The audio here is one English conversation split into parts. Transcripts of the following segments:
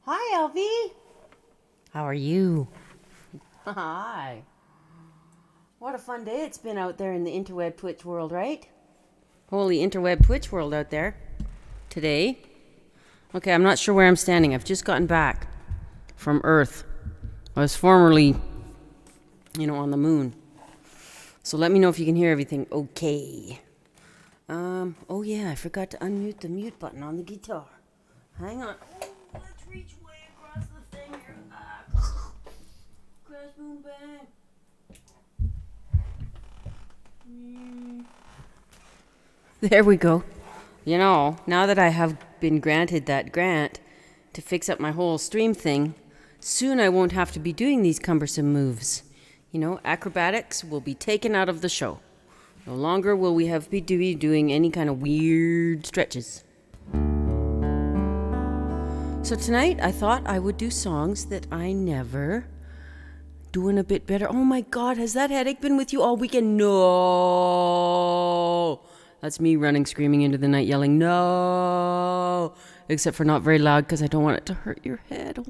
Hi, Elvie. How are you? Hi. What a fun day it's been out there in the interweb Twitch world, right? Holy interweb Twitch world out there today. Okay, I'm not sure where I'm standing. I've just gotten back from Earth. I was formerly, on the moon. So let me know if you can hear everything okay. Oh yeah, I forgot to unmute the mute button on the guitar. Hang on. Oh, let's reach way across the thing here. Crash, boom, bang. There we go. Now that I have been granted that grant to fix up my whole stream thing, soon I won't have to be doing these cumbersome moves. Acrobatics will be taken out of the show. No longer will we have be doing any kind of weird stretches. So tonight I thought I would do songs that I never doing a bit better. Oh my God, has that headache been with you all weekend? No. That's me running, screaming into the night, yelling, no. Except for not very loud because I don't want it to hurt your head. Oh.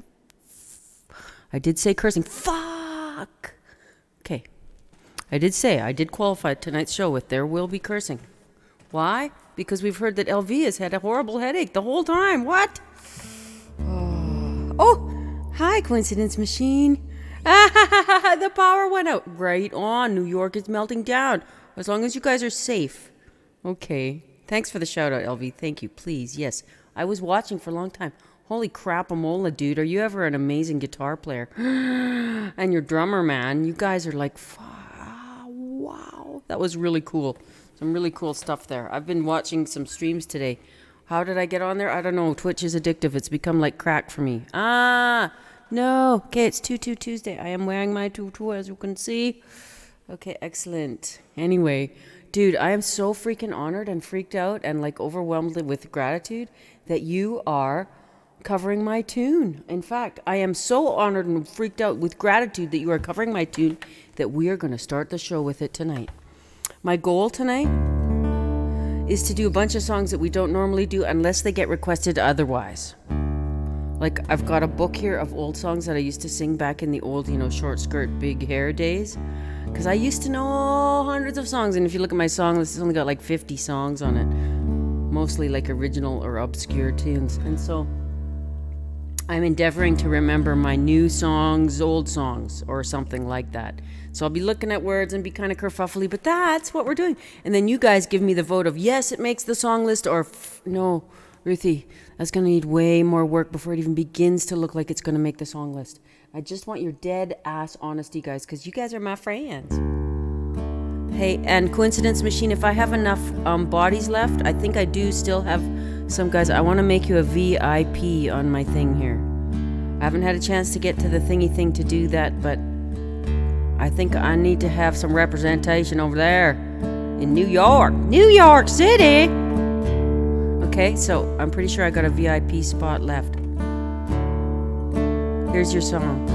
I did say cursing. Fuck. Okay. I did qualify tonight's show with there will be cursing. Why? Because we've heard that LV has had a horrible headache the whole time. What? Oh, hi, coincidence machine. The power went out. Right on. New York is melting down. As long as you guys are safe. Okay. Thanks for the shout out, LV. Thank you. Please. Yes. I was watching for a long time. Holy crap-a-mola, dude. Are you ever an amazing guitar player? And your drummer, man. You guys are like, wow. That was really cool. Some really cool stuff there. I've been watching some streams today. How did I get on there? I don't know. Twitch is addictive. It's become like crack for me. No. Okay, it's Tutu Tuesday. I am wearing my tutu, as you can see. Okay, excellent. Anyway, dude, I am so freaking honored and freaked out and like overwhelmed with gratitude that you are covering my tune. In fact, I am so honored and freaked out with gratitude that you are covering my tune that we are going to start the show with it tonight. My goal tonight is to do a bunch of songs that we don't normally do unless they get requested otherwise. Like, I've got a book here of old songs that I used to sing back in the old, short skirt, big hair days. Because I used to know hundreds of songs. And if you look at my song list, it's only got like 50 songs on it. Mostly like original or obscure tunes. And so I'm endeavoring to remember my new songs, old songs, or something like that. So I'll be looking at words and be kind of kerfuffly, but that's what we're doing. And then you guys give me the vote of, yes, it makes the song list, or no, Ruthie, that's going to need way more work before it even begins to look like it's going to make the song list. I just want your dead ass honesty, guys, because you guys are my friends. Hey, and coincidence machine, if I have enough bodies left, I think I do still have some guys. I want to make you a VIP on my thing here. I haven't had a chance to get to the thingy thing to do that, but I think I need to have some representation over there in New York City. Okay, so I'm pretty sure I got a VIP spot left. Here's your song.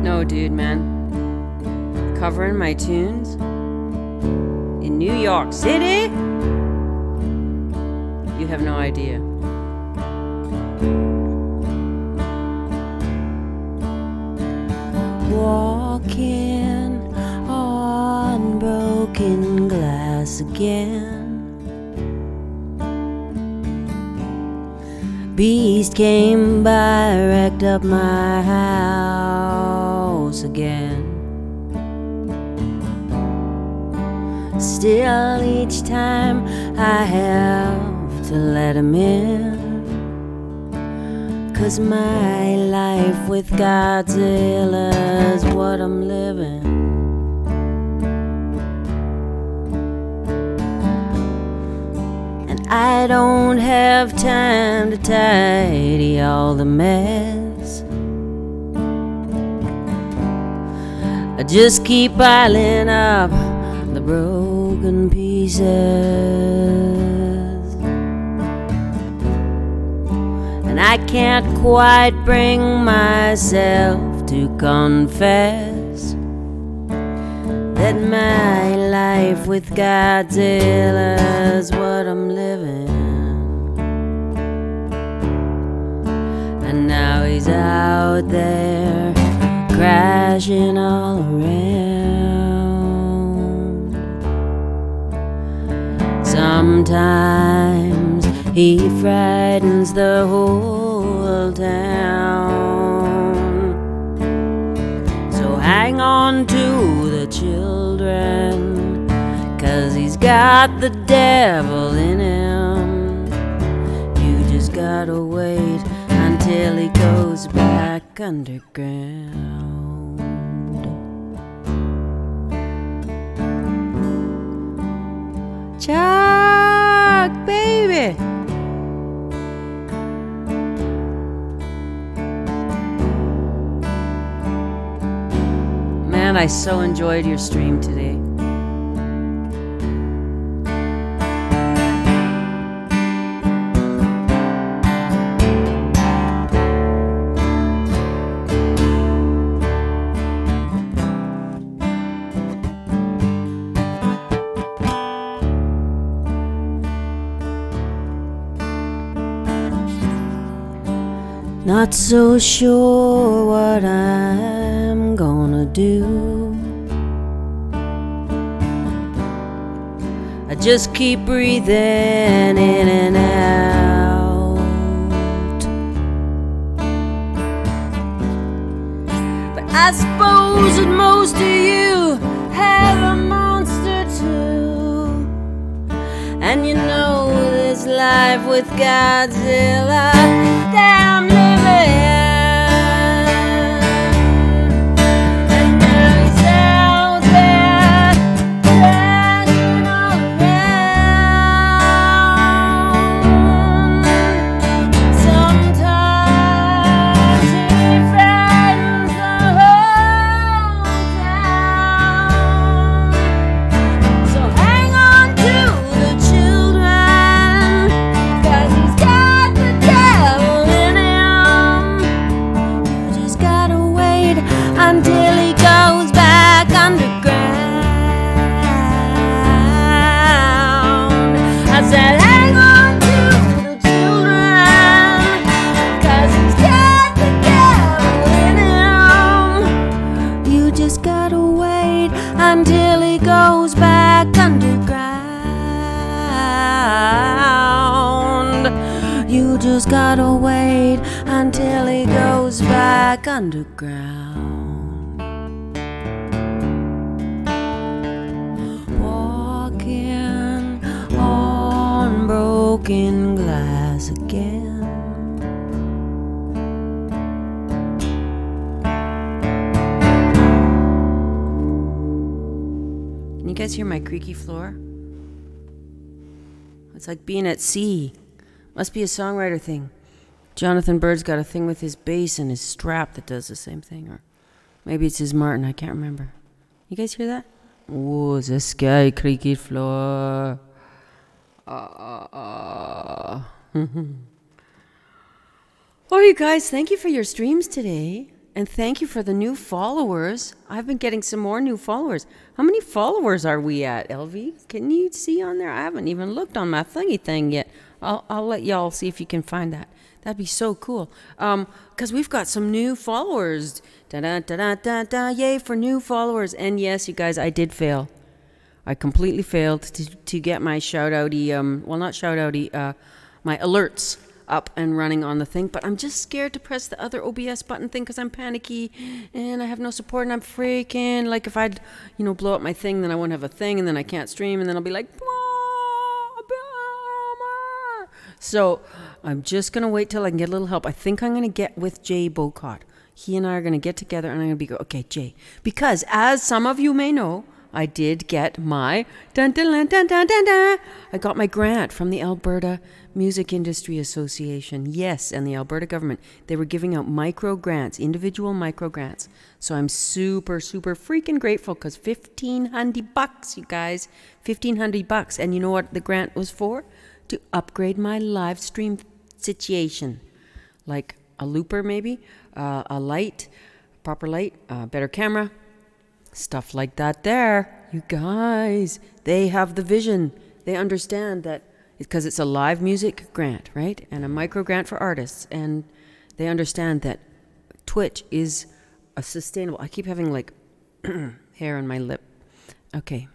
No, dude, man. Covering my tunes in New York City? You have no idea. Walking on broken glass again. Beast came by, wrecked up my house again. Still each time I have to let him in, 'cause my life with Godzilla's what I'm living. And I don't have time to tidy all the mess. I just keep piling up the broken pieces, and I can't quite bring myself to confess said my life with Godzilla's what I'm living. And now he's out there crashing all around. Sometimes he frightens the whole town. So hang on to the children, 'cause he's got the devil in him. You just gotta wait until he goes back underground. Chuck, baby! Man, I so enjoyed your stream today. Not so sure what I'm gonna do. I just keep breathing in and out. But I suppose that most of you have a monster too. And you know this life with Godzilla that I'm living. And now he's out there crashing all around. Sometimes he frightens the whole town. So hang on to the children, 'cause he's got the devil in him. You just gotta wait until he goes back underground. I said hang on to the children, 'cause he's got the devil in him. You just gotta wait until he goes back underground. You just gotta wait until he goes back underground. Walking on broken glass again. Can you guys hear my creaky floor? It's like being at sea. Must be a songwriter thing. Jonathan Bird's got a thing with his bass and his strap that does the same thing. Or maybe it's his Martin, I can't remember. You guys hear that? Oh, the sky creaky floor. Oh, you guys, thank you for your streams today. And thank you for the new followers. I've been getting some more new followers. How many followers are we at, LV? Can you see on there? I haven't even looked on my thingy thing yet. I'll let y'all see if you can find that. That'd be so cool. 'Cause we've got some new followers. Da-da-da-da-da-da. Yay for new followers. And yes, you guys, I did fail. I completely failed to get my shout-outy, my alerts up and running on the thing, but I'm just scared to press the other OBS button thing because I'm panicky and I have no support and I'm freaking like if I'd blow up my thing, then I won't have a thing and then I can't stream and then I'll be like so I'm just gonna wait till I can get a little help. I think I'm gonna get with Jay Bocott. He and I are gonna get together and I'm gonna be okay, Jay, because as some of you may know, I did get my I got my grant from the Alberta Music Industry Association. Yes, and the Alberta government. They were giving out micro grants, individual micro grants. So I'm super, super freaking grateful because $1,500, you guys, $1,500. And you know what the grant was for? To upgrade my live stream situation. Like a looper maybe, a light, proper light, better camera, stuff like that there. You guys, they have the vision. They understand that because it's a live music grant, right? And a micro grant for artists. And they understand that Twitch is a sustainable, I keep having like hair on my lip. Okay.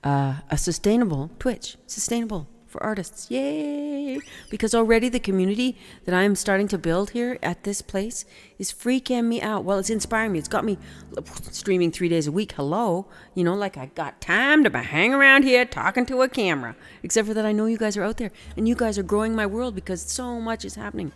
A sustainable Twitch, sustainable for artists. Yay! Because already the community that I'm starting to build here at this place is freaking me out. Well, it's inspiring me. It's got me streaming 3 days a week. Hello. You know, like I got time to hang around here talking to a camera. Except for that I know you guys are out there and you guys are growing my world because so much is happening.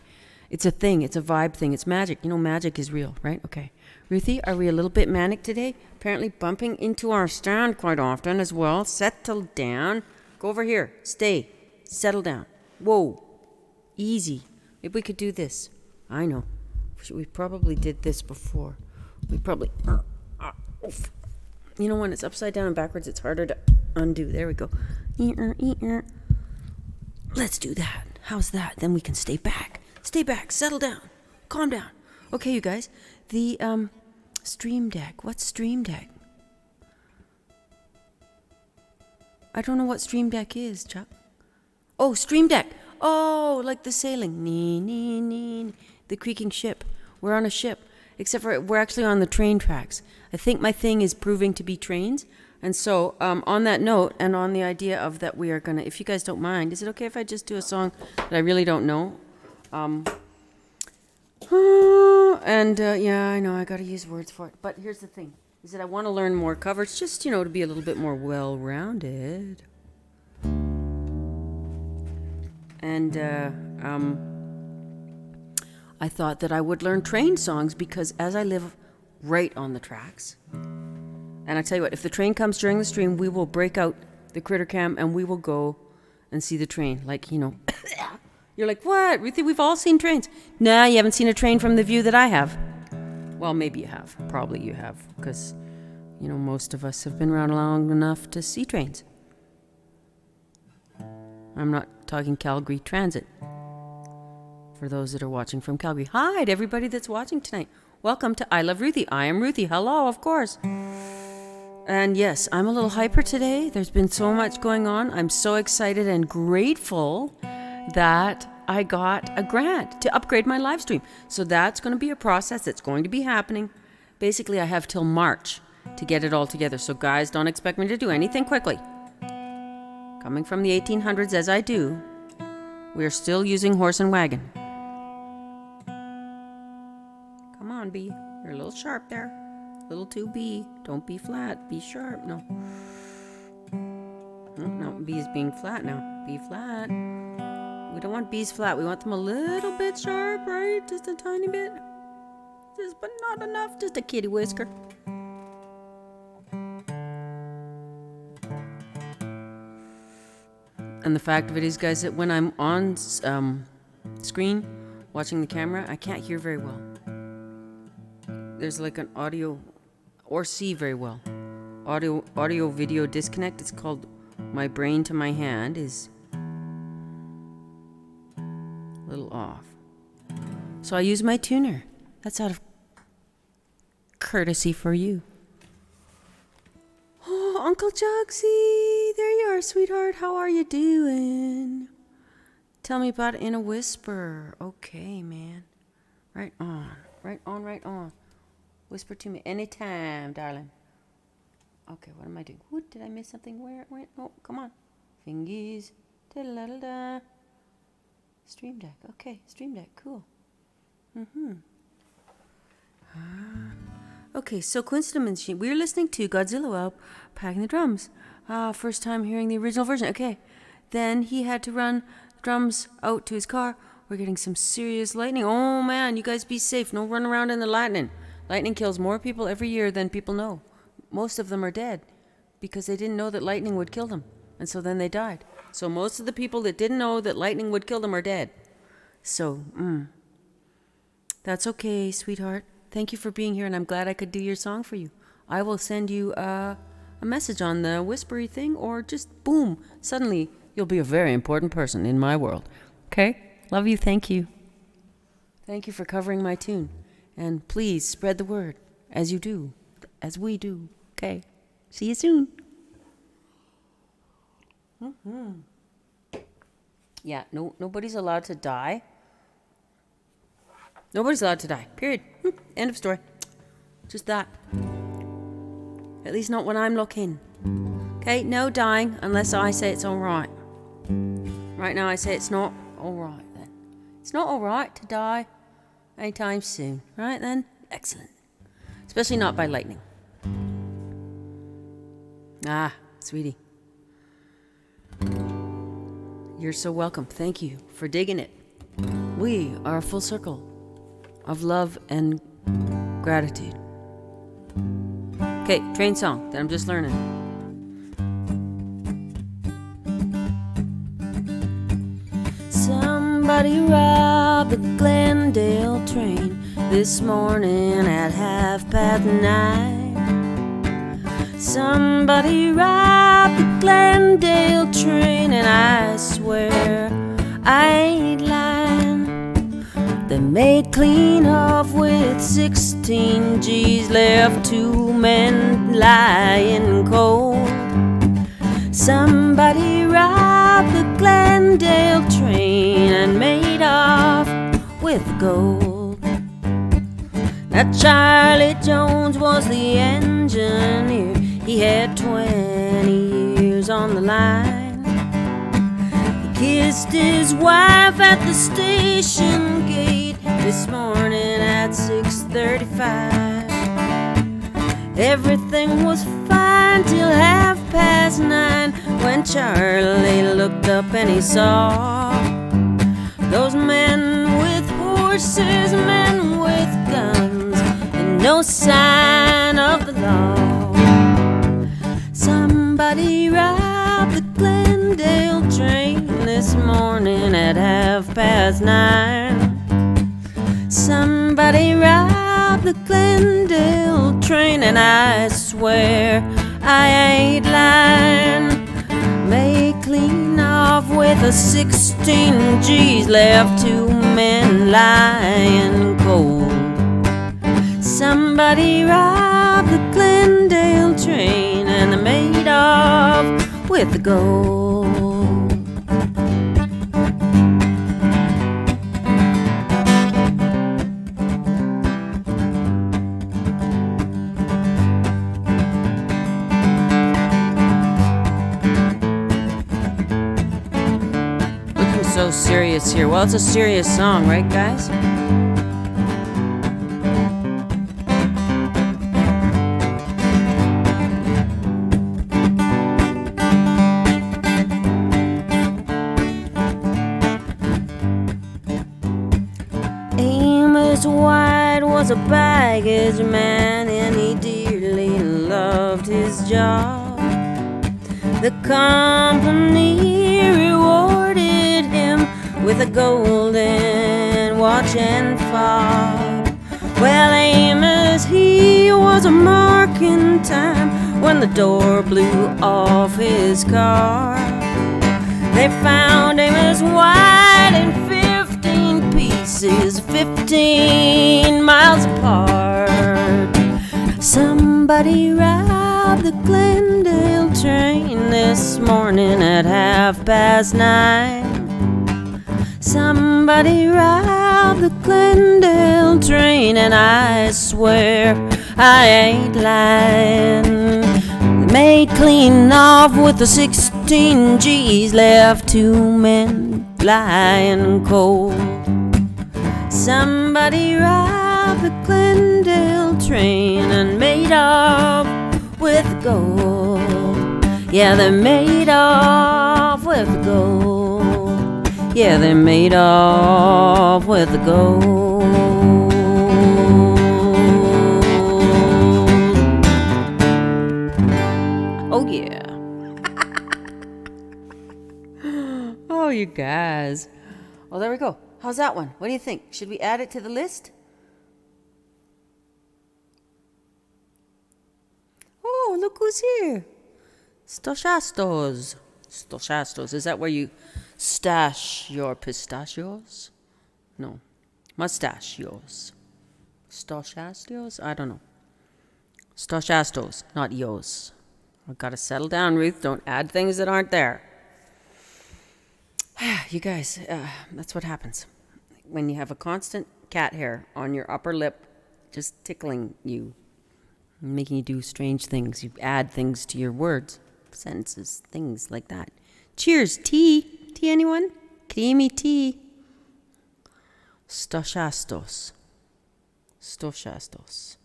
It's a thing. It's a vibe thing. It's magic. You know, magic is real, right? Okay. Ruthie, are we a little bit manic today? Apparently bumping into our stand quite often as well. Settle down. Go over here. Stay. Settle down. Whoa. Easy. Maybe we could do this. I know. We probably did this before. We probably... You know, when it's upside down and backwards, it's harder to undo. There we go. Let's do that. How's that? Then we can stay back. Stay back. Settle down. Calm down. Okay, you guys. The Stream Deck. What's Stream Deck? I don't know what Stream Deck is, Chuck. Oh, Stream Deck. Oh, like the sailing. The creaking ship. We're on a ship. Except for we're actually on the train tracks. I think my thing is proving to be trains. And so on that note and on the idea of that we are going to, if you guys don't mind, is it okay if I just do a song that I really don't know? Yeah, I know I got to use words for it. But here's the thing, is that I want to learn more covers just, you know, to be a little bit more well-rounded. And I thought that I would learn train songs because as I live right on the tracks, and I tell you what, if the train comes during the stream, we will break out the critter cam and we will go and see the train. Like, you know, you're like, what, Ruthie, we've all seen trains. Nah, you haven't seen a train from the view that I have. Well, maybe you have. Probably you have. Because, you know, most of us have been around long enough to see trains. I'm not talking Calgary Transit. For those that are watching from Calgary. Hi to everybody that's watching tonight. Welcome to I Love Ruthie. I am Ruthie. Hello, of course. And yes, I'm a little hyper today. There's been so much going on. I'm so excited and grateful that I got a grant to upgrade my live stream. So that's going to be a process that's going to be happening. Basically, I have till March to get it all together. So guys, don't expect me to do anything quickly. Coming from the 1800s as I do, we are still using horse and wagon. Come on, B. You're a little sharp there. A little too B. Don't be flat. Be sharp. No. No, B is being flat now. Be flat. We don't want B's flat. We want them a little bit sharp, right? Just a tiny bit. Just, but not enough. Just a kitty whisker. And the fact of it is, guys, that when I'm on screen watching the camera, I can't hear very well. There's like an audio, or see very well. Audio video disconnect. It's called my brain to my hand is a little off. So I use my tuner. That's out of courtesy for you. Oh, Uncle Jugsy, there you are, sweetheart. How are you doing? Tell me about it in a whisper. Okay, man. Right on. Right on, right on. Whisper to me anytime, darling. Okay, what am I doing? What, did I miss something? Where it went? Oh, come on. Fingies. Da-da-da-da. Stream Deck. Okay, Stream Deck. Cool. Okay, so coincidence. We're listening to Godzilla while packing the drums. First time hearing the original version. Okay. Then he had to run the drums out to his car. We're getting some serious lightning. Oh, man, you guys be safe. No run around in the lightning. Lightning kills more people every year than people know. Most of them are dead because they didn't know that lightning would kill them. And so then they died. So most of the people that didn't know that lightning would kill them are dead. So, that's okay, sweetheart. Thank you for being here, and I'm glad I could do your song for you. I will send you a message on the whispery thing, or just boom, suddenly you'll be a very important person in my world. Okay? Love you. Thank you. Thank you for covering my tune. And please spread the word as you do, as we do. Okay? See you soon. Yeah, no, nobody's allowed to die. Nobody's allowed to die. Period. End of story. Just that. At least not when I'm looking. Okay, no dying unless I say it's alright. Right now I say it's not alright then. It's not alright to die anytime soon. Right then? Excellent. Especially not by lightning. Ah, sweetie. You're so welcome. Thank you for digging it. We are a full circle of love and gratitude. Okay, train song that I'm just learning. Somebody robbed the Glendale train this morning at 9:30. Somebody robbed the Glendale train, and I swear I ain't lying. They made clean off with 16 G's, left 2 men lying cold. Somebody robbed the Glendale train and made off with gold. Now Charlie Jones was the engineer. He had 20 years on the line. He kissed his wife at the station gate this morning at 6:35. Everything was fine till 9:30 when Charlie looked up and he saw those men with horses, men with guns, and no sign of the law. Somebody robbed the Glendale train this morning at 9:30. Somebody robbed the Glendale train, and I swear I ain't lying. Made clean off with a 16 G's, left 2 men lying cold. Somebody robbed the Glendale train, and they made off with the gold. Looking so serious here. Well, it's a serious song, right, guys? White was a baggage man, and he dearly loved his job. The company rewarded him with a golden watch and fob. Well, Amos, he was a marking time when the door blew off his car. They found Amos White in 15 pieces, 15 miles apart. Somebody robbed the Glendale train this morning at 9:30. Somebody robbed the Glendale train, and I swear I ain't lying. They made clean off with the 16 G's, left 2 men lying cold. Somebody robbed the Glendale train and made off with gold. Yeah, they made off with gold. Yeah, they made off with the gold. Oh, yeah. Oh, you guys. Well, there we go. How's that one? What do you think? Should we add it to the list? Oh, look who's here. Stochastos. Stochastos. Is that where you stash your pistachios? No. Mustachios. Stochastos? I don't know. Stochastos, not yos. I've got to settle down, Ruth. Don't add things that aren't there. You guys, that's what happens when you have a constant cat hair on your upper lip, just tickling you, making you do strange things. You add things to your words, sentences, things like that. Cheers, tea. Tea, anyone? Creamy tea. Stochastos. Stochastos.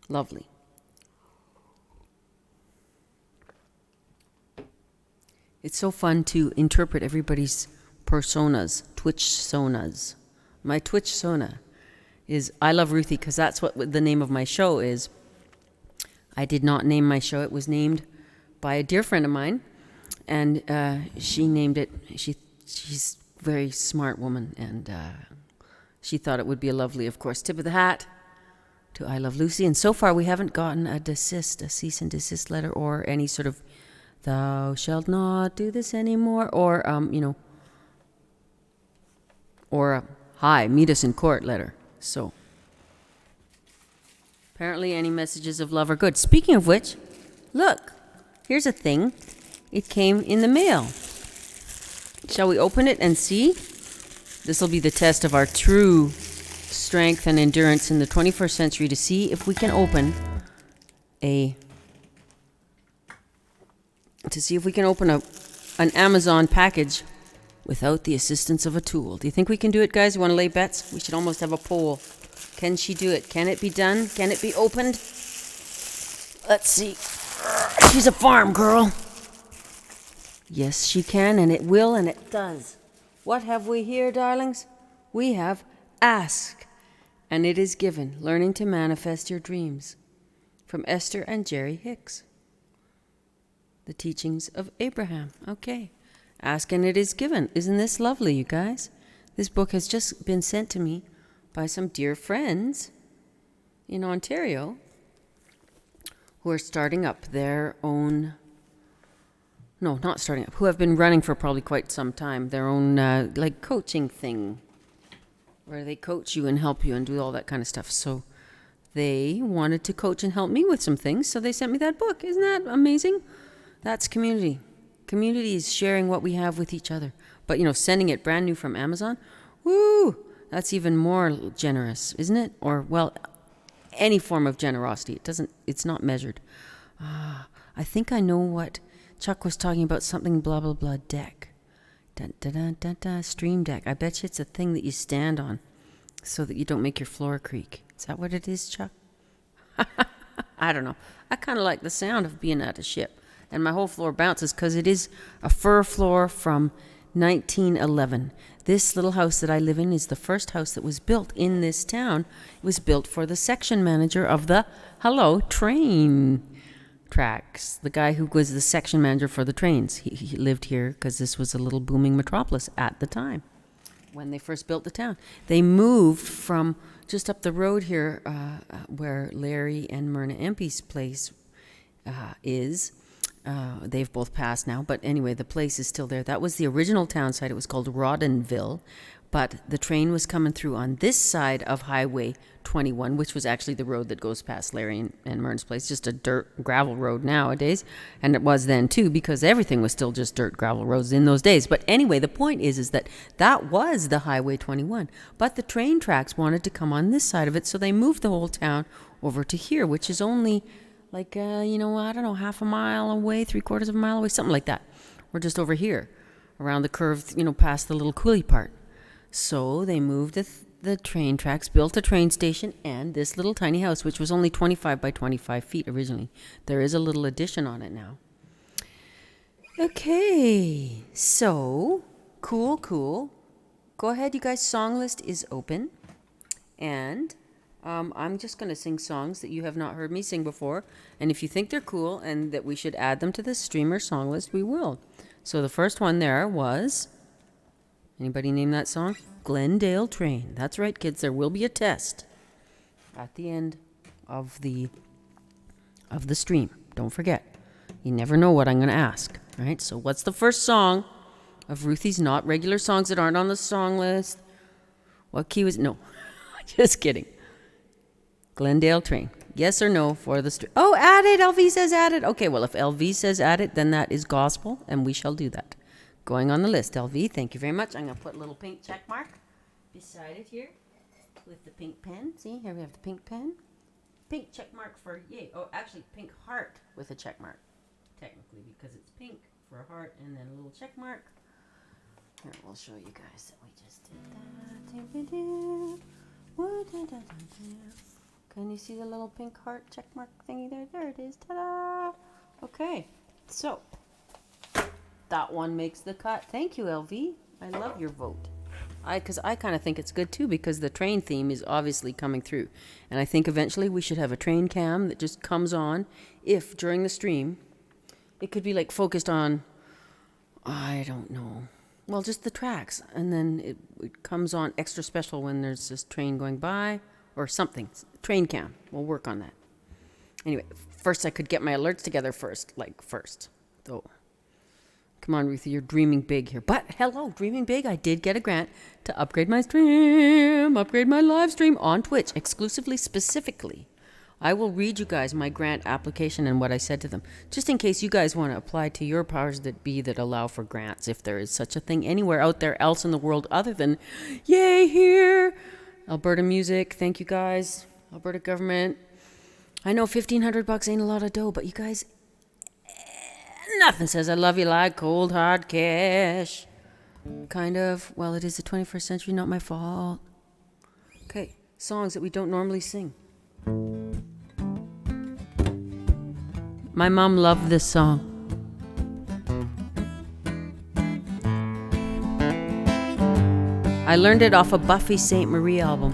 Lovely. It's so fun to interpret everybody's personas, Twitch-sonas. My Twitch-sona is I Love Ruthie, because that's what the name of my show is. I did not name my show. It was named by a dear friend of mine, and she named it. She's a very smart woman, and she thought it would be a lovely, of course, tip of the hat to I Love Lucy. And so far, we haven't gotten a cease and desist letter, or any sort of "thou shalt not do this anymore," or or a "hi, meet us in court" letter. So apparently, any messages of love are good. Speaking of which, look, here's a thing. It came in the mail. Shall we open it and see? This will be the test of our true strength and endurance in the 21st century, to see if we can open an Amazon package without the assistance of a tool. Do you think we can do it, guys? You want to lay bets? We should almost have a poll. Can she do it? Can it be done? Can it be opened? Let's see. She's a farm girl. Yes, she can, and it will, and it does. What have we here, darlings? We have Ask, and it is given. Learning to manifest your dreams. From Esther and Jerry Hicks. The teachings of Abraham. Okay. Ask, and it is given. Isn't this lovely, you guys? This book has just been sent to me by some dear friends in Ontario who are starting up their own, no, not starting up, who have been running for probably quite some time, their own like coaching thing, where they coach you and help you and do all that kind of stuff. So they wanted to coach and help me with some things, so they sent me that book. Isn't that amazing? That's community. Community is sharing what we have with each other. But, sending it brand new from Amazon, woo, that's even more generous, isn't it? Or, well, any form of generosity. It's not measured. I think I know what Chuck was talking about, something blah, blah, blah, deck. Dun, dun, dun, dun, dun, stream deck. I bet you it's a thing that you stand on so that you don't make your floor creak. Is that what it is, Chuck? I don't know. I kind of like the sound of being at a ship. And my whole floor bounces because it is a fir floor from 1911. This little house that I live in is the first house that was built in this town. It was built for the section manager of the, train tracks. The guy who was the section manager for the trains. He lived here because this was a little booming metropolis at the time when they first built the town. They moved from just up the road here where Larry and Myrna Empey's place is. They've both passed now, but anyway, the place is still there. That was the original town site. It was called Rawdonville, but the train was coming through on this side of Highway 21, which was actually the road that goes past Larry and Myrna's place, just a dirt gravel road nowadays, and it was then too, because everything was still just dirt gravel roads in those days. But anyway, the point is that was the Highway 21, but the train tracks wanted to come on this side of it, so they moved the whole town over to here, which is only like, I don't know, half a mile away, 3/4 of a mile away, something like that. We're just over here, around the curve, past the little coulee part. So they moved the train tracks, built a train station, and this little tiny house, which was only 25 by 25 feet originally. There is a little addition on it now. Okay, so, cool. Go ahead, you guys, song list is open. And I'm just going to sing songs that you have not heard me sing before. And if you think they're cool and that we should add them to the streamer song list, we will. So the first one there was, anybody name that song? Glendale Train. That's right, kids. There will be a test at the end of the stream. Don't forget. You never know what I'm going to ask. All right? So what's the first song of Ruthie's not regular songs that aren't on the song list? What key was... No. Just kidding. Glendale Train. Yes or no for the stream? Oh, add it. LV says add it. Okay, well, if LV says add it, then that is gospel, and we shall do that. Going on the list, LV. Thank you very much. I'm going to put a little pink check mark beside it here with the pink pen. See, here we have the pink pen. Pink check mark for yay. Oh, actually, pink heart with a check mark, technically, because it's pink for a heart and then a little check mark. Here, we'll show you guys that we just did that. Can you see the little pink heart check mark thingy there? There it is. Ta-da! Okay, so that one makes the cut. Thank you, LV. I love your vote. Because I kind of think it's good too, because the train theme is obviously coming through. And I think eventually we should have a train cam that just comes on if during the stream it could be like focused on, I don't know, well, just the tracks. And then it comes on extra special when there's this train going by or something. Train cam. We'll work on that. Anyway, first I could get my alerts together first. So, come on, Ruthie, you're dreaming big here. But, hello, dreaming big. I did get a grant to upgrade my stream, upgrade my live stream on Twitch, exclusively, specifically. I will read you guys my grant application and what I said to them, just in case you guys want to apply to your powers that be that allow for grants, if there is such a thing anywhere out there else in the world other than, yay, here. Alberta Music, thank you guys. Alberta government. I know $1,500 ain't a lot of dough, but you guys, nothing says I love you like cold hard cash. Kind of. Well, it is the 21st century, not my fault. Okay, songs that we don't normally sing. My mom loved this song. I learned it off a Buffy St. Marie album.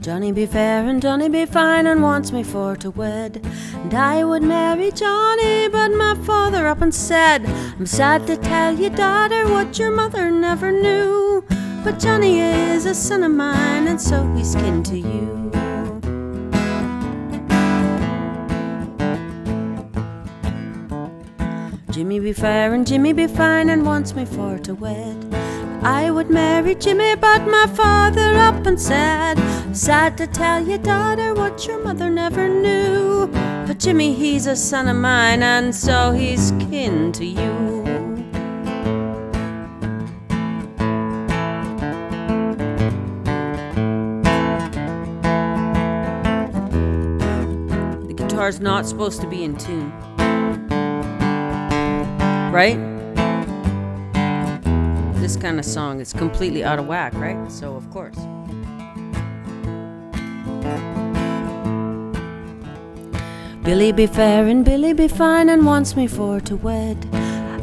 Johnny be fair and Johnny be fine and wants me for to wed. And I would marry Johnny, but my father up and said, I'm sad to tell you, daughter, what your mother never knew. But Johnny is a son of mine, and so he's kin to you. Jimmy be fair and Jimmy be fine and wants me for to wed. I would marry Jimmy, but my father up and said, sad to tell you, daughter, what your mother never knew. But Jimmy, he's a son of mine, and so he's kin to you. The guitar's not supposed to be in tune, right? This kind of song is completely out of whack, right? So, of course. Billy be fair and Billy be fine and wants me for to wed.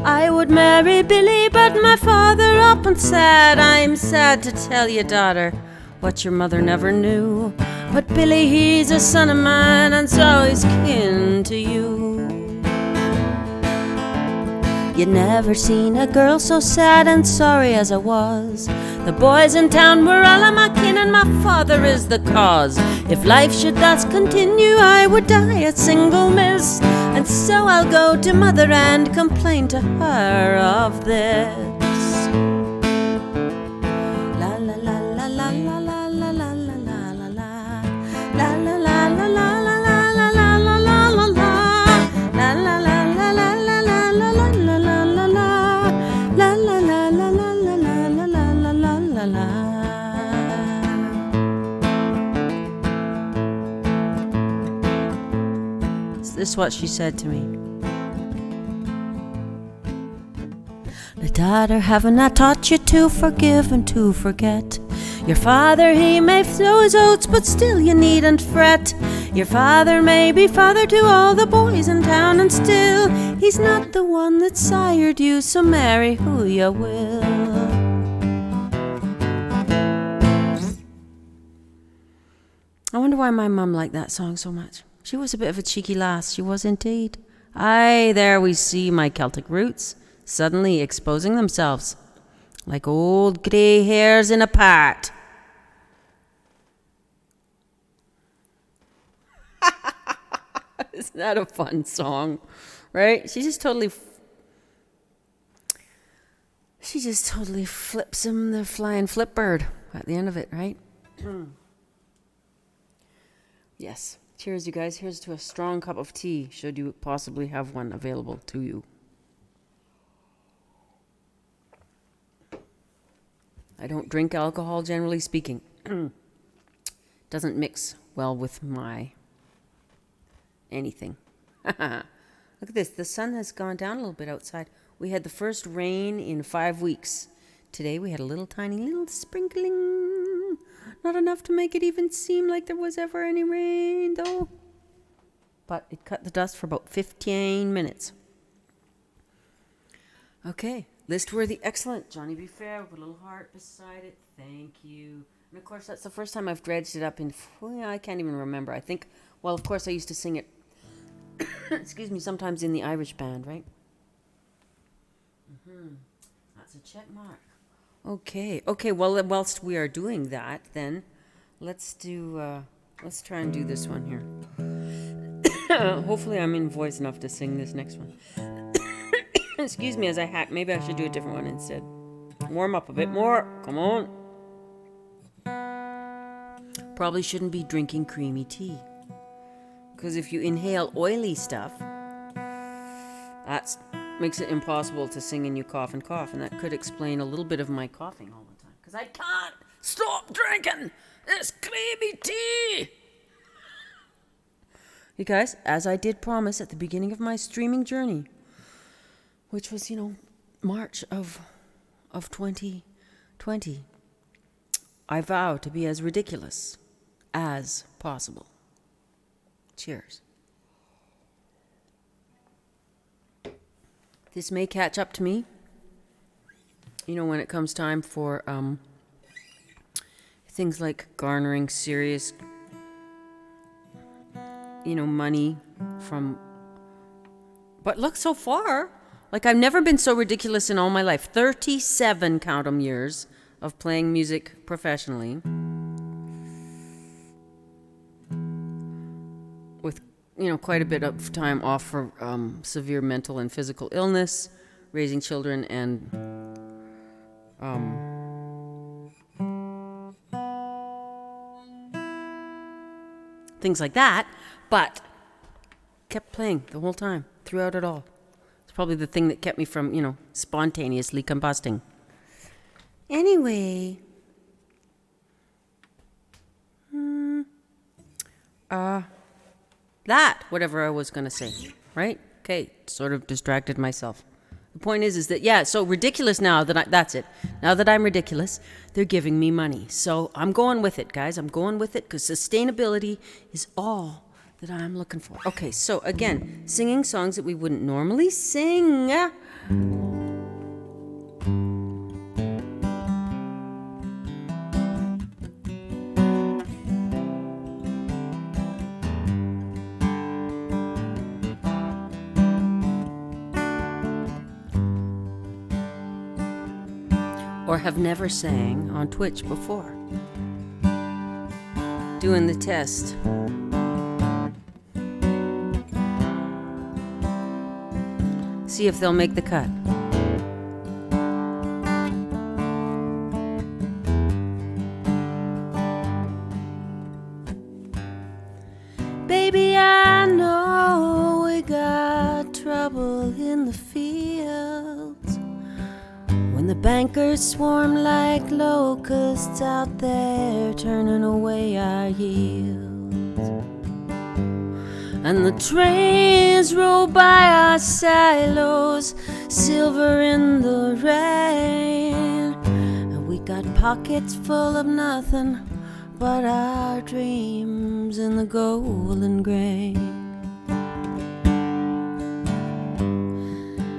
I would marry Billy, but my father up and said, I'm sad to tell you, daughter, what your mother never knew. But Billy, he's a son of mine, and so he's kin to you. You'd never seen a girl so sad and sorry as I was. The boys in town were all of my kin, and my father is the cause. If life should thus continue, I would die a single miss. And so I'll go to mother and complain to her of this. La la la la la la la la la la la la. La la la la la la la la la la la la la. La la la la la la la la la la la la la. La la la la la la la la la la la la. This is what she said to me. The daughter, haven't I taught you to forgive and to forget? Your father, he may sow his oats, but still you needn't fret. Your father may be father to all the boys in town, and still he's not the one that sired you, so marry who you will. I wonder why my mum liked that song so much. She was a bit of a cheeky lass, she was indeed. Aye, there we see my Celtic roots suddenly exposing themselves like old grey hairs in a pot. Isn't that a fun song, right? She just totally flips him the flying flip bird at the end of it, right? Yes. Cheers, you guys. Here's to a strong cup of tea, should you possibly have one available to you. I don't drink alcohol, generally speaking. Doesn't mix well with my anything. Look at this. The sun has gone down a little bit outside. We had the first rain in 5 weeks. Today we had a little tiny little sprinkling. Not enough to make it even seem like there was ever any rain, though. But it cut the dust for about 15 minutes. Okay. List-worthy, excellent. Johnny Be Fair with a little heart beside it. Thank you. And of course, that's the first time I've dredged it up in, I can't even remember. I think, well, of course, I used to sing it, excuse me, sometimes in the Irish band, right? That's a check mark. Okay, well, whilst we are doing that, then, let's try and do this one here. Hopefully I'm in voice enough to sing this next one. Excuse me as I hack. Maybe I should do a different one instead. Warm up a bit more. Come on. Probably shouldn't be drinking creamy tea. Because if you inhale oily stuff, that makes it impossible to sing and you cough and cough. And that could explain a little bit of my coughing all the time. Because I can't stop drinking this creamy tea. You guys, as I did promise at the beginning of my streaming journey, which was, March of 2020, I vow to be as ridiculous as possible. Cheers. This may catch up to me, when it comes time for things like garnering serious, money from... But look, so far... Like, I've never been so ridiculous in all my life. 37, count 'em, years of playing music professionally. With, quite a bit of time off for severe mental and physical illness, raising children, and things like that. But kept playing the whole time, throughout it all. Probably the thing that kept me from, spontaneously combusting. Anyway. Whatever I was going to say, right? Okay, sort of distracted myself. The point is that, so ridiculous now that's it. Now that I'm ridiculous, they're giving me money. So I'm going with it, guys. I'm going with it because sustainability is all that I'm looking for. Okay, so again, singing songs that we wouldn't normally sing. Or have never sang on Twitch before. Doing the test. See if they'll make the cut. Baby, I know we got trouble in the fields when the bankers swarm like locusts out there turning away our yields. And the trains roll by our silos, silver in the rain. And we got pockets full of nothing but our dreams in the golden grain.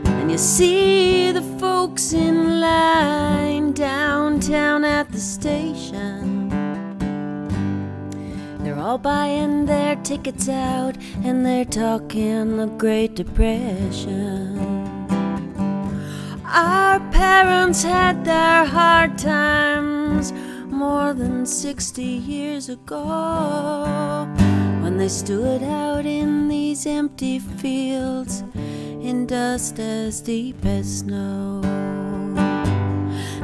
And you see the folks in line downtown at the station. They're all buying their tickets out and they're talking the Great Depression. Our parents had their hard times more than 60 years ago when they stood out in these empty fields in dust as deep as snow.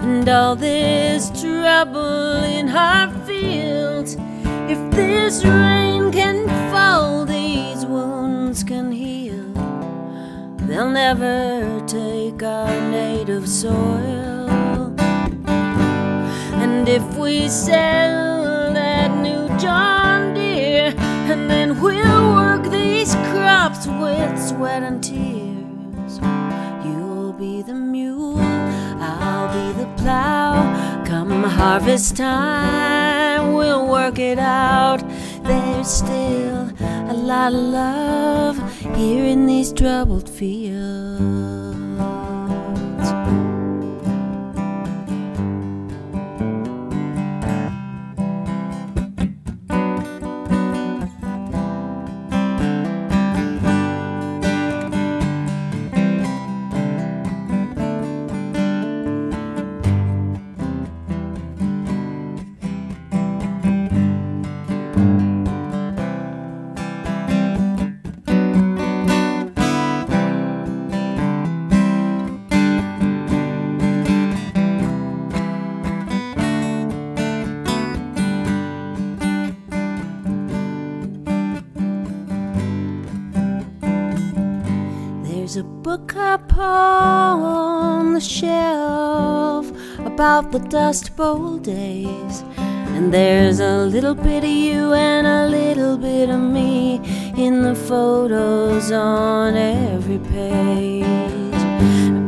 And all this trouble in our fields If this rain can fall, these wounds can heal. They'll never take our native soil. And if we sell that new John Deere, and then we'll work these crops with sweat and tears. You'll be the mule, I'll be the plow. Come harvest time, we'll work it out. There's still a lot of love here in these troubled fields. There's a book up on the shelf about the Dust Bowl days, and there's a little bit of you and a little bit of me in the photos on every page.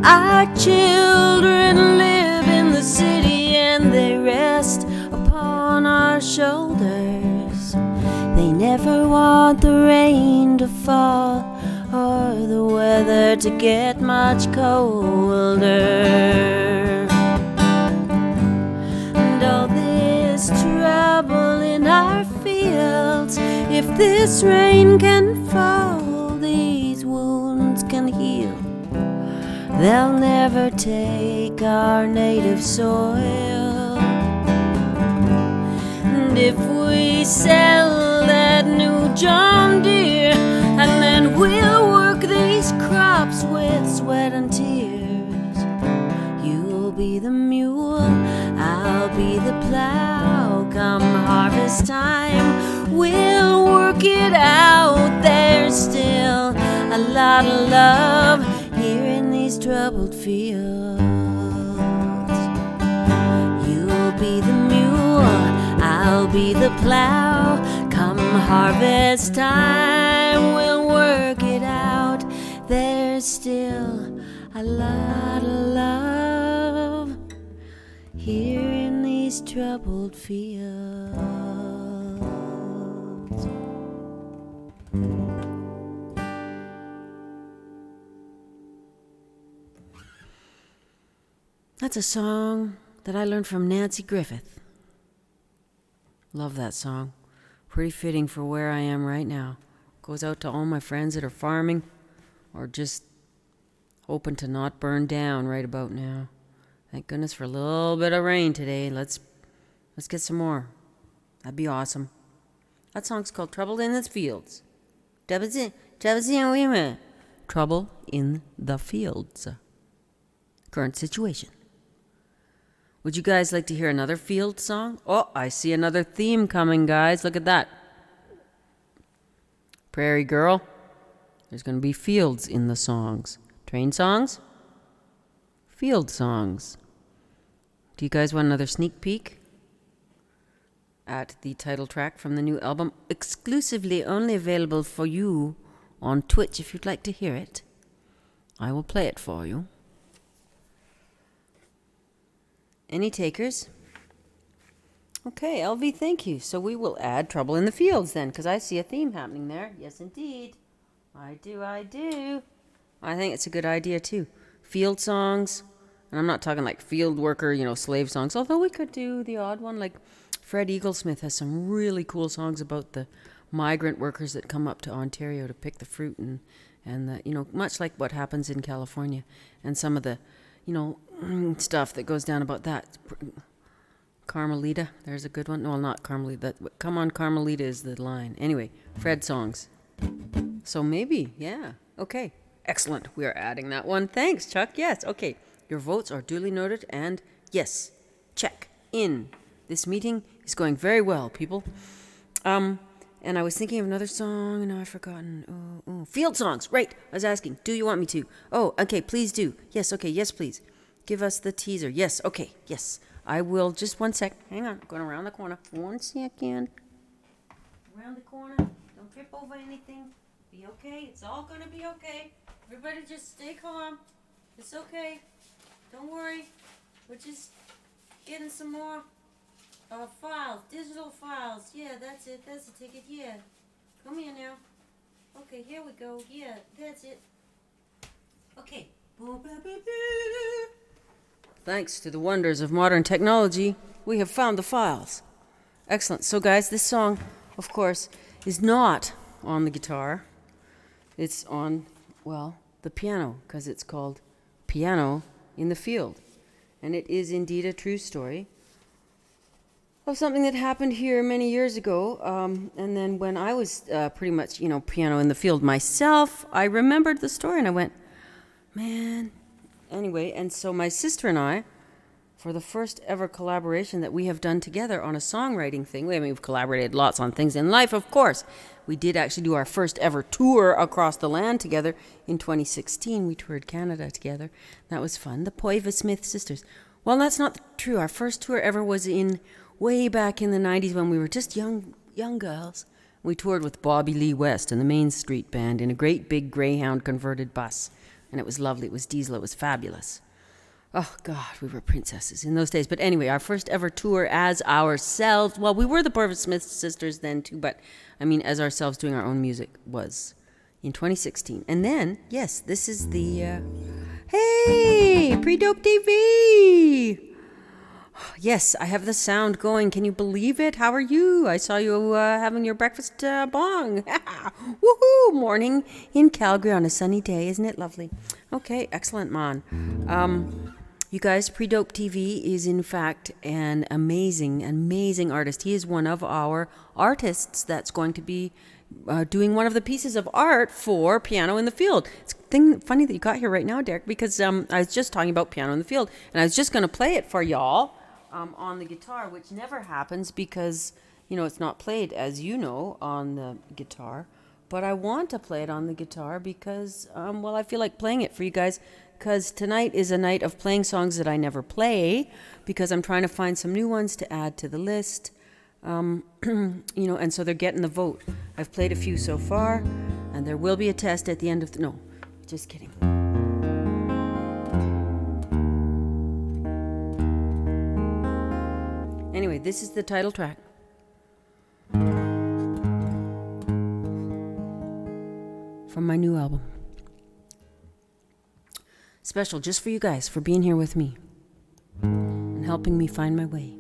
Our children live in the city and they rest upon our shoulders. They never want the rain to fall or the weather to get much colder. And all this trouble in our fields, if this rain can fall, these wounds can heal. They'll never take our native soil. And if we sell that new John Deere, and then we'll work these crops with sweat and tears. You'll be the mule, I'll be the plow. Come harvest time, we'll work it out. There's still a lot of love here in these troubled fields. You'll be the mule, I'll be the plow. Come harvest time, we'll work it out. There's still a lot of love here in these troubled fields. That's a song that I learned from Nancy Griffith. Love that song. Pretty fitting for where I am right now. Goes out to all my friends that are farming or just hoping to not burn down right about now. Thank goodness for a little bit of rain today. Let's get some more. That'd be awesome. That song's called Trouble in the Fields. Trouble in the Fields. Current situation. Would you guys like to hear another field song? Oh, I see another theme coming, guys. Look at that. Prairie Girl. There's going to be fields in the songs. Train songs. Field songs. Do you guys want another sneak peek at the title track from the new album? Exclusively only available for you on Twitch if you'd like to hear it. I will play it for you. Any takers? Okay, LV, thank you. So we will add Trouble in the Fields then, because I see a theme happening there. Yes, indeed. I do. I think it's a good idea, too. Field songs. And I'm not talking like field worker, slave songs. Although we could do the odd one. Like Fred Eaglesmith has some really cool songs about the migrant workers that come up to Ontario to pick the fruit and the, much like what happens in California. And some of the, stuff that goes down about that. Carmelita, there's a good one. No, not Carmelita. Come on, Carmelita is the line. Anyway, Fred songs. So maybe, yeah. Okay, excellent. We are adding that one. Thanks, Chuck. Yes, okay. Your votes are duly noted, and yes, check in. This meeting is going very well, people. And I was thinking of another song, and now I've forgotten. Oh, field songs. Right. I was asking, do you want me to? Oh, okay, please do. Yes, okay, yes, please. Give us the teaser. Yes, okay, yes. I will. Just 1 sec. Hang on. I'm going around the corner. 1 second. Around the corner. Don't trip over anything. Be okay. It's all going to be okay. Everybody just stay calm. It's okay. Don't worry. We're just getting some more files, digital files. Yeah, that's it. That's the ticket. Yeah. Come here now. Okay, here we go. Yeah, that's it. Okay. Thanks to the wonders of modern technology, we have found the files. Excellent. So, guys, this song, of course, is not on the guitar. It's on, well, the piano, because it's called Piano in the Field. And it is indeed a true story of something that happened here many years ago. And then when I was pretty much, piano in the field myself, I remembered the story and I went, man. Anyway, and so my sister and I, for the first ever collaboration that we have done together on a songwriting thing, we've collaborated lots on things in life, of course. We did actually do our first ever tour across the land together in 2016. We toured Canada together. That was fun. The Poiva Smith sisters. Well, that's not true. Our first tour ever was way back in the 90s when we were just young girls. We toured with Bobby Lee West and the Main Street Band in a great big Greyhound converted bus. And it was lovely. It was diesel. It was fabulous. Oh, God, we were princesses in those days. But anyway, our first ever tour as ourselves. Well, we were the Poiva Smith sisters then, too. But, as ourselves doing our own music was in 2016. And then, yes, this is the... Hey, Pre-Dope TV! Yes, I have the sound going. Can you believe it? How are you? I saw you having your breakfast bong. Woohoo! Morning in Calgary on a sunny day. Isn't it lovely? Okay, excellent, man. You guys, Pre-Dope TV is in fact an amazing artist. He is one of our artists that's going to be doing one of the pieces of art for Piano in the Field. It's funny that you got here right now, Derek, because I was just talking about Piano in the Field, and I was just going to play it for y'all on the guitar, which never happens because, it's not played, as you know, on the guitar. But I want to play it on the guitar because, I feel like playing it for you guys, because tonight is a night of playing songs that I never play, because I'm trying to find some new ones to add to the list. And so they're getting the vote. I've played a few so far, and there will be a test at the end of no, just kidding. Anyway, this is the title track. From my new album. Special just for you guys, for being here with me and helping me find my way.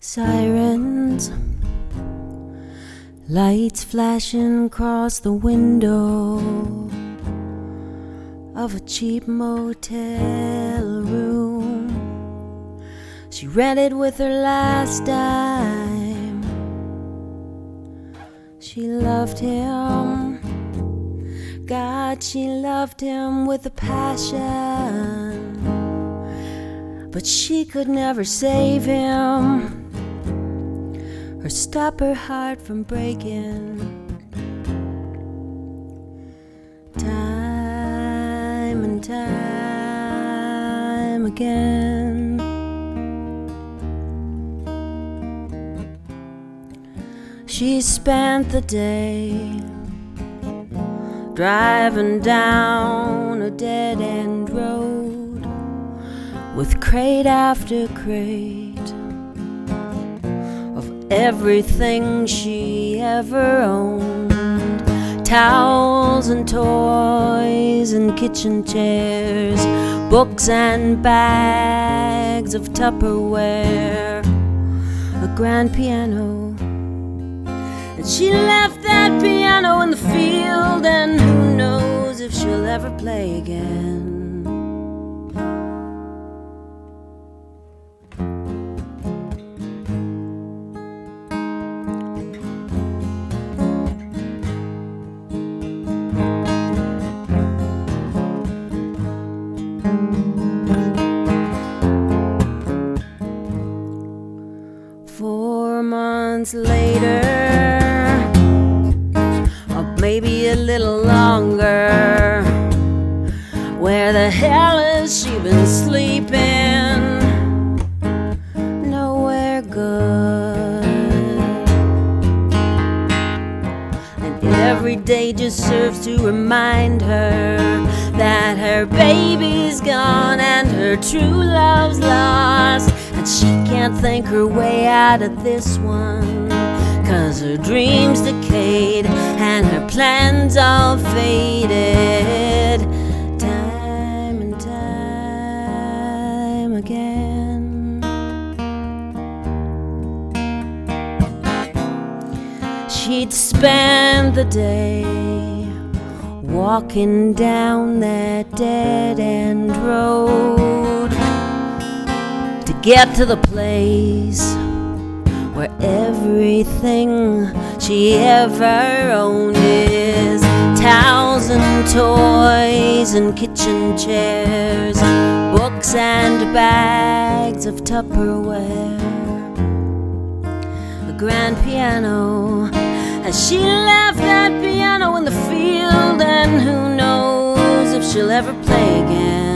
Sirens, lights flashing across the window of a cheap motel room. She rented with her last dime. She loved him, God, she loved him with a passion, but she could never save him or stop her heart from breaking. Time and time again, she spent the day driving down a dead-end road with crate after crate everything she ever owned. Towels and toys and kitchen chairs, books and bags of Tupperware, a grand piano. And she left that piano in the field, and who knows knows if she'll ever play again. 4 months later, or maybe a little longer, where the hell has she been sleeping? Nowhere good. And every day just serves to remind her that her baby's gone and her true love's lost. And she can't think her way out of this one, 'cause her dreams decayed and her plans all faded. Time and time again. She'd spend the day walking down that dead-end road to get to the place where everything she ever owned is towels and toys and kitchen chairs, books and bags of Tupperware, a grand piano. As she left that piano in the field, and who knows if she'll ever play again.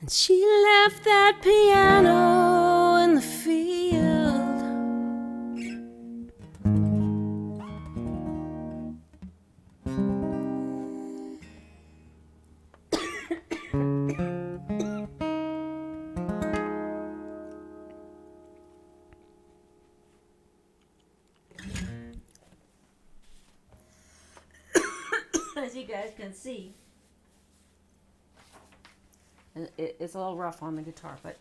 And she left that piano in the field. As you guys can see, it's a little rough on the guitar, but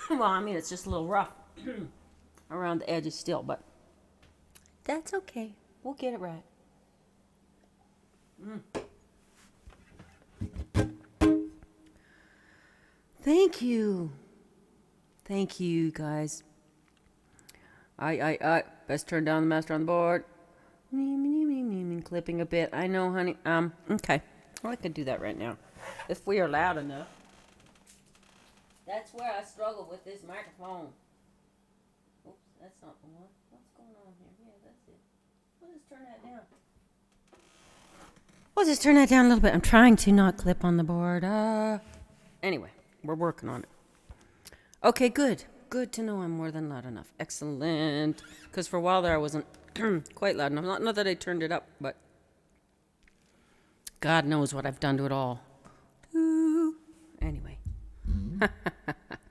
well, I mean, it's just a little rough around the edges still, but that's okay. We'll get it right. Thank you. Thank you, guys. I best turn down the master on the board. Clipping a bit. I know, honey. Okay. Well, I could do that right now, if we are loud enough. That's where I struggle with this microphone. Oops, that's not the one. What's going on here? Yeah, that's it. We'll just turn that down. We'll just turn that down a little bit. I'm trying to not clip on the board. Anyway, we're working on it. Okay, good. Good to know I'm more than loud enough. Excellent. Because for a while there I wasn't quite loud enough. Not that I turned it up, but God knows what I've done to it all. Ooh. Anyway.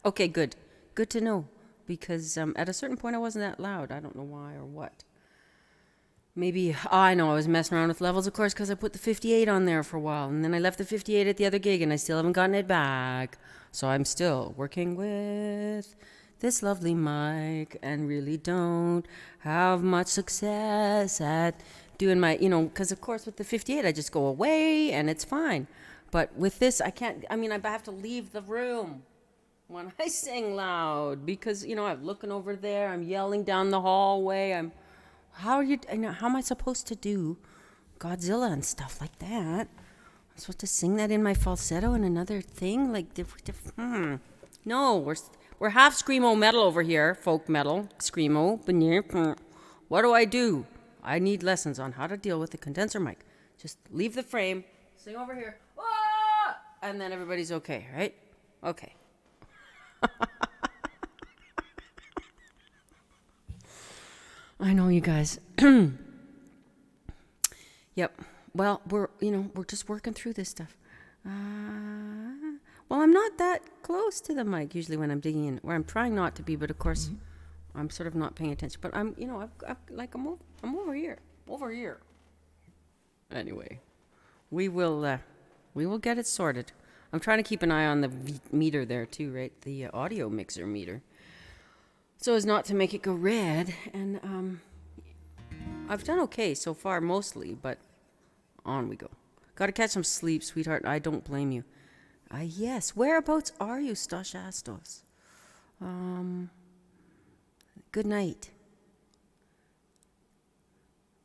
Okay, good. Good to know. Because at a certain point I wasn't that loud. I don't know why or what. Maybe, I know I was messing around with levels, of course, because I put the 58 on there for a while. And then I left the 58 at the other gig and I still haven't gotten it back. So I'm still working with this lovely mic and really don't have much success at doing my, because of course with the 58 I just go away and it's fine. But with this, I can't, I have to leave the room when I sing loud because, I'm looking over there, I'm yelling down the hallway, how am I supposed to do Godzilla and stuff like that? I'm supposed to sing that in my falsetto and another thing? No, we're half screamo metal over here, folk metal, screamo. What do I do? I need lessons on how to deal with the condenser mic. Just leave the frame, sing over here, ah! And then everybody's okay, right? Okay. I know, you guys. Yep. Well, we're just working through this stuff. Well, I'm not that close to the mic usually when I'm digging in, where I'm trying not to be, but of course, I'm sort of not paying attention. But I'm over here. Anyway, we will get it sorted. I'm trying to keep an eye on the meter there too, right? The audio mixer meter. So as not to make it go red, and I've done okay so far, mostly, but on we go. Gotta catch some sleep, sweetheart. I don't blame you. Yes. Whereabouts are you, Stoshastos? Good night.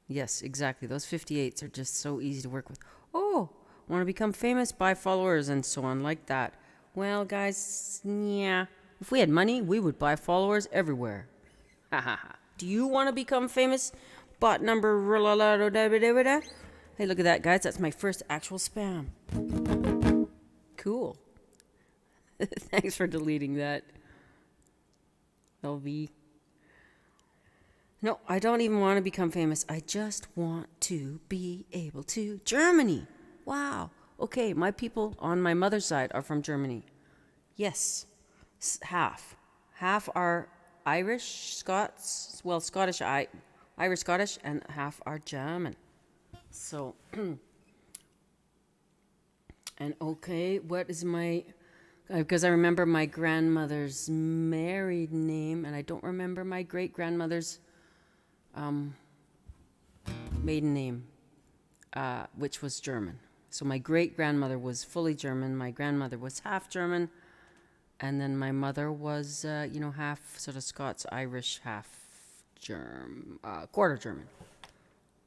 Yes, exactly. Those 58s are just so easy to work with. Oh, want to become famous? Buy followers and so on, like that. Well, guys, yeah. If we had money, we would buy followers everywhere. Ha ha ha. Do you want to become famous? Bot number. Hey, look at that, guys. That's my first actual spam. Cool. Thanks for deleting that, LV. No, I don't even want to become famous. I just want to be able to. Germany. Wow. Okay, my people on my mother's side are from Germany. Yes. Half are Irish, Scots, well, Scottish, Irish, Scottish, and half are German. So, and okay, what is because I remember my grandmother's married name, and I don't remember my great-grandmother's maiden name, which was German. So my great-grandmother was fully German, my grandmother was half German, and then my mother was, half sort of Scots, Irish, half German, quarter German.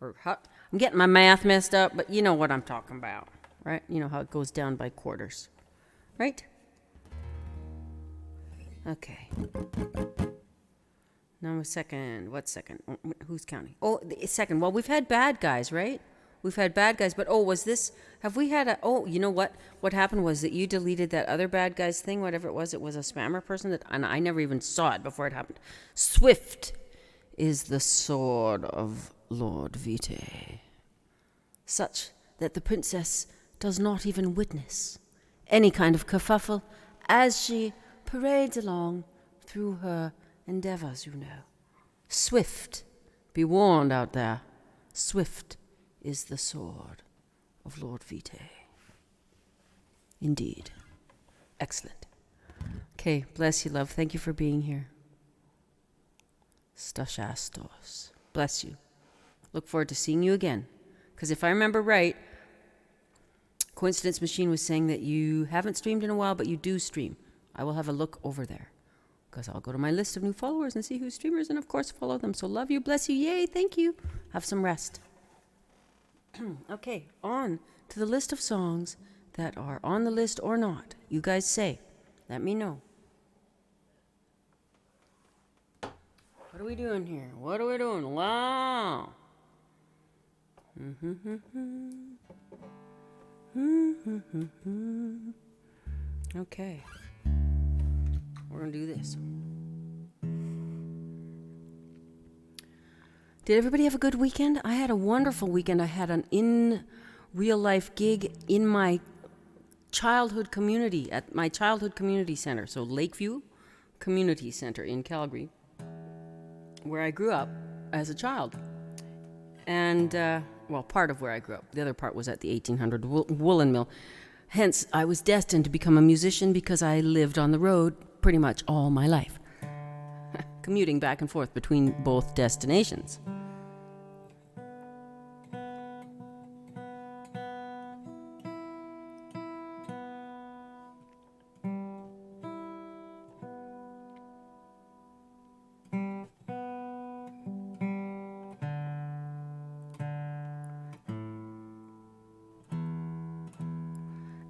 I'm getting my math messed up, but you know what I'm talking about, right? You know how it goes down by quarters, right? Okay. Now second. What's second? Who's counting? Oh, second. Well, we've had bad guys, right? We've had bad guys, but have we had you know what? What happened was that you deleted that other bad guys thing, whatever it was a spammer person, and I never even saw it before it happened. Swift is the sword of Lord Vitae, such that the princess does not even witness any kind of kerfuffle as she parades along through her endeavors, Swift, be warned out there, swift is the sword of Lord Vitae. Indeed. Excellent. Okay, bless you, love. Thank you for being here. Stoshastos. Bless you. Look forward to seeing you again. Because if I remember right, Coincidence Machine was saying that you haven't streamed in a while, but you do stream. I will have a look over there. Because I'll go to my list of new followers and see who's streamers and, of course, follow them. So love you, bless you, yay, thank you. Have some rest. Okay, on to the list of songs that are on the list or not. You guys say. Let me know. What are we doing here? What are we doing? Wow. Okay. We're going to do this. Did everybody have a good weekend? I had a wonderful weekend. I had an real life gig in my childhood community, at my childhood community center. So Lakeview Community Center in Calgary, where I grew up as a child. And, part of where I grew up. The other part was at the 1800 woolen mill. Hence, I was destined to become a musician because I lived on the road pretty much all my life, commuting back and forth between both destinations.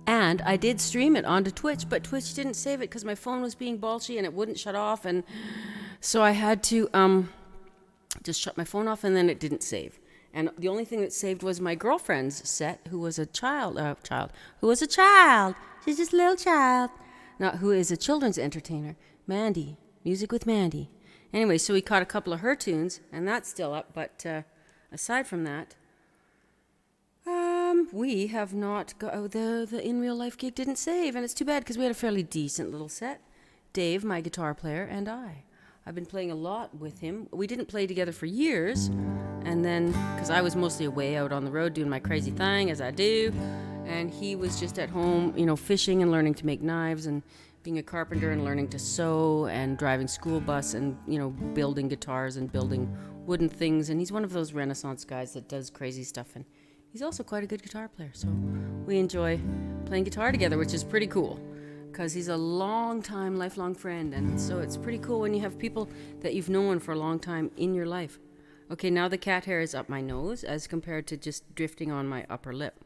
And I did stream it onto Twitch, but Twitch didn't save it because my phone was being bolshy and it wouldn't shut off. And so I had to just shut my phone off, and then it didn't save. And the only thing that saved was my girlfriend's set, who was a child. She's just a little child. Now, who is a children's entertainer. Mandy. Music with Mandy. Anyway, so we caught a couple of her tunes, and that's still up. But aside from that, we have not got, the in real life gig didn't save, and it's too bad because we had a fairly decent little set. Dave, my guitar player, and I've been playing a lot with him. We didn't play together for years, and then because I was mostly away out on the road doing my crazy thing as I do, and he was just at home, fishing and learning to make knives and being a carpenter and learning to sew and driving school bus and building guitars and building wooden things. And he's one of those Renaissance guys that does crazy stuff, and he's also quite a good guitar player, so we enjoy playing guitar together, which is pretty cool, because he's a long-time, lifelong friend, and so it's pretty cool when you have people that you've known for a long time in your life. Okay, now the cat hair is up my nose as compared to just drifting on my upper lip,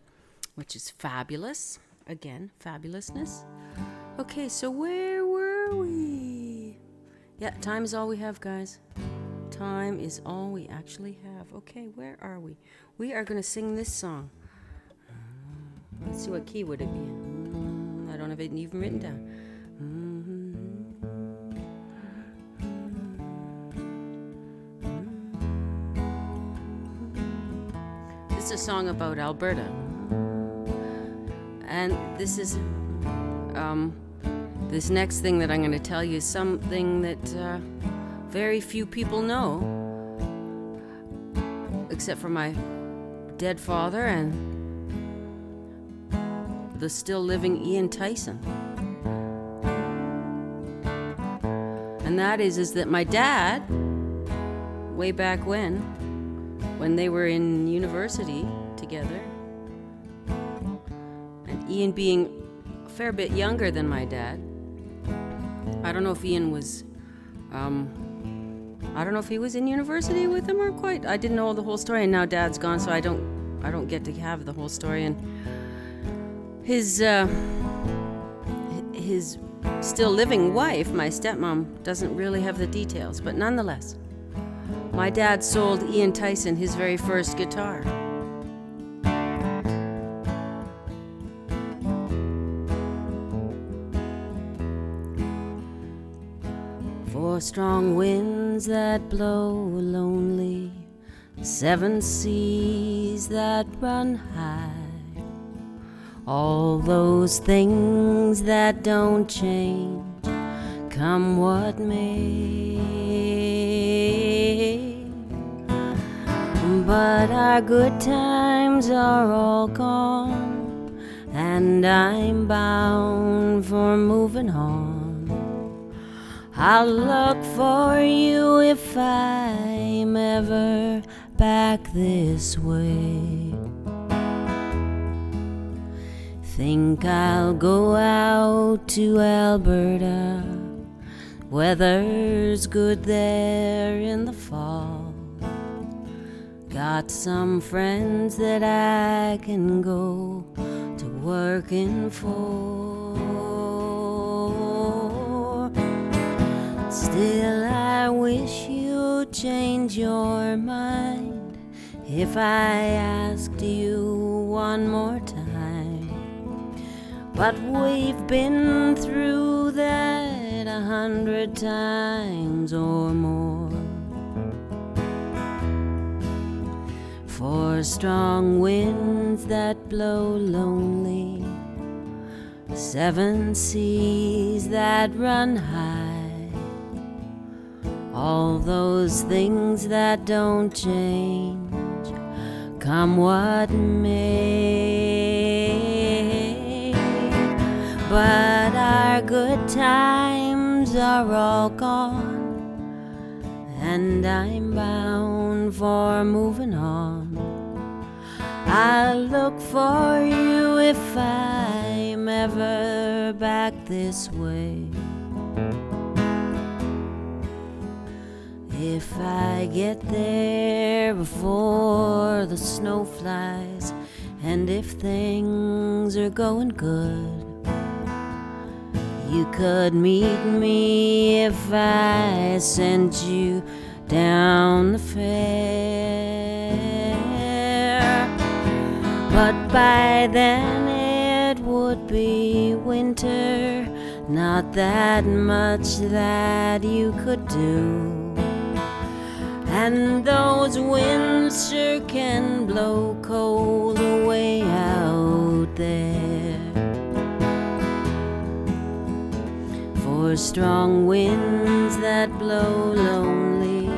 which is fabulous. Again, fabulousness. Okay, so where were we? Yeah, time is all we have, guys. Time is all we actually have. Okay, where are we? We are going to sing this song. Let's see, what key would it be in? I don't have it even written down. This is a song about Alberta. And this is, this next thing that I'm going to tell you is something that very few people know, except for my dead father and the still living Ian Tyson. And that is that my dad, way back when they were in university together, and Ian being a fair bit younger than my dad, I don't know if Ian was I don't know if he was in university with him or quite. I didn't know the whole story, and now Dad's gone, so I don't get to have the whole story. And his still living wife, my stepmom, doesn't really have the details, but nonetheless, my dad sold Ian Tyson his very first guitar. Four strong winds that blow lonely, 7 seas that run high, all those things that don't change, come what may. But our good times are all gone, and I'm bound for moving on. I'll look for you if I'm ever back this way. Think I'll go out to Alberta, weather's good there in the fall. Got some friends that I can go to working for. Still, I wish you'd change your mind if I asked you one more time. But we've been through that 100 times or more. 4 strong winds that blow lonely, 7 seas that run high, all those things that don't change, come what may. But our good times are all gone, and I'm bound for moving on. I'll look for you if I'm ever back this way. If I get there before the snow flies, and if things are going good, you could meet me if I sent you down the fair. But by then it would be winter, not that much that you could do. And those winds sure can blow cold away out there. 4 strong winds that blow lonely,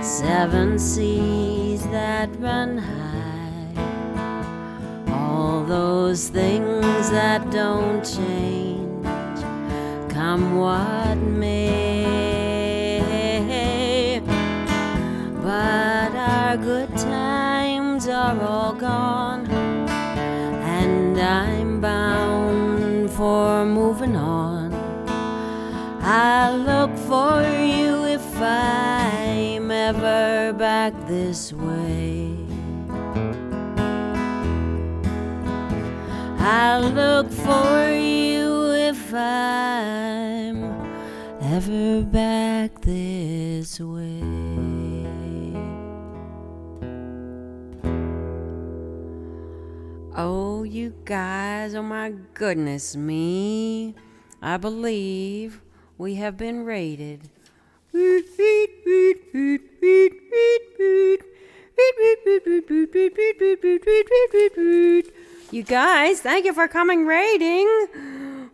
7 seas that run high, all those things that don't change, come what may. But our good times are all gone, and I'm bound for moving on. I'll look for you if I'm ever back this way. I'll look for you if I'm ever back this way. Oh, you guys, oh my goodness me. I believe we have been rated. You guys, thank you for coming rating.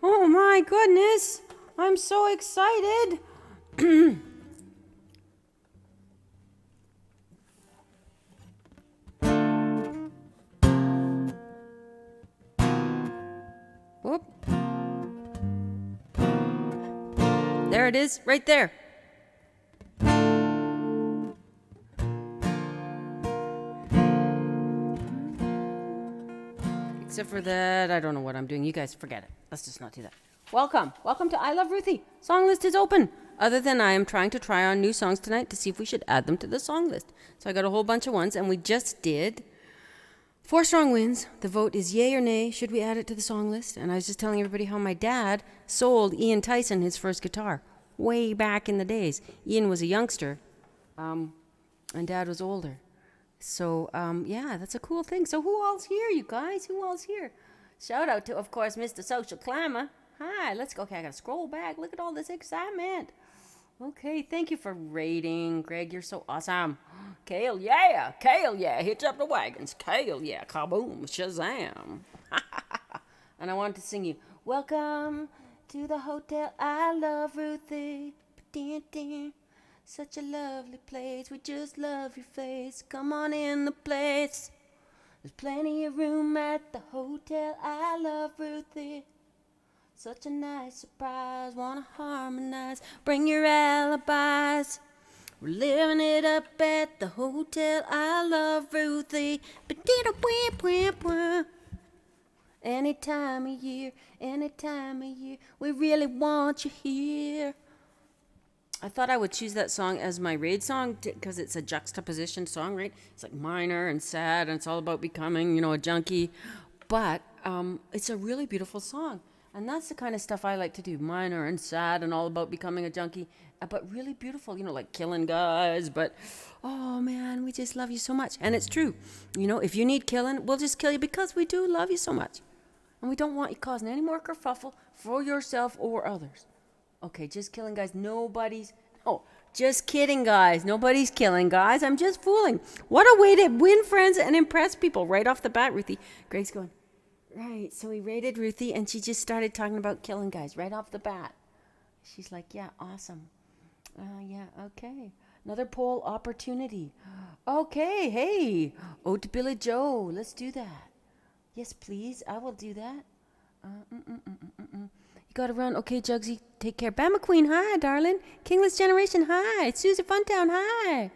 Oh my goodness, I'm so excited. Whoop. There it is, right there. Except for that, I don't know what I'm doing. You guys forget it. Let's just not do that. Welcome to I Love Ruthie. Song list is open. Other than I am trying to try on new songs tonight to see if we should add them to the song list. So I got a whole bunch of ones, and we just did 4 strong winds. The vote is yay or nay. Should we add it to the song list? And I was just telling everybody how my dad sold Ian Tyson his first guitar way back in the days. Ian was a youngster, and Dad was older. So, yeah, that's a cool thing. So who else here, you guys? Who else here? Shout out to, of course, Mr. Social Climber. Hi, let's go. Okay, I got to scroll back. Look at all this excitement. Okay, thank you for rating. Greg, you're so awesome. Kale, yeah. Hits up the wagons. Kale, yeah. Kaboom. Shazam. And I wanted to sing you, welcome to the hotel. I love Ruthie. Such a lovely place. We just love your face. Come on in the place. There's plenty of room at the hotel. I love Ruthie. Such a nice surprise. Wanna harmonize. Bring your alibis. We're living it up at the hotel. I love Ruthie. Any time of year. We really want you here. I thought I would choose that song as my raid song because it's a juxtaposition song, right? It's like minor and sad, and it's all about becoming, a junkie. But it's a really beautiful song. And that's the kind of stuff I like to do. Minor and sad and all about becoming a junkie. But really beautiful, like killing guys. But, oh, man, we just love you so much. And it's true. If you need killing, we'll just kill you because we do love you so much. And we don't want you causing any more kerfuffle for yourself or others. Okay, just killing guys. Just kidding, guys. Nobody's killing, guys. I'm just fooling. What a way to win friends and impress people right off the bat, Ruthie. Greg's going, right. So he raided Ruthie, and she just started talking about killing guys right off the bat. She's like, yeah, awesome. Yeah, okay. Another poll opportunity. Okay, hey. Ode to Billy Joe. Let's do that. Yes, please. I will do that. You gotta run. Okay, Jugsy, take care. Bama Queen, hi, darling. Kingless Generation, hi. Susan Funtown, hi.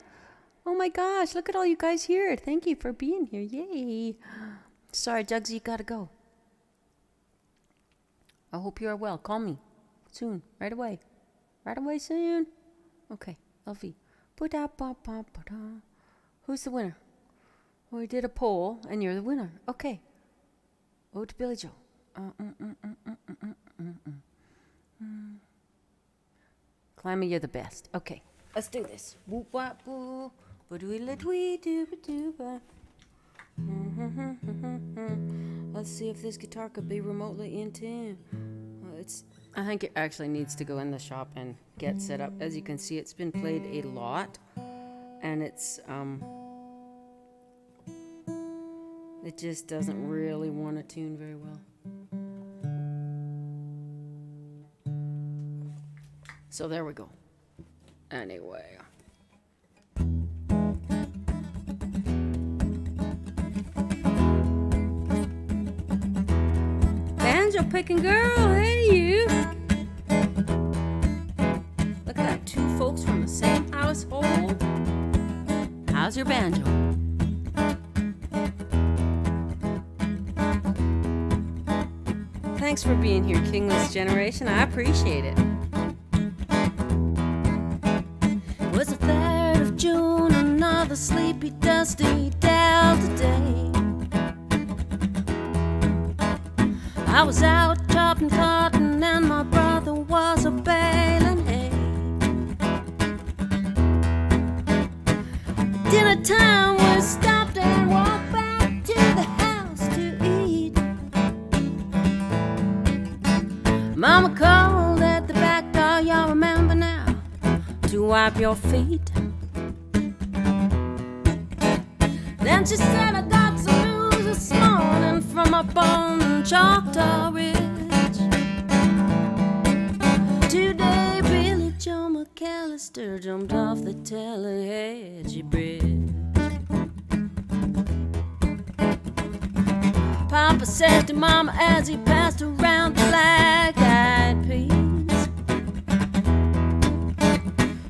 Oh my gosh, look at all you guys here. Thank you for being here. Yay. Sorry, Jugsy, you gotta go. I hope you are well. Call me soon, right away. Right away soon. Okay, LV. Who's the winner? We did a poll, and you're the winner. Okay. Ode to Billy Joe. Climber, you're the best. Okay, let's do this. Let's see if this guitar could be remotely in tune. I think it actually needs to go in the shop and get set up. As you can see, it's been played a lot, and it just doesn't really want to tune very well. So there we go. Anyway. Banjo picking girl, hey you. Look at that, 2 folks from the same household. How's your banjo? Thanks for being here, Kingless Generation. I appreciate it. It was the 3rd of June, another sleepy, dusty Delta day. I was out chopping cotton and my brother was a baling hay. Dinner time, we stopped and walked back to the house to eat. Mama called at the back door, y'all remember now, to wipe your feet. Then she said, I got some news this morning from up on Choctaw Ridge. Today Billy Joe McAllister jumped off the Tallahatchie Bridge. Papa said to Mama as he passed around the black-eyed peas,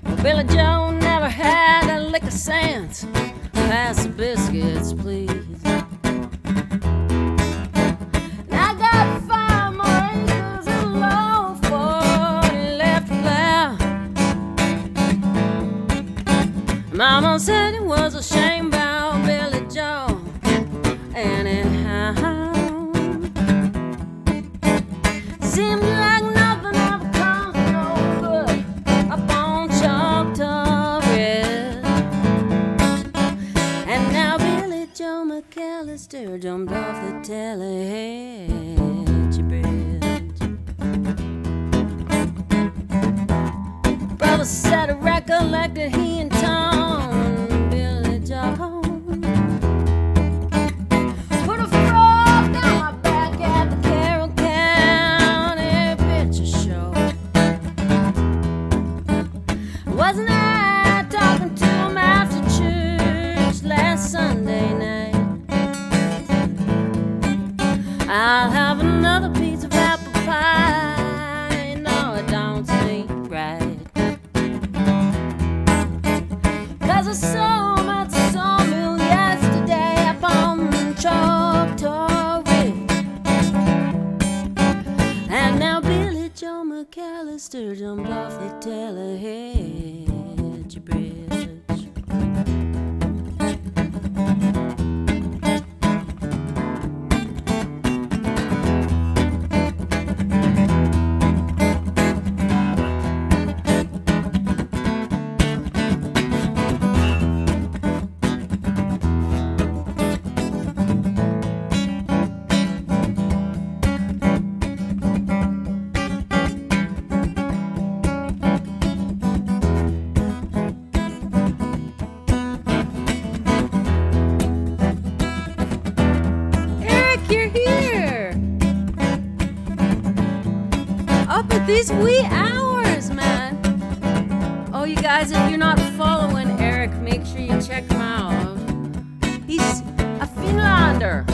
well, Billy Joe never had a lick of sense. Pass the biscuits, please. And I got 5 more acres of low 40 left to plow. Mama said it was a shame about Billy Joe. Anyhow, seemed like nothing ever comes no good up on Choctaw Ridge. And now Billy Joe McAllister jumped off the Tallahatchie Bridge. Brother said I recollected he and Tom and Billy Joe put a frog down my back at the Carroll County Picture Show. Wasn't I talking to him after church last Sunday night? I'll have another piece of apple pie. No, it don't seem right, 'cause I saw him at the sawmill yesterday up on Choctaw Ridge. And now Billy Joe McAllister jumped off the Tallahatchie Bridge. these wee hours, man. Oh, you guys, if you're not following Eric, make sure you check him out. He's a Finlander.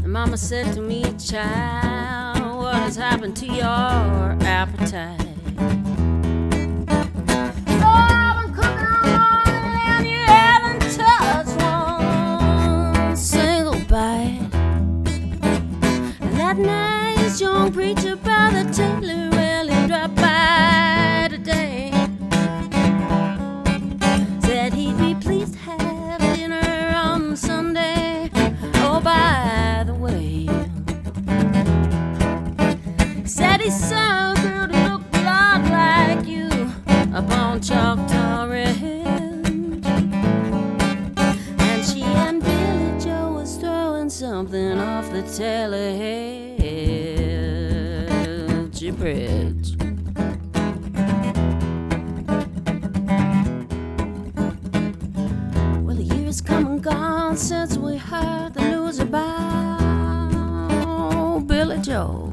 Mama said to me, child, what has happened to your appetite? So I've been cooking all morning and you haven't touched one single bite. And that nice young preacher by the Taylor really dropped by today. Said he'd be pleased to have dinner on Sunday. Oh, by the way, said he saw a girl who looked a lot like you up on Choctaw Ridge, and she and Billy Joe was throwing something off the Tallahatchie Bridge. Well, the years come and gone since we heard the news about Billy Joe.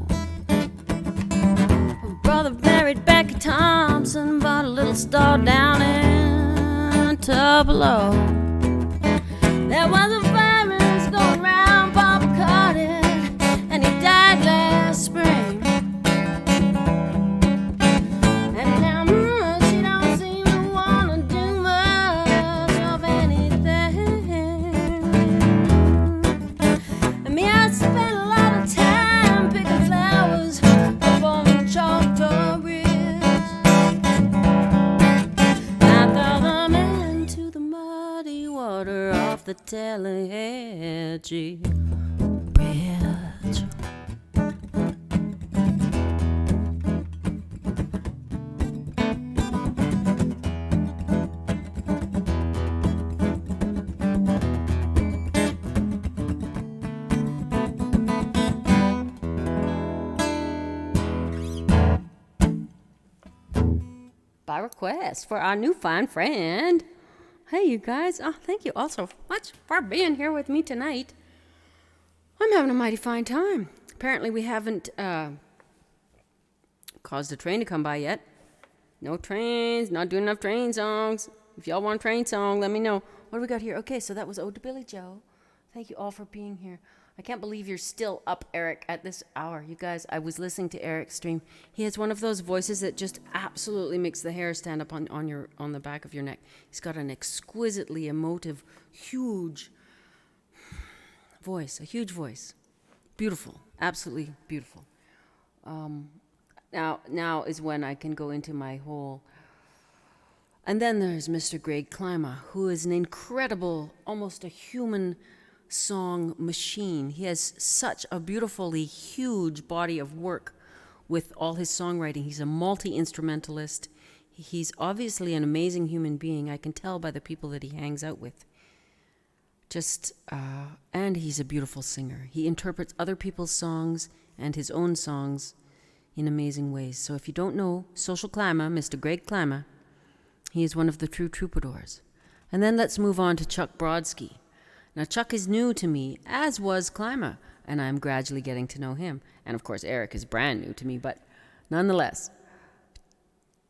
Brother married Becky Thompson, bought a little store down in Tupelo. There was a virus going around, Papa caught it, and he died last spring. And now she don't seem to want to do much of anything. And me, I spent a lot of time picking flowers up on the Choctaw Ridge. I throw them into the muddy water off the Tallahatchie Bridge. By request for our new fine friend. Hey, you guys. Oh, thank you all so much for being here with me tonight. I'm having a mighty fine time. Apparently, we haven't caused a train to come by yet. No trains, not doing enough train songs. If y'all want a train song, let me know. What do we got here? Okay, so that was Ode to Billy Joe. Thank you all for being here. I can't believe you're still up, Eric, at this hour. You guys, I was listening to Eric's stream. He has one of those voices that just absolutely makes the hair stand up on the back of your neck. He's got an exquisitely emotive, huge voice, a huge voice. Beautiful, absolutely beautiful. Now is when I can go into my whole... And then there's Mr. Greg Klima, who is an incredible, almost a human song machine. He has such a beautifully huge body of work with all his songwriting. He's a multi-instrumentalist. He's obviously an amazing human being. I can tell by the people that he hangs out with. And he's a beautiful singer. He interprets other people's songs and his own songs in amazing ways. So if you don't know Social Klima, Mr. Greg Klima, he is one of the true troubadours. And then let's move on to Chuck Brodsky. Now, Chuck is new to me, as was Klima, and I'm gradually getting to know him. And, of course, Eric is brand new to me, but nonetheless,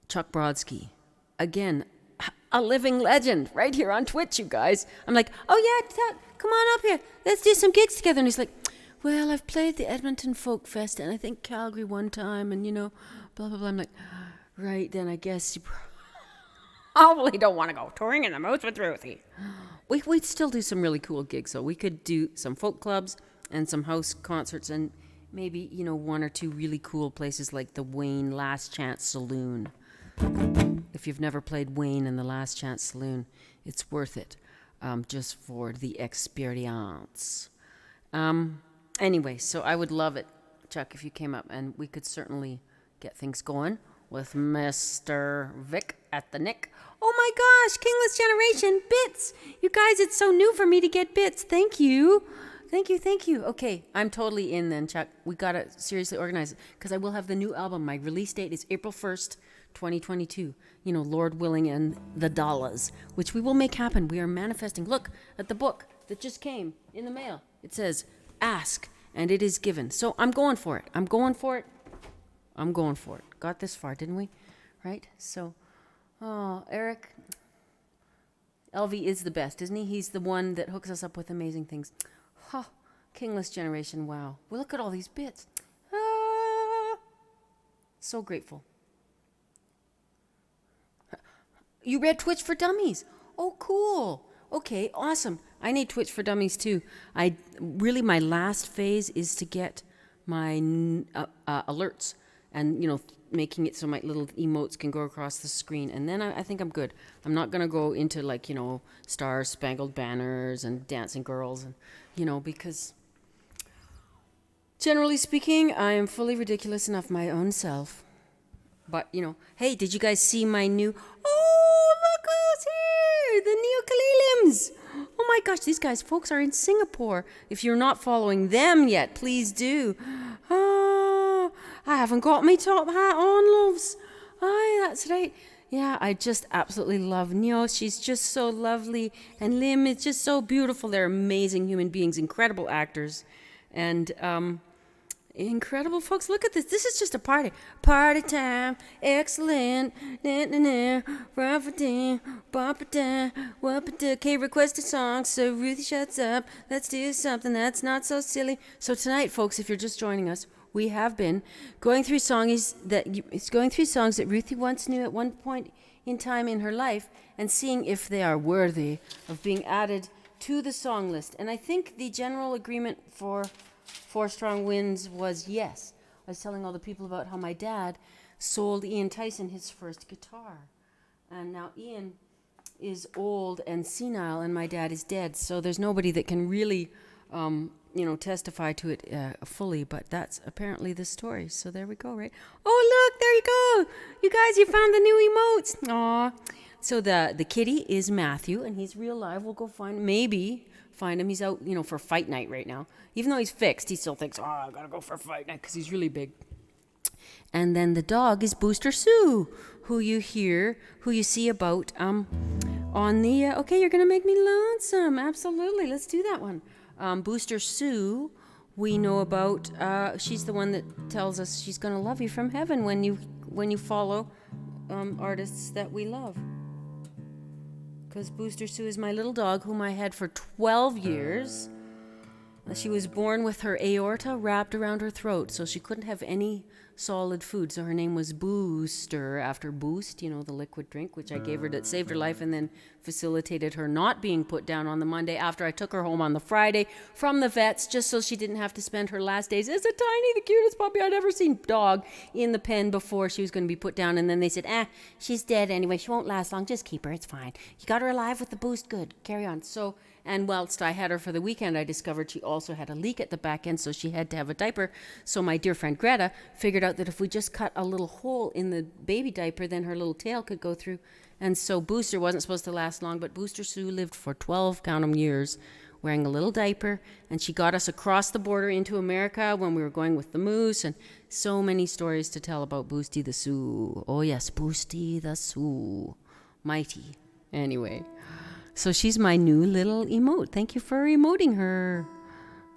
Chuck Brodsky, again, a living legend right here on Twitch, you guys. I'm like, oh, yeah, come on up here. Let's do some gigs together. And he's like, well, I've played the Edmonton Folk Fest and I think Calgary one time, and, blah, blah, blah. I'm like, right, then I guess you probably don't want to go touring in the Moose with Ruthie. We'd still do some really cool gigs, so we could do some folk clubs and some house concerts and maybe, one or two really cool places like the Wayne Last Chance Saloon. If you've never played Wayne and the Last Chance Saloon, it's worth it, just for the experience. Anyway, so I would love it, Chuck, if you came up, and we could certainly get things going with Mr. Vic at the Nick. Oh my gosh, Kingless Generation, bits! You guys, it's so new for me to get bits. Thank you. Thank you. Okay, I'm totally in then, Chuck. We gotta seriously organize it, because I will have the new album. My release date is April 1st, 2022. You know, Lord willing, and the dollars, which we will make happen. We are manifesting. Look at the book that just came in the mail. It says, ask and it is given. So I'm going for it. I'm going for it. I'm going for it. Got this far, didn't we? Right? So, oh, Eric, LV is the best, isn't he? He's the one that hooks us up with amazing things. Huh. Kingless generation, wow. Well, look at all these bits. Ah, so grateful. You read Twitch for Dummies. Oh, cool. Okay, awesome. I need Twitch for Dummies too. My last phase is to get my alerts and, making it so my little emotes can go across the screen. And then I think I'm good. I'm not going to go into Star Spangled Banners and Dancing Girls and, because generally speaking, I am fully ridiculous enough my own self. But, hey, did you guys see my new... Oh, look who's here! The Neokalilims! Oh my gosh, these guys, folks, are in Singapore. If you're not following them yet, please do. Oh, I haven't got my top hat on, loves. Aye, that's right. Yeah, I just absolutely love Neo. She's just so lovely. And Lim is just so beautiful. They're amazing human beings, incredible actors. And, incredible folks. Look at this. This is just a party. Party time. Excellent. Okay, request a song so Ruthie shuts up. Let's do something that's not so silly. So tonight, folks, if you're just joining us, we have been going through songs that Ruthie once knew at one point in time in her life and seeing if they are worthy of being added to the song list. And I think the general agreement for Four Strong Winds was yes. I was telling all the people about how my dad sold Ian Tyson his first guitar. And now Ian is old and senile and my dad is dead. So there's nobody that can really, testify to it fully. But that's apparently the story. So there we go, right? Oh, look, there you go. You guys, you found the new emotes. Aw. So the kitty is Matthew and he's real live. We'll go find him. He's out, for fight night right now. Even though he's fixed, he still thinks, I gotta go for fight night because he's really big. And then the dog is Booster Sue, who you see about on the, okay, you're gonna make me lonesome. Absolutely, let's do that one. Booster Sue, we know about, she's the one that tells us she's gonna love you from heaven when you follow artists that we love. Because Booster Sue is my little dog whom I had for 12 years. She was born with her aorta wrapped around her throat, so she couldn't have any solid food. So her name was Booster, after Boost, the liquid drink, which I gave her that saved her life and then facilitated her not being put down on the Monday after I took her home on the Friday from the vets, just so she didn't have to spend her last days as the cutest puppy I'd ever seen dog in the pen before she was going to be put down. And then they said, she's dead anyway. She won't last long. Just keep her. It's fine. You got her alive with the Boost. Good. Carry on. So, and whilst I had her for the weekend, I discovered she also had a leak at the back end, so she had to have a diaper. So my dear friend Greta figured out that if we just cut a little hole in the baby diaper, then her little tail could go through. And so Booster wasn't supposed to last long, but Booster Sue lived for 12, count 'em, years, wearing a little diaper. And she got us across the border into America when we were going with the moose. And so many stories to tell about Boosty the Sioux. Oh yes, Boosty the Sioux. Mighty. Anyway. So she's my new little emote. Thank you for emoting her.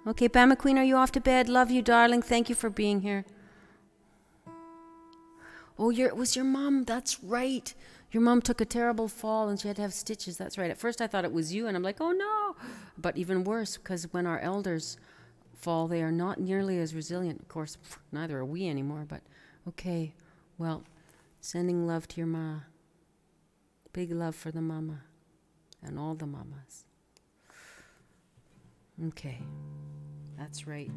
Okay, Bama Queen, are you off to bed? Love you, darling. Thank you for being here. Oh, it was your mom. That's right. Your mom took a terrible fall and she had to have stitches. That's right. At first I thought it was you and I'm like, oh no. But even worse, because when our elders fall, they are not nearly as resilient. Of course, neither are we anymore, but okay. Well, sending love to your ma. Big love for the mama. And all the mamas. Okay, that's right.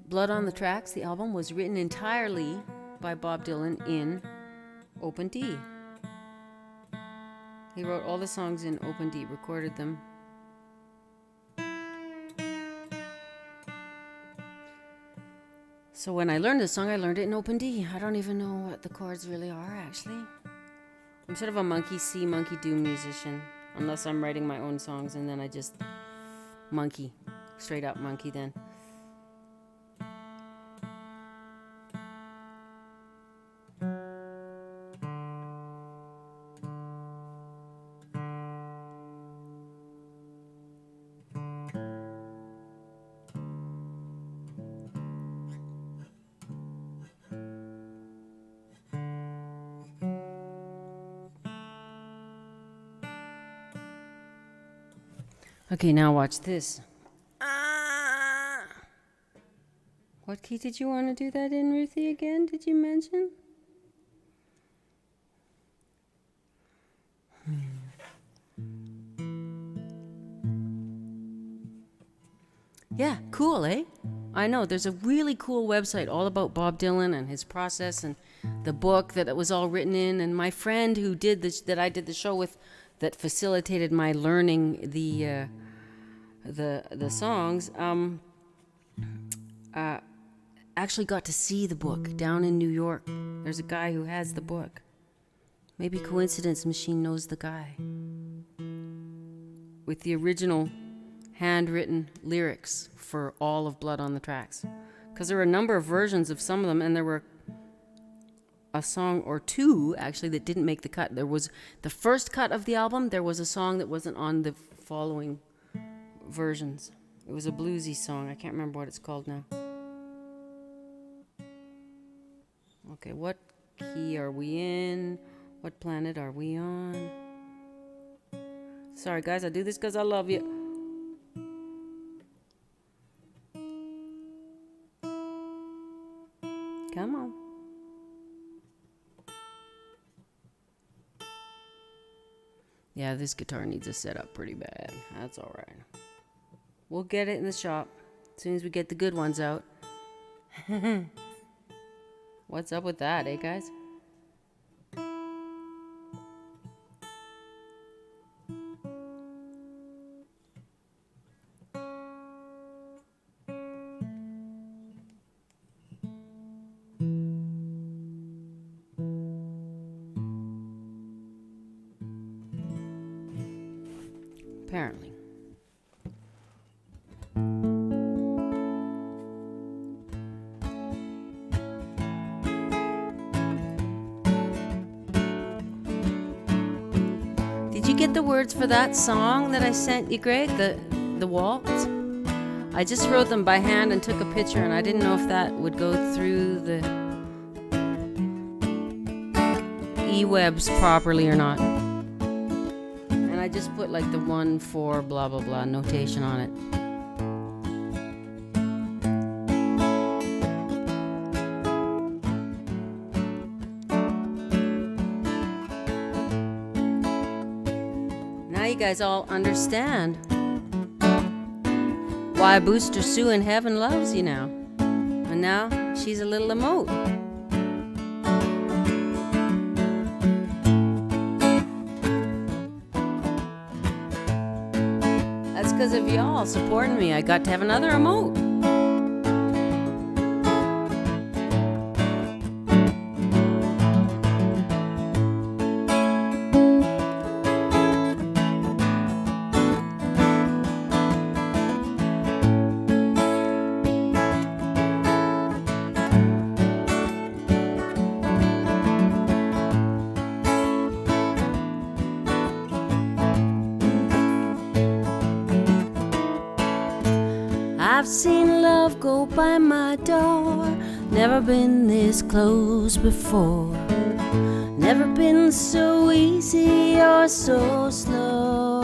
Blood on the Tracks, the album, was written entirely by Bob Dylan in open D. He wrote all the songs in open D, recorded them. So when I learned this song, I learned it in open D. I don't even know what the chords really are, actually. I'm sort of a monkey see, monkey do musician. unless I'm writing my own songs, and then I just monkey, straight up monkey then. Okay, now watch this. What key did you want to do that in, Ruthie, again? Did you mention? Yeah, cool, eh? I know, there's a really cool website all about Bob Dylan and his process and the book that it was all written in. And my friend who did this, that I did the show with, that facilitated my learning the songs, actually got to see the book down in New York. There's a guy who has the book. Maybe Coincidence Machine knows the guy. With the original handwritten lyrics for all of Blood on the Tracks. Because there were a number of versions of some of them, and there were a song or two, actually, that didn't make the cut. There was the first cut of the album, there was a song that wasn't on the following versions. It was a bluesy song. I can't remember what it's called now. Okay, what key are we in? What planet are we on? Sorry, guys, I do this because I love you. Come on. Yeah, this guitar needs a setup pretty bad. That's all right. We'll get it in the shop as soon as we get the good ones out. What's up with that, eh, guys? Apparently. Did you get the words for that song that I sent you, Greg? The waltz? I just wrote them by hand and took a picture, and I didn't know if that would go through the e-webs properly or not. And I just put like the 1-4 blah blah blah notation on it. Now you guys all understand why Booster Sue in heaven loves you now. And now she's a little emote. That's because of y'all supporting me. I got to have another emote. I've seen love go by my door, never been this close before, never been so easy or so slow.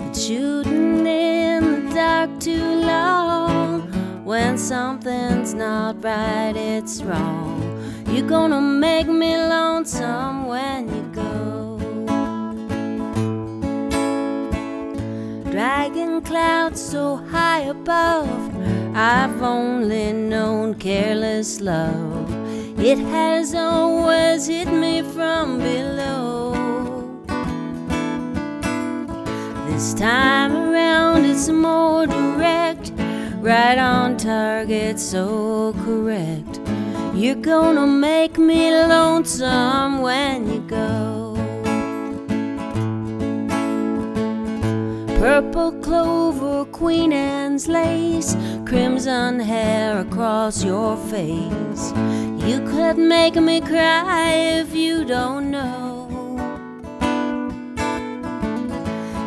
It's shooting in the dark too long, when something's not right, it's wrong. You're gonna make me lonesome when you go. Dragging clouds so high above, I've only known careless love. It has always hit me from below. This time around it's more direct, right on target, so correct. You're gonna make me lonesome when you go. Purple clover, Queen Anne's lace, crimson hair across your face. You could make me cry if you don't know.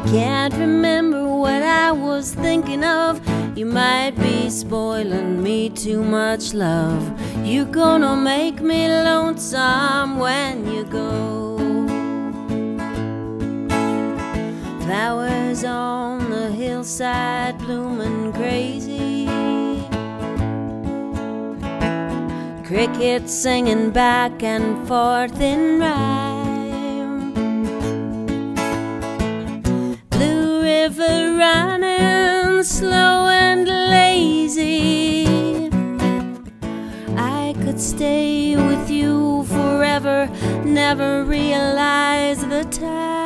Can't remember what I was thinking of. You might be spoiling me too much love. You're gonna make me lonesome when you go. Flowers on the hillside blooming crazy, crickets singing back and forth in rhyme, blue river running slow and lazy. I could stay with you forever, never realize the time.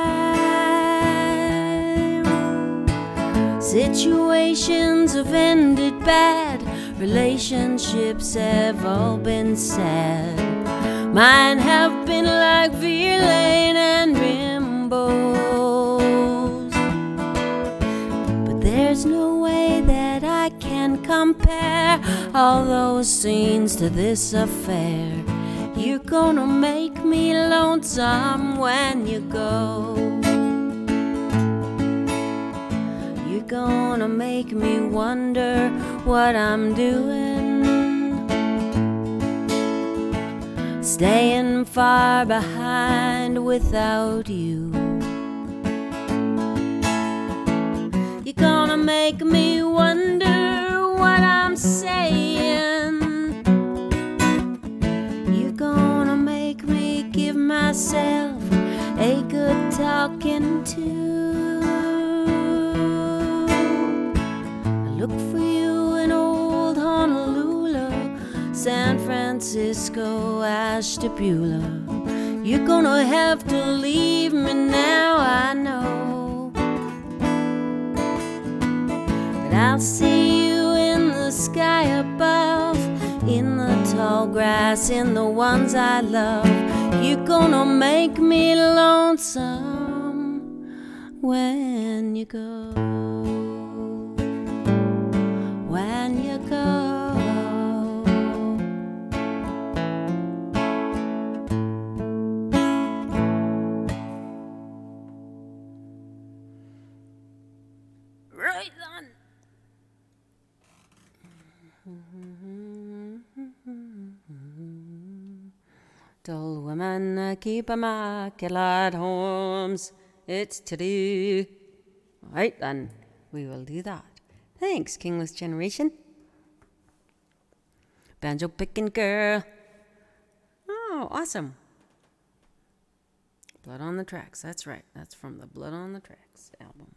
Situations have ended bad, relationships have all been sad. Mine have been like Verlaine and Rimbaud's, but there's no way that I can compare all those scenes to this affair. You're gonna make me lonesome when you go. You're gonna make me wonder what I'm doing, staying far behind without you. You're gonna make me wonder what I'm saying. You're gonna make me give myself a good talking to. Look for you in old Honolulu, San Francisco, Ashtabula. You're gonna have to leave me now, I know, but I'll see you in the sky above, in the tall grass, in the ones I love. You're gonna make me lonesome when you go. When you go. Right on. Dull women keep immaculate homes. It's to do. Right then, we will do that. Thanks, Kingless Generation. Banjo picking girl. Oh, awesome. Blood on the Tracks. That's right. That's from the Blood on the Tracks album.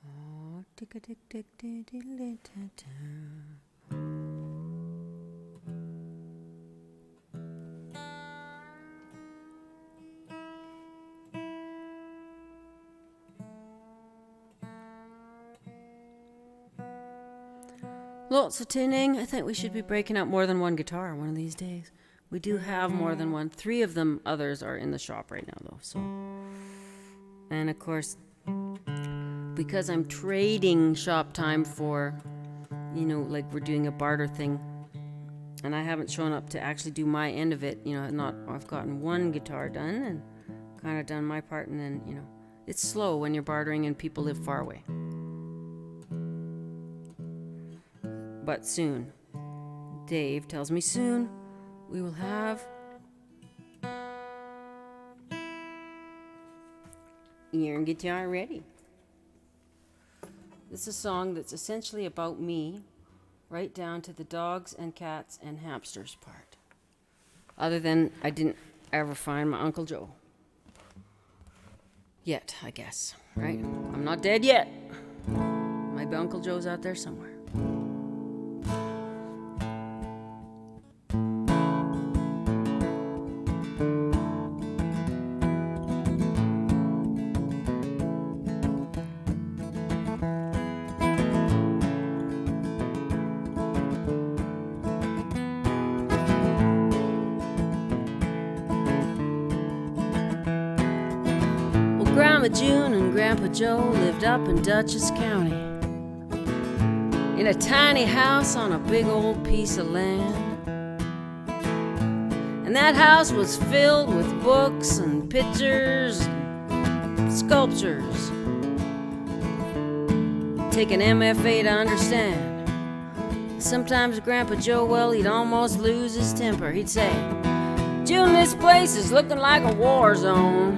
Oh, tick a tick tick tick tick tick tick. Lots of tuning. I think we should be breaking out more than one guitar one of these days. We do have more than one. 3 of them others are in the shop right now, though. So, and of course, because I'm trading shop time for, like we're doing a barter thing, and I haven't shown up to actually do my end of it. I've gotten one guitar done and kind of done my part, and then it's slow when you're bartering and people live far away. But soon, Dave tells me soon, we will have your guitar ready. This is a song that's essentially about me, right down to the dogs and cats and hamsters part. Other than I didn't ever find my Uncle Joe. Yet, I guess, right? I'm not dead yet. Maybe Uncle Joe's out there somewhere. Grandma June and Grandpa Joe lived up in Dutchess County in a tiny house on a big old piece of land. And that house was filled with books and pictures and sculptures. Take an MFA to understand. Sometimes Grandpa Joe, well, he'd almost lose his temper. He'd say, June, this place is looking like a war zone.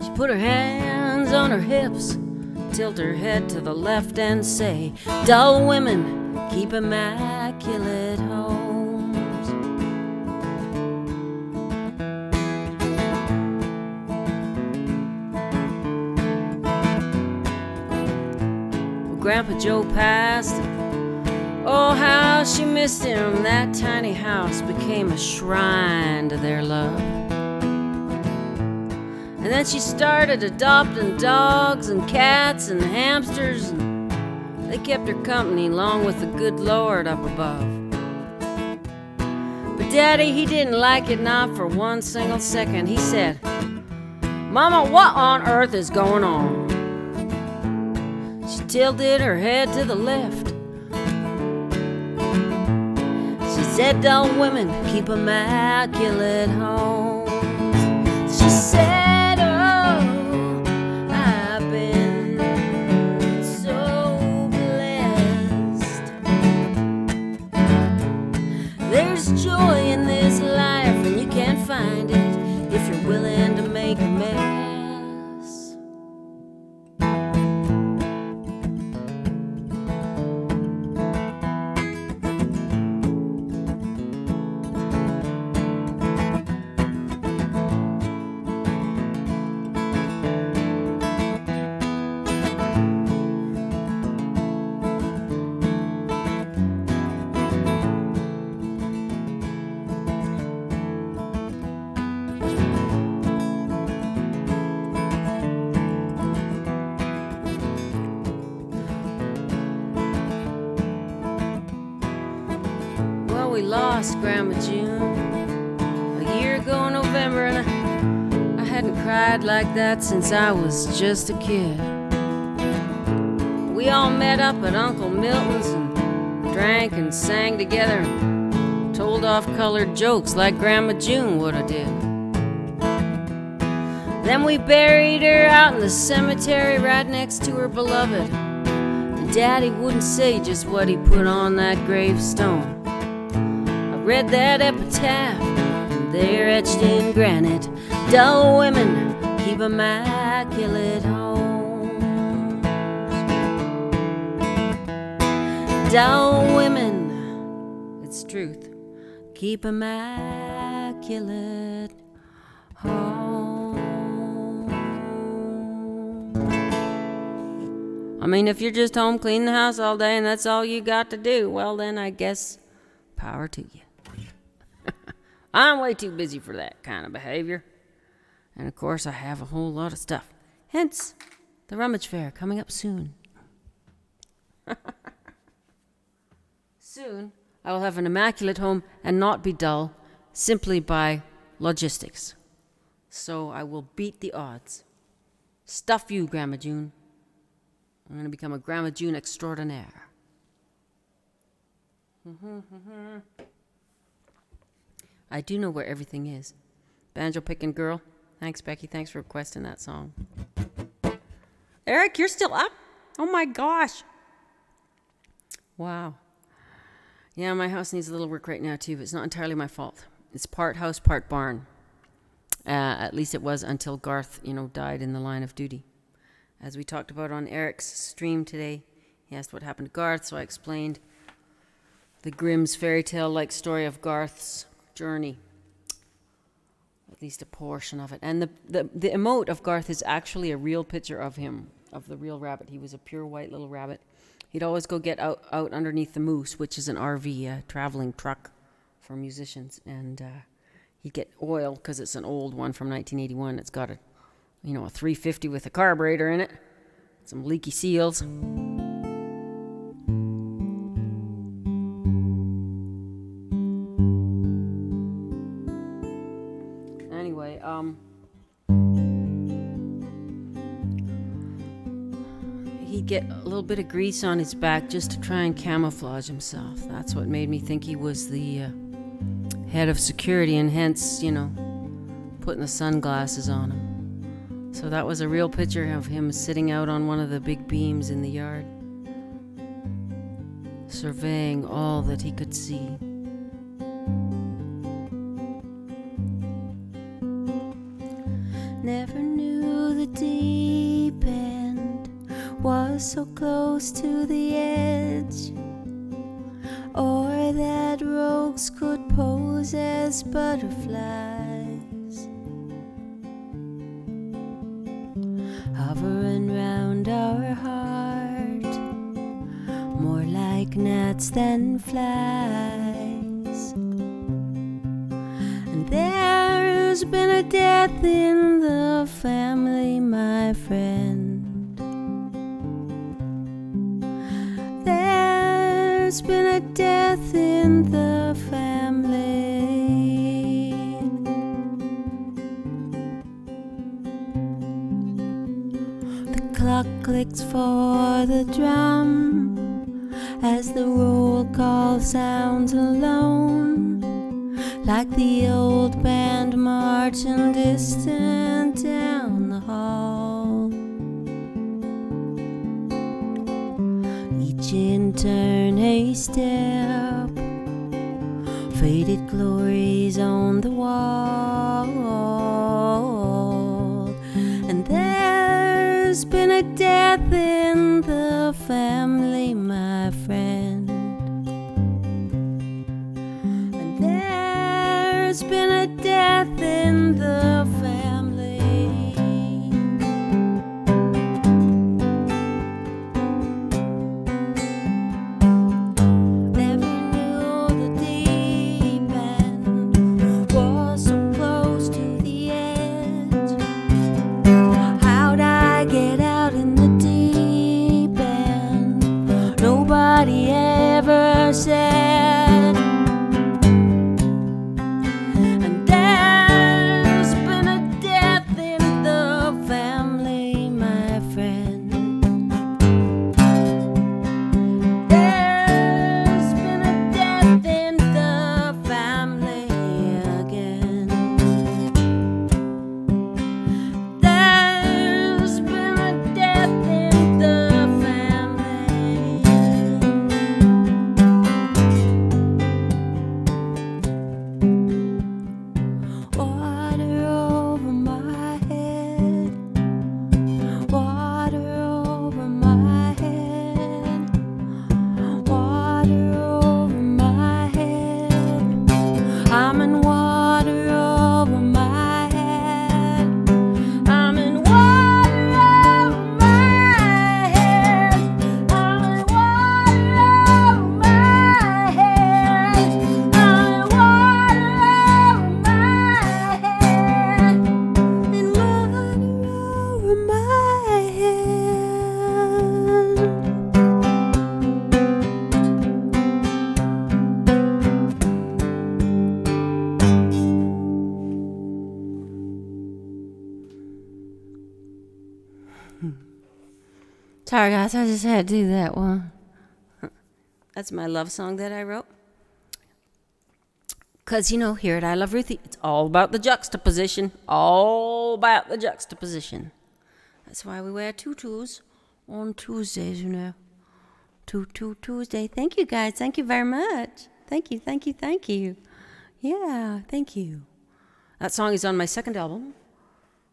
She put her hands on her hips, tilt her head to the left and say, dull women keep immaculate homes. Well, Grandpa Joe passed. Oh, how she missed him. That tiny house became a shrine to their love. And then she started adopting dogs and cats and hamsters, and they kept her company along with the good Lord up above. But Daddy, he didn't like it, not for one single second. He said, Mama, what on earth is going on? She tilted her head to the left. She said, dull women keep immaculate homes. She said, oh, I've been so blessed. There's joy in this life, and you can't find it if you're willing to make a mess. We lost Grandma June a year ago in November, and I hadn't cried like that since I was just a kid. We all met up at Uncle Milton's and drank and sang together and told off-colored jokes like Grandma June would have did. Then we buried her out in the cemetery right next to her beloved. And Daddy wouldn't say just what he put on that gravestone. Read that epitaph, and there etched in granite, dull women keep immaculate homes. Dull women, it's truth, keep immaculate homes. I mean, if you're just home cleaning the house all day and that's all you got to do, well then I guess power to you. I'm way too busy for that kind of behavior. And of course, I have a whole lot of stuff. Hence, the rummage fair coming up soon. Soon, I will have an immaculate home and not be dull, simply by logistics. So I will beat the odds. Stuff you, Grandma June. I'm going to become a Grandma June extraordinaire. I do know where everything is. Banjo picking girl. Thanks, Becky. Thanks for requesting that song. Eric, you're still up? Oh my gosh. Wow. Yeah, my house needs a little work right now too, but it's not entirely my fault. It's part house, part barn. At least it was until Garth, died in the line of duty. As we talked about on Eric's stream today, he asked what happened to Garth, so I explained the Grimm's fairy tale-like story of Garth's journey, at least a portion of it. And the emote of Garth is actually a real picture of him, of the real rabbit. He was a pure white little rabbit. He'd always go get out underneath the Moose, which is an RV, a traveling truck for musicians, and he'd get oil because it's an old one from 1981. It's got a 350 with a carburetor in it, some leaky seals. get a little bit of grease on his back just to try and camouflage himself. That's what made me think he was the head of security, and hence, putting the sunglasses on him. So that was a real picture of him sitting out on one of the big beams in the yard, surveying all that he could see. Never knew the deep end was so close to the edge, or that rogues could pose as butterflies, hovering round our heart, more like gnats than flies. And there's been a death in the family, my friend. There's been a death in the family. The clock clicks for the drum as the roll call sounds alone, like the old band marching distant down the hall. Each in turn a step, faded glories on the wall. And there's been a death in the family, my friend. And there's been a death in the family. Said, and there's been a death in the family, my friend. There's been a death in the family again. There's been a death in the Sorry guys, I just had to do that one. That's my love song that I wrote. Because, here at I Love Ruthie, it's all about the juxtaposition. All about the juxtaposition. That's why we wear tutus on Tuesdays, Tutu Tuesday. Thank you guys. Thank you very much. Thank you. Yeah, thank you. That song is on my second album,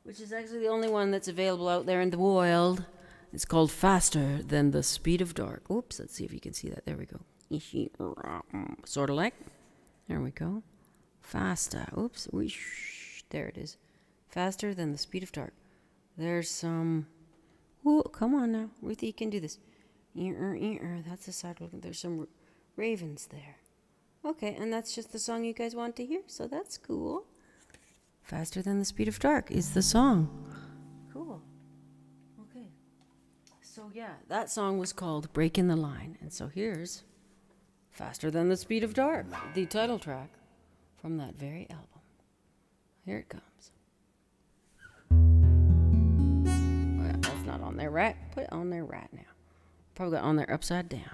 which is actually the only one that's available out there in the world. It's called Faster Than the Speed of Dark. Oops, let's see if you can see that. There we go. Sort of like. There we go. Faster. Oops. There it is. Faster Than the Speed of Dark. There's some... Ooh, come on now. Ruthie, you can do this. That's the side looking. There's some ravens there. Okay, and that's just the song you guys want to hear, so that's cool. Faster Than the Speed of Dark is the song. Cool. Okay. So yeah, that song was called Breaking the Line. And so here's Faster Than the Speed of Dark, the title track from that very album. Here it comes. Well, that's not on there right. Put it on there right now. Probably got on there upside down.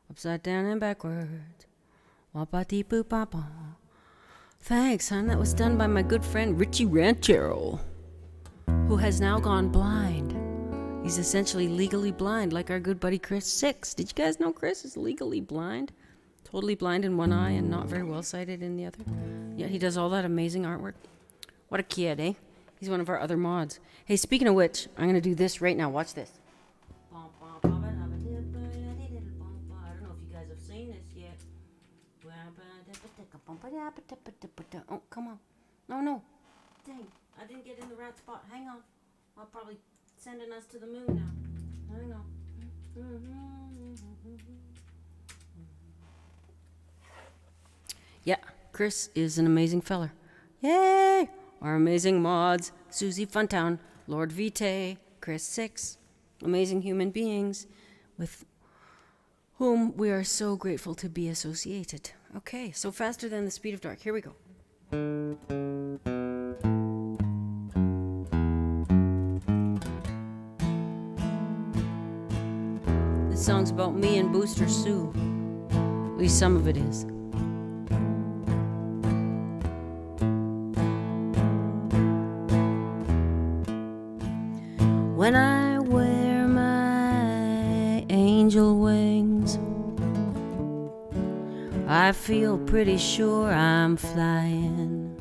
Upside down and backwards. Wapa-dee-boo-ba-ba. Thanks, hon. That was done by my good friend Richie Ranchero, who has now gone blind. He's essentially legally blind, like our good buddy Chris 6. Did you guys know Chris is legally blind? Totally blind in one eye and not very well sighted in the other. Yet he does all that amazing artwork. What a kid, eh? He's one of our other mods. Hey, speaking of which, I'm going to do this right now. Watch this. I don't know if you guys have seen this yet. Oh, come on. No. Dang, I didn't get in the right spot. Hang on. I'll probably sending us to the moon now. Hang on. Yeah, Chris is an amazing feller. Yay! Our amazing mods, Susie Funtown, Lord Vitae, Chris 6. Amazing human beings with whom we are so grateful to be associated. Okay, so faster than the speed of dark. Here we go. This song's about me and Booster Sue. At least some of it is. When I wear my angel wings, I feel pretty sure I'm flying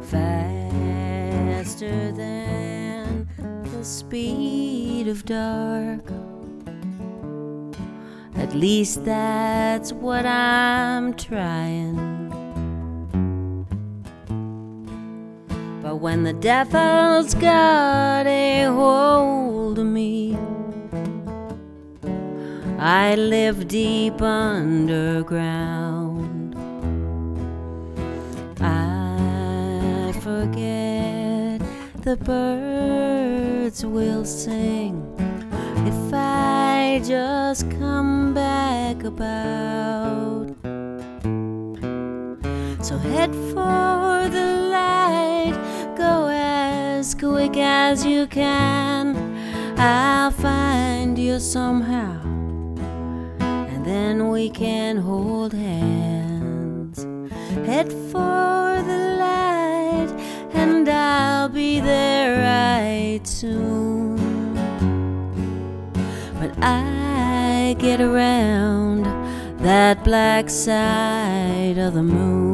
faster than the speed of dark. At least that's what I'm trying. But when the devil's got a hold of me, I live deep underground. I forget the birds will sing if I just come back about. So head for the light, go as quick as you can. I'll find you somehow, and then we can hold hands. Head for the light, and I'll be there right soon. When I get around that black side of the moon.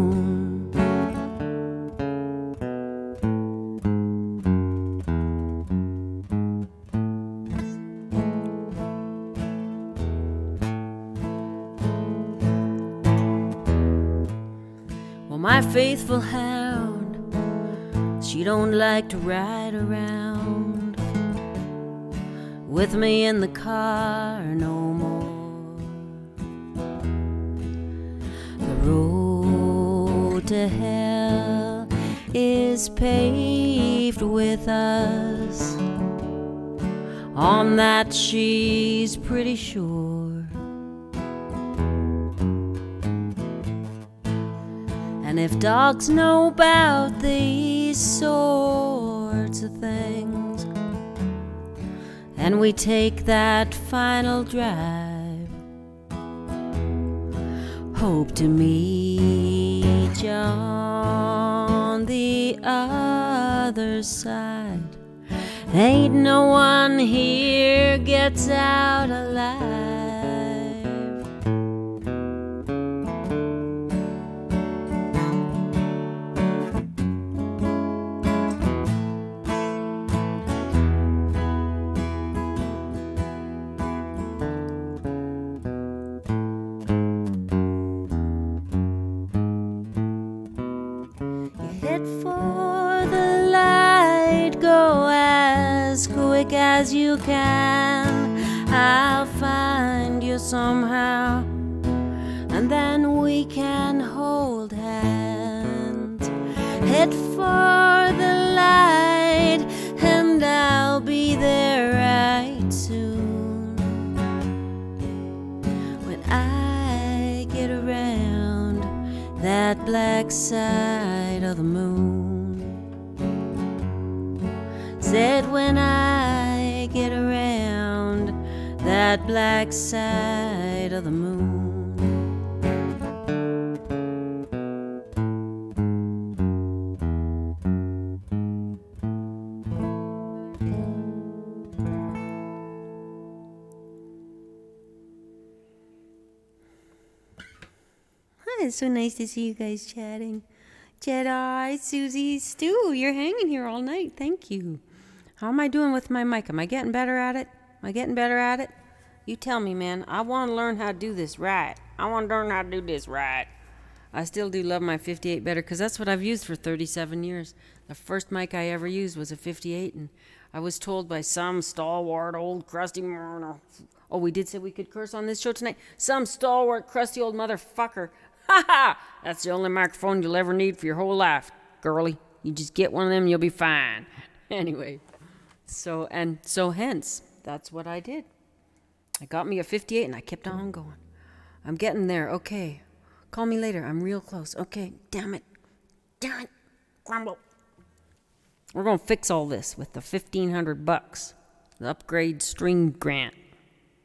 Well, my faithful hound, she don't like to ride around with me in the car no more. The road to hell is paved with us. On that she's pretty sure. And if dogs know about these sorts of things, and we take that final drive, hope to meet you on the other side. Ain't no one here gets out alive. Head for the light, go as quick as you can. I'll find you somehow, and then we can hold hands. Head for the light, and I'll be there right soon. When I get around that black side of the moon. Said when I get around that black side of the moon. It's so nice to see you guys chatting. Jedi, Susie, Stu, you're hanging here all night. Thank you. How am I doing with my mic? Am I getting better at it? Am I getting better at it? You tell me, man. I want to learn how to do this right. I want to learn how to do this right. I still do love my 58 better because that's what I've used for 37 years. The first mic I ever used was a 58, and I was told by some stalwart old crusty... Oh, we did say we could curse on this show tonight? Some stalwart crusty old motherfucker. Ha ha! That's the only microphone you'll ever need for your whole life, girlie. You just get one of them and you'll be fine. Anyway, so hence, that's what I did. I got me a 58 and I kept on going. I'm getting there. Okay. Call me later. I'm real close. Okay. Damn it. Damn it. Grumble. We're going to fix all this with the $1,500. The upgrade string grant.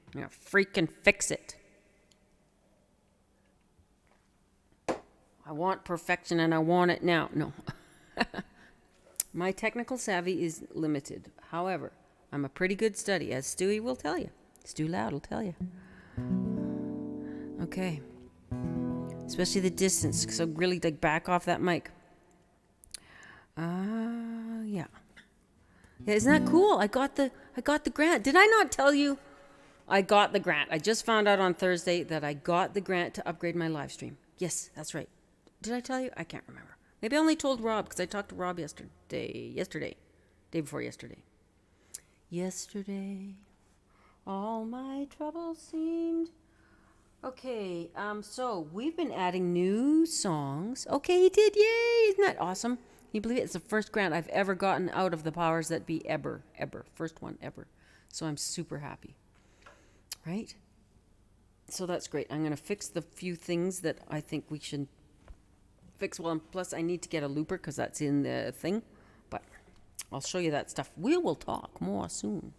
We're going to freaking fix it. I want perfection and I want it now. No. My technical savvy is limited. However, I'm a pretty good study, as Stewie will tell you. Stu Loud will tell you. Okay. Especially the distance, so really like back off that mic. Yeah. Yeah, isn't that cool? I got the grant. Did I not tell you? I got the grant. I just found out on Thursday that I got the grant to upgrade my live stream. Yes, that's right. Did I tell you? I can't remember. Maybe I only told Rob because I talked to Rob yesterday. Day before yesterday. Yesterday, all my troubles seemed... Okay, so we've been adding new songs. Okay, he did, yay! Isn't that awesome? Can you believe it? It's the first grant I've ever gotten out of the powers that be ever. First one ever. So I'm super happy. Right? So that's great. I'm going to fix the few things that I think we should fix. Well, and plus I need to get a looper because that's in the thing. But I'll show you that stuff. We will talk more soon.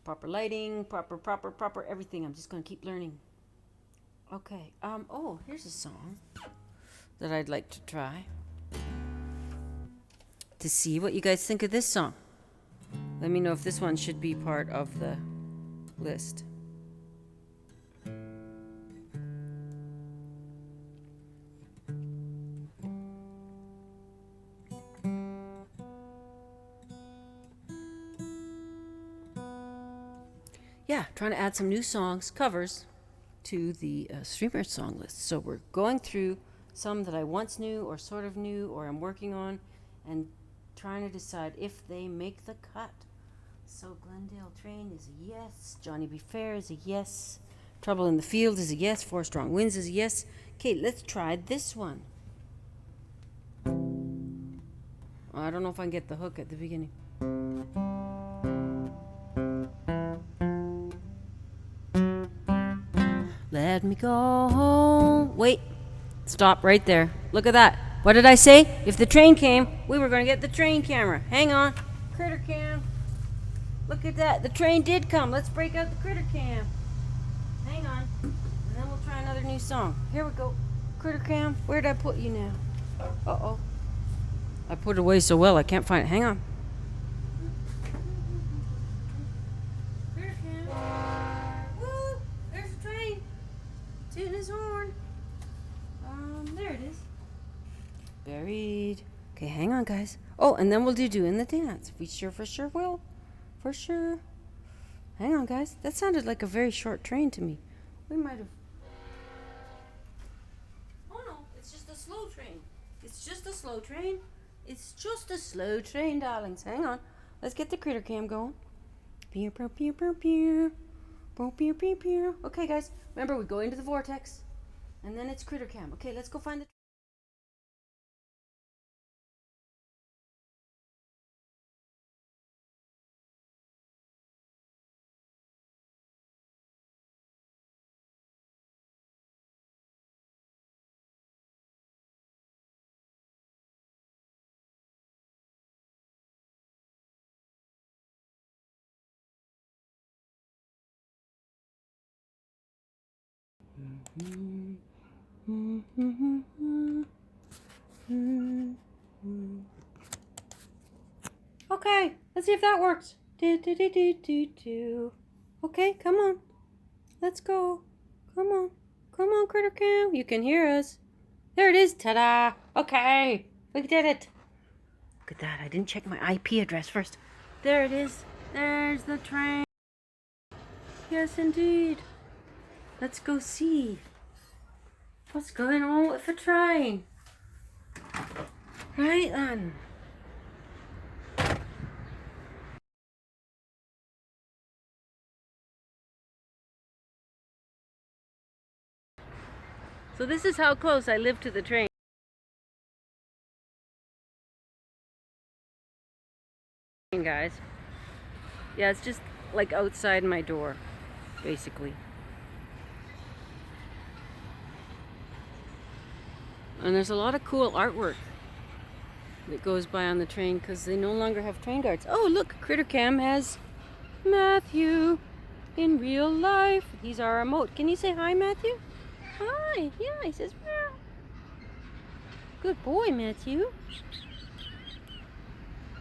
Proper lighting, proper everything. I'm just going to keep learning. Okay. Oh, here's a song that I'd like to try to see what you guys think of this song. Let me know if this one should be part of the list. Yeah, trying to add some new songs, covers, to the streamer song list. So we're going through some that I once knew or sort of knew or I'm working on and trying to decide if they make the cut. So Glendale Train is a yes. Johnny Be Fair is a yes. Trouble in the Field is a yes. Four Strong Winds is a yes. Okay, let's try this one. I don't know if I can get the hook at the beginning. Let me go home. Wait. Stop right there. Look at that. What did I say? If the train came, we were going to get the train camera. Hang on. Critter cam. Look at that. The train did come. Let's break out the critter cam. Hang on. And then we'll try another new song. Here we go. Critter cam. Where did I put you now? Uh-oh. I put it away so well I can't find it. Hang on. Critter cam. Woo! There's the train. Tooting his horn. There it is. Buried. Okay, hang on, guys. Oh, and then we'll do Doing the Dance. We for sure will. For sure. Hang on, guys. That sounded like a very short train to me. We might have... Oh, no. It's just a slow train. It's just a slow train. It's just a slow train, darlings. Hang on. Let's get the critter cam going. Pew, pew, pew, pew, pew. Pew, pew, pew, pew. Okay, guys. Remember, we go into the vortex. And then it's critter cam. Okay, let's go find the... Okay, let's see if that works. Okay, come on. Let's go. Come on. Come on, Critter Cam. You can hear us. There it is. Ta-da. Okay. We did it. Look at that. I didn't check my IP address first. There it is. There's the train. Yes, indeed. Let's go see what's going on with the train. Right then. So this is how close I live to the train, guys. Yeah, it's just like outside my door, basically. And there's a lot of cool artwork that goes by on the train because they no longer have train guards. Oh, look, Critter Cam has Matthew in real life. He's our remote. Can you say hi, Matthew? Hi. Yeah, he says meow. Good boy, Matthew.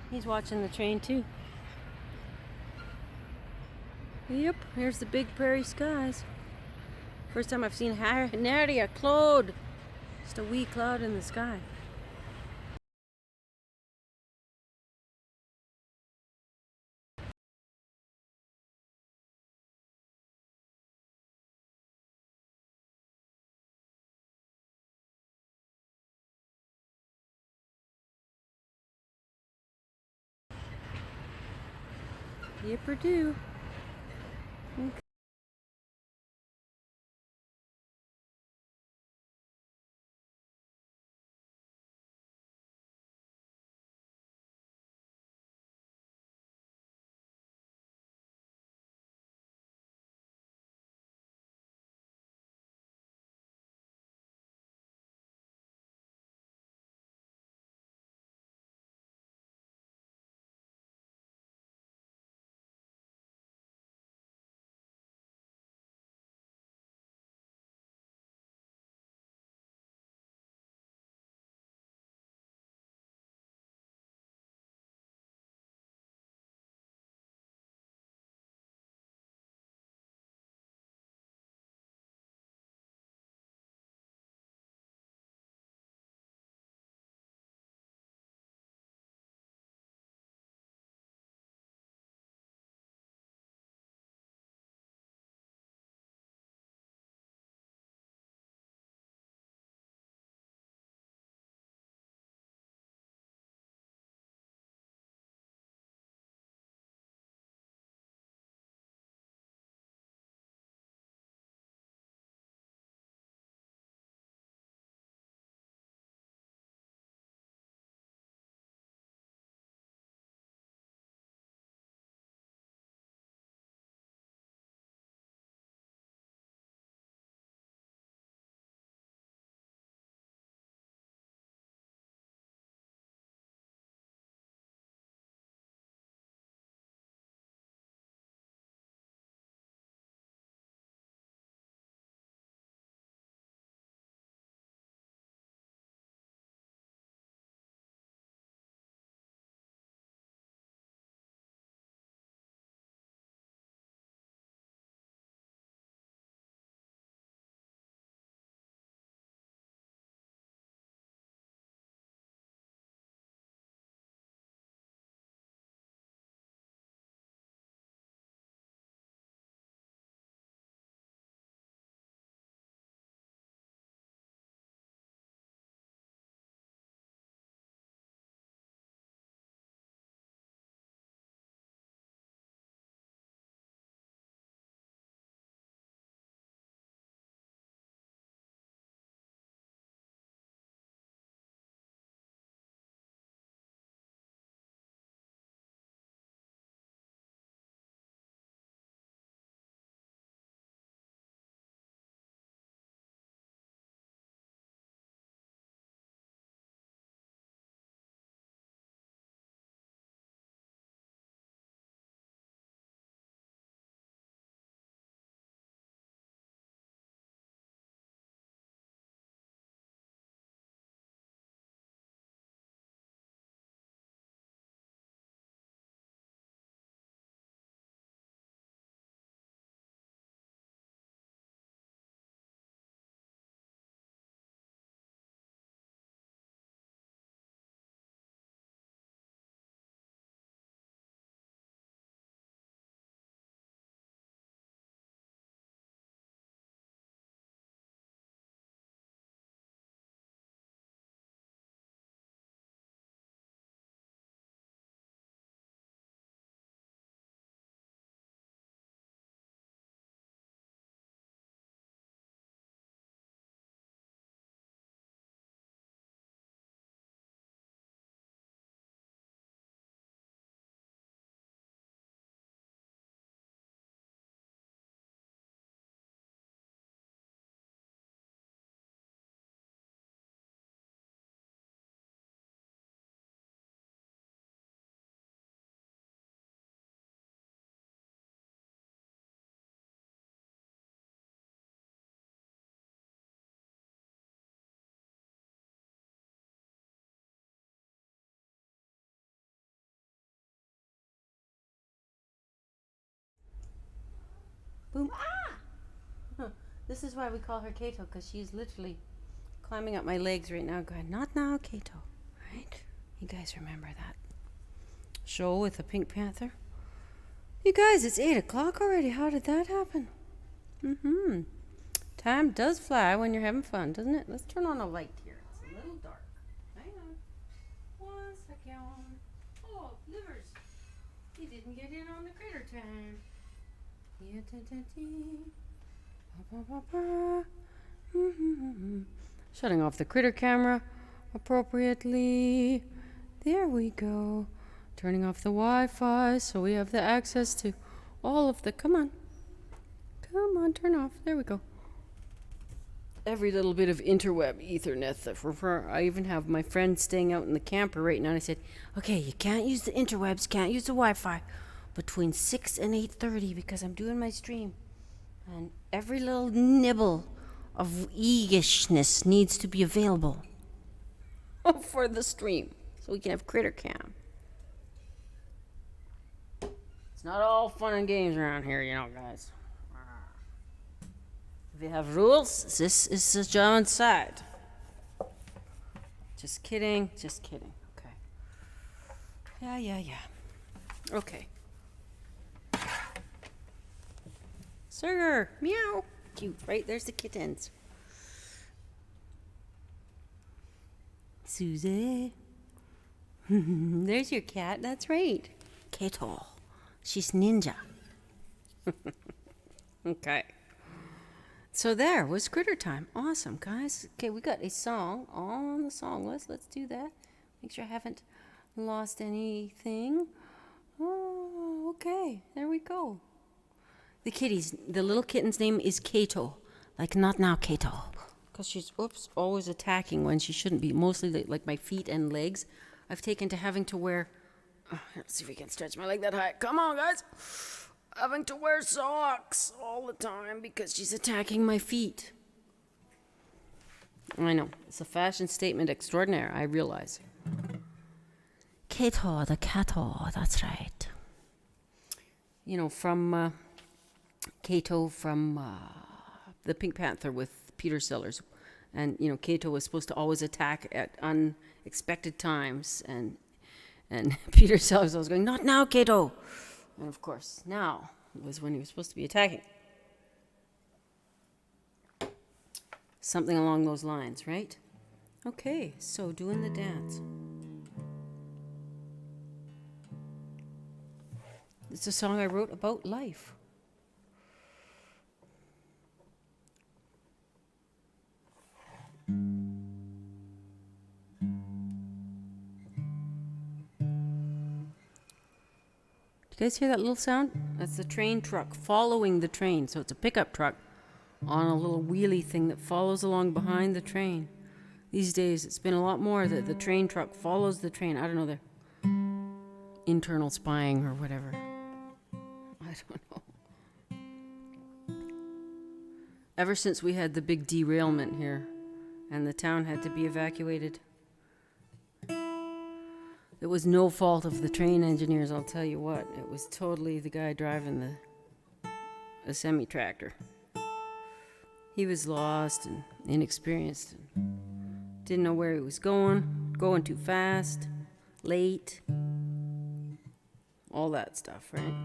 He's watching the train too. Yep, here's the big prairie skies. First time I've seen nary a cloud. Just a wee cloud in the sky. Yipper do. Boom. Ah! Huh. This is why we call her Kato, because she's literally climbing up my legs right now going, not now, Kato. Right? You guys remember that show with the Pink Panther? You guys, it's 8 o'clock already. How did that happen? Time does fly when you're having fun, doesn't it? Let's turn on a light here. It's a little dark. Hang on. 1 second. Oh, livers. He didn't get in on the critter time. Shutting off the critter camera appropriately. There we go. Turning off the Wi-Fi so we have the access to all of the... Come on, turn off. There we go. Every little bit of interweb Ethernet. I even have my friend staying out in the camper right now, and I said, okay, you can't use the interwebs, can't use the Wi-Fi between 6 and 8:30 because I'm doing my stream. And every little nibble of eagishness needs to be available for the stream so we can have critter cam. It's not all fun and games around here, you know, guys. If you have rules, this is the German side. Just kidding. Okay. Yeah. Okay. Sir, meow. Cute, right? There's the kittens. Susie. There's your cat. That's right. Kato. She's ninja. Okay. So there was critter time. Awesome, guys. Okay, we got a song on the song list. Let's do that. Make sure I haven't lost anything. Oh, okay. There we go. The little kitten's name is Kato. Like, not now, Kato. Because she's, always attacking when she shouldn't be. Mostly like my feet and legs. I've taken to having to wear... let's see if we can stretch my leg that high. Come on, guys. Having to wear socks all the time because she's attacking my feet. I know. It's a fashion statement extraordinaire, I realize. Kato the Kato, that's right. You know, from Kato from the Pink Panther with Peter Sellers. And, you know, Kato was supposed to always attack at unexpected times. And Peter Sellers was going, not now, Kato. And of course, now was when he was supposed to be attacking. Something along those lines, right? Okay, so doing the dance. It's a song I wrote about life. You guys hear that little sound? That's the train truck following the train. So it's a pickup truck on a little wheelie thing that follows along behind the train. These days, it's been a lot more that the train truck follows the train. I don't know, the internal spying or whatever. I don't know. Ever since we had the big derailment here and the town had to be evacuated, it was no fault of the train engineers, I'll tell you what. It was totally the guy driving the semi-tractor. He was lost and inexperienced and didn't know where he was going too fast, late, all that stuff, right?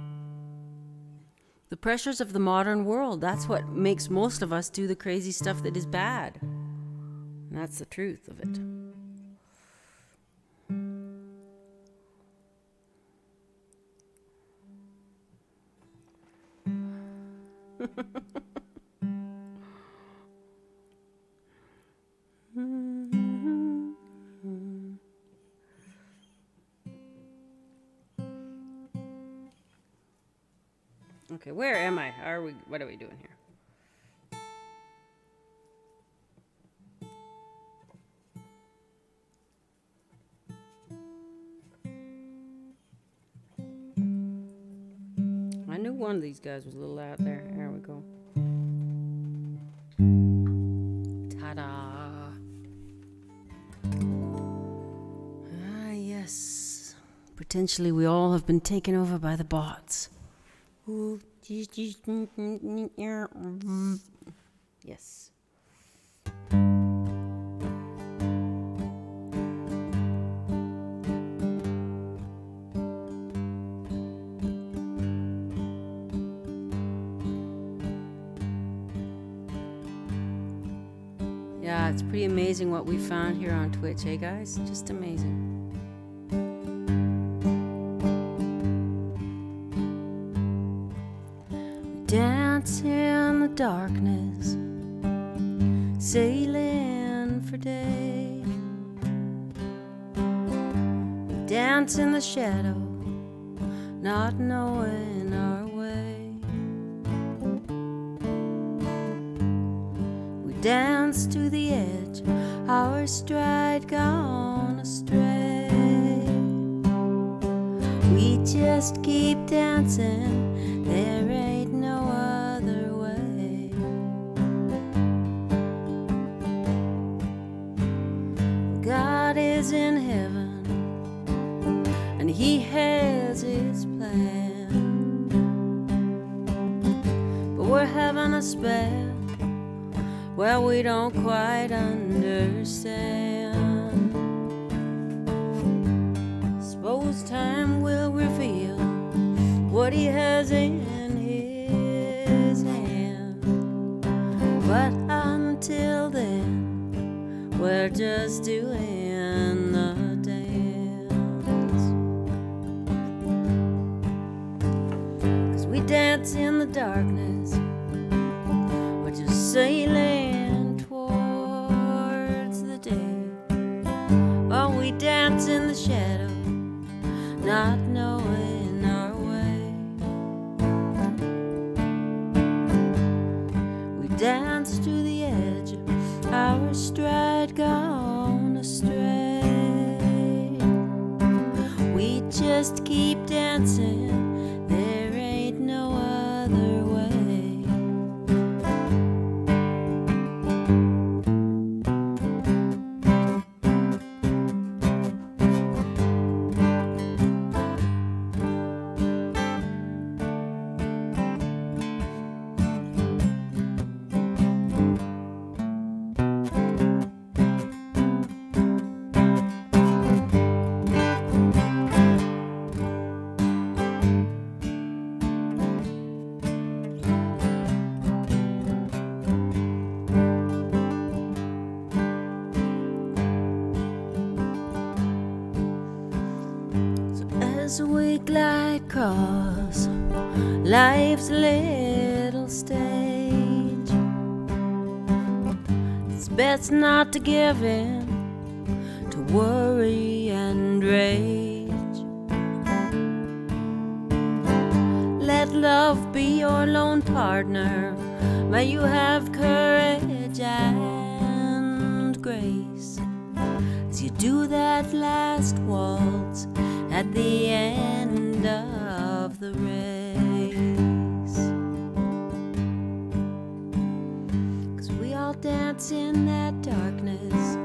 The pressures of the modern world, that's what makes most of us do the crazy stuff that is bad. And that's the truth of it. Okay, where am I? What are we doing here? I knew one of these guys was a little out there. There we go. Ta-da. Ah, yes. Potentially we all have been taken over by the bots. Who Yes. Yeah, it's pretty amazing what we found here on Twitch, hey guys? Just amazing. We dance in the darkness, sailing for day. We dance in the shadow, not knowing our way. We dance to the edge, our stride gone astray. We just keep dancing, there ain't no other way. God is in heaven, and he has his plan. But we're having a spell, well, we don't quite understand. Suppose time will reveal what he has in his hand. But until then, we're just doing the dance. 'Cause we dance in the darkness, we're just sailing towards the day. Oh, we dance in the shadow, not knowing our way. We dance to the edge, our stride gone astray. We just keep dancing, there ain't no other way. As we glide across life's little stage, it's best not to give in to worry and rage. Let love be your lone partner, may you have courage and grace as you do that last waltz at the end of the race. 'Cause we all dance in that darkness,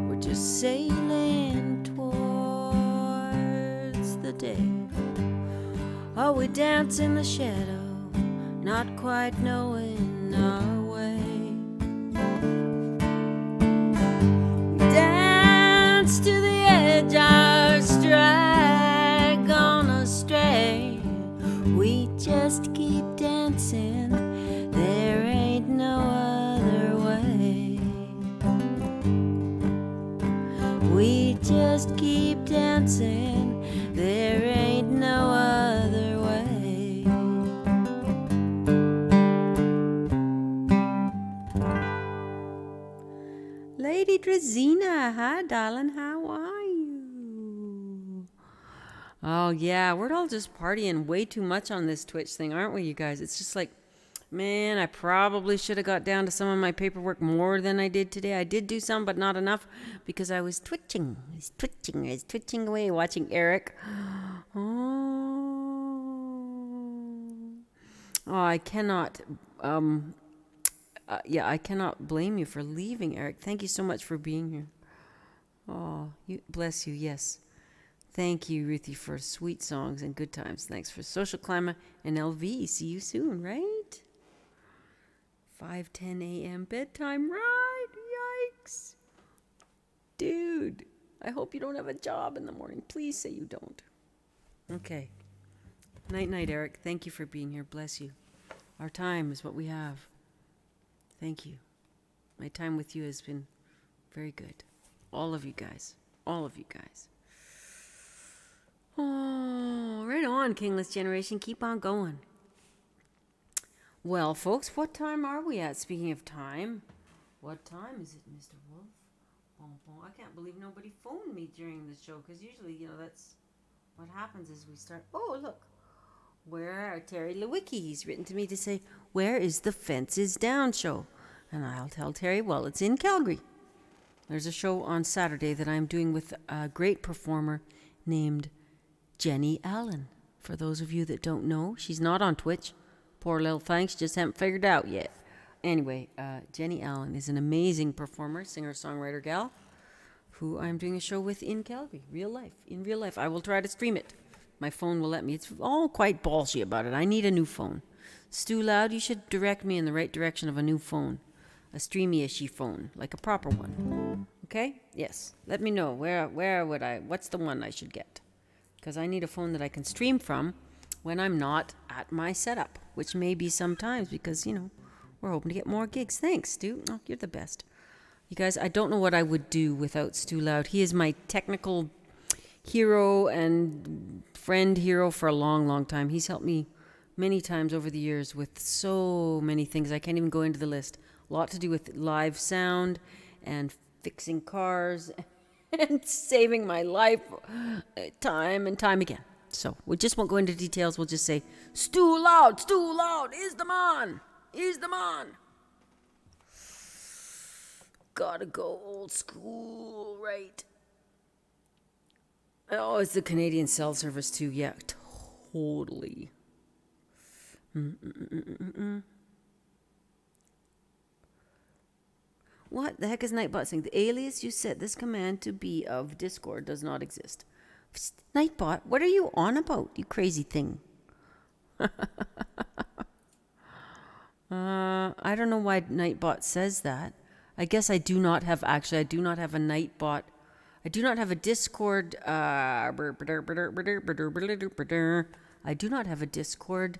we're just sailing towards the day. Oh, we dance in the shadow, not quite knowing our way. We dance to the edge, our stride gone astray. We just keep dancing, there ain't no other way. We just keep dancing, there ain't no other way. Lady Drazina, hi darling, how are you? Oh yeah, we're all just partying way too much on this Twitch thing, aren't we, you guys? It's just like, man, I probably should have got down to some of my paperwork more than I did today. I did do some, but not enough because I was twitching. I was twitching away watching Eric. Oh, I cannot, I cannot blame you for leaving, Eric. Thank you so much for being here. Oh, bless you, yes. Thank you, Ruthie, for sweet songs and good times. Thanks for social climate and LV. See you soon, right? 5:10 a.m. bedtime, right? Yikes. Dude, I hope you don't have a job in the morning. Please say you don't. Okay. Night, night, Eric. Thank you for being here. Bless you. Our time is what we have. Thank you. My time with you has been very good. All of you guys. All of you guys. Oh, right on, Kingless Generation. Keep on going. Well, folks, what time are we at? Speaking of time, what time is it, Mr. Wolf? Bon, bon. I can't believe nobody phoned me during the show, because usually, that's what happens is we start. Oh, look. Where are Terry Lewicki? He's written to me to say, where is the Fences Down show? And I'll tell Terry, well, it's in Calgary. There's a show on Saturday that I'm doing with a great performer named Jenny Allen. For those of you that don't know, she's not on Twitch. Poor little thing, she just haven't figured it out yet. Anyway, Jenny Allen is an amazing performer, singer-songwriter gal, who I'm doing a show with in Calgary, in real life. I will try to stream it. My phone will let me. It's all quite ballsy about it. I need a new phone. Stu Loud, you should direct me in the right direction of a new phone. A streamy-ishy phone, like a proper one. Okay? Yes. Let me know. What's the one I should get? Because I need a phone that I can stream from when I'm not at my setup, which may be sometimes because, we're hoping to get more gigs. Thanks, Stu. Oh, you're the best. You guys, I don't know what I would do without Stu Loud. He is my technical hero and friend hero for a long, long time. He's helped me many times over the years with so many things. I can't even go into the list. A lot to do with live sound and fixing cars and saving my life time and time again. So we just won't go into details. We'll just say, Stu Loud is the man. Gotta go old school, right? Oh, it's the Canadian cell service too. Yeah, totally. What the heck is Nightbot saying? The alias you set this command to be of Discord does not exist. Nightbot, what are you on about, you crazy thing? I don't know why Nightbot says that. I guess I do not have a Nightbot. I do not have a Discord. I do not have a Discord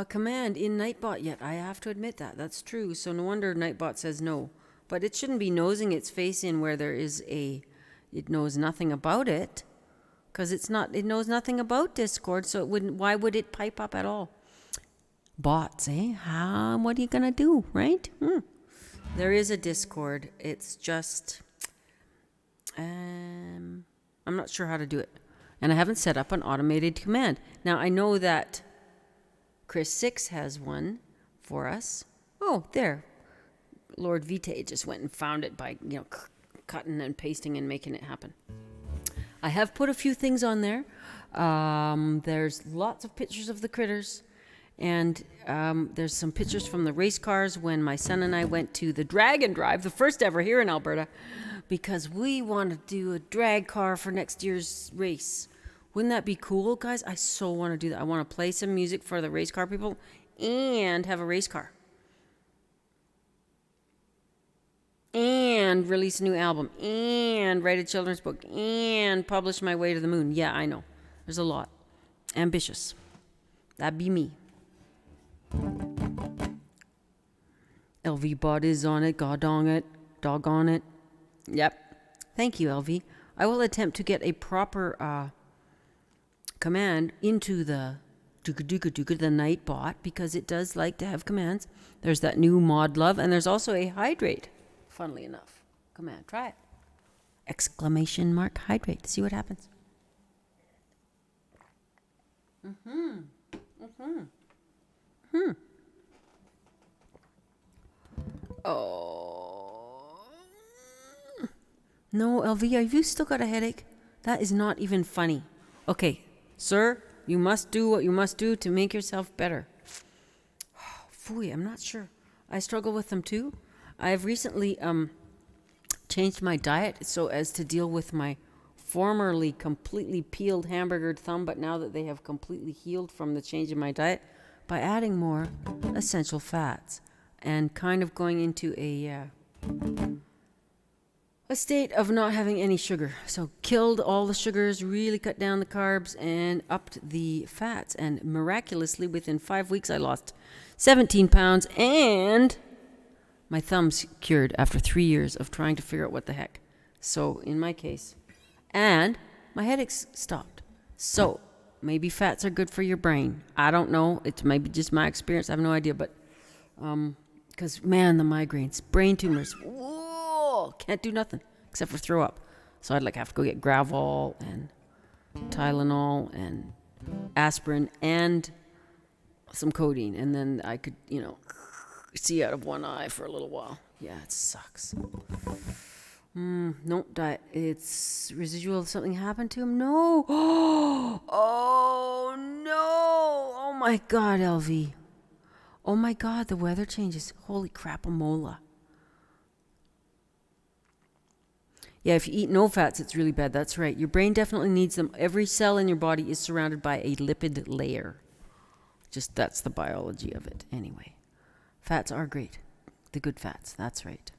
command in Nightbot yet. I have to admit that. That's true. So no wonder Nightbot says no. But it shouldn't be nosing its face in where there is it knows nothing about it. Because it knows nothing about Discord, so why would it pipe up at all? Bots, eh? What are you going to do, right? There is a Discord. It's just, I'm not sure how to do it. And I haven't set up an automated command. Now, I know that Chris 6 has one for us. Oh, there. Lord Vitae just went and found it by, cutting and pasting and making it happen. I have put a few things on there. There's lots of pictures of the critters. And there's some pictures from the race cars when my son and I went to the Dragon Drive, the first ever here in Alberta, because we want to do a drag car for next year's race. Wouldn't that be cool, guys? I so want to do that. I want to play some music for the race car people and have a race car. And release a new album. And write a children's book. And publish my way to the moon. Yeah, I know. There's a lot. Ambitious. That'd be me. LV bot is on it. Doggone it. Yep. Thank you, LV. I will attempt to get a proper command into the Nightbot because it does like to have commands. There's that new mod love, and there's also a hydrate. Funnily enough, command. Try it. Exclamation mark hydrate. See what happens. Oh. No, LV, have you still got a headache? That is not even funny. Okay, sir, you must do what you must do to make yourself better. Phooey, I'm not sure. I struggle with them too. I've recently changed my diet so as to deal with my formerly completely peeled hamburgered thumb, but now that they have completely healed from the change in my diet, by adding more essential fats and kind of going into a state of not having any sugar. So killed all the sugars, really cut down the carbs, and upped the fats. And miraculously, within 5 weeks, I lost 17 pounds, and my thumb's cured after 3 years of trying to figure out what the heck. So in my case, and my headaches stopped. So maybe fats are good for your brain. I don't know. It's maybe just my experience. I have no idea. But because, man, the migraines, brain tumors, whoa, can't do nothing except for throw up. So I'd have to go get Gravol and Tylenol and aspirin and some codeine. And then I could, see out of one eye for a little while. Yeah, it sucks. No, diet. It's residual. Something happened to him? No. Oh, no. Oh, my God, LV. Oh, my God, the weather changes. Holy crap-a-mola. Yeah, if you eat no fats, it's really bad. That's right. Your brain definitely needs them. Every cell in your body is surrounded by a lipid layer. Just that's the biology of it. Anyway, fats are great. The good fats. That's right.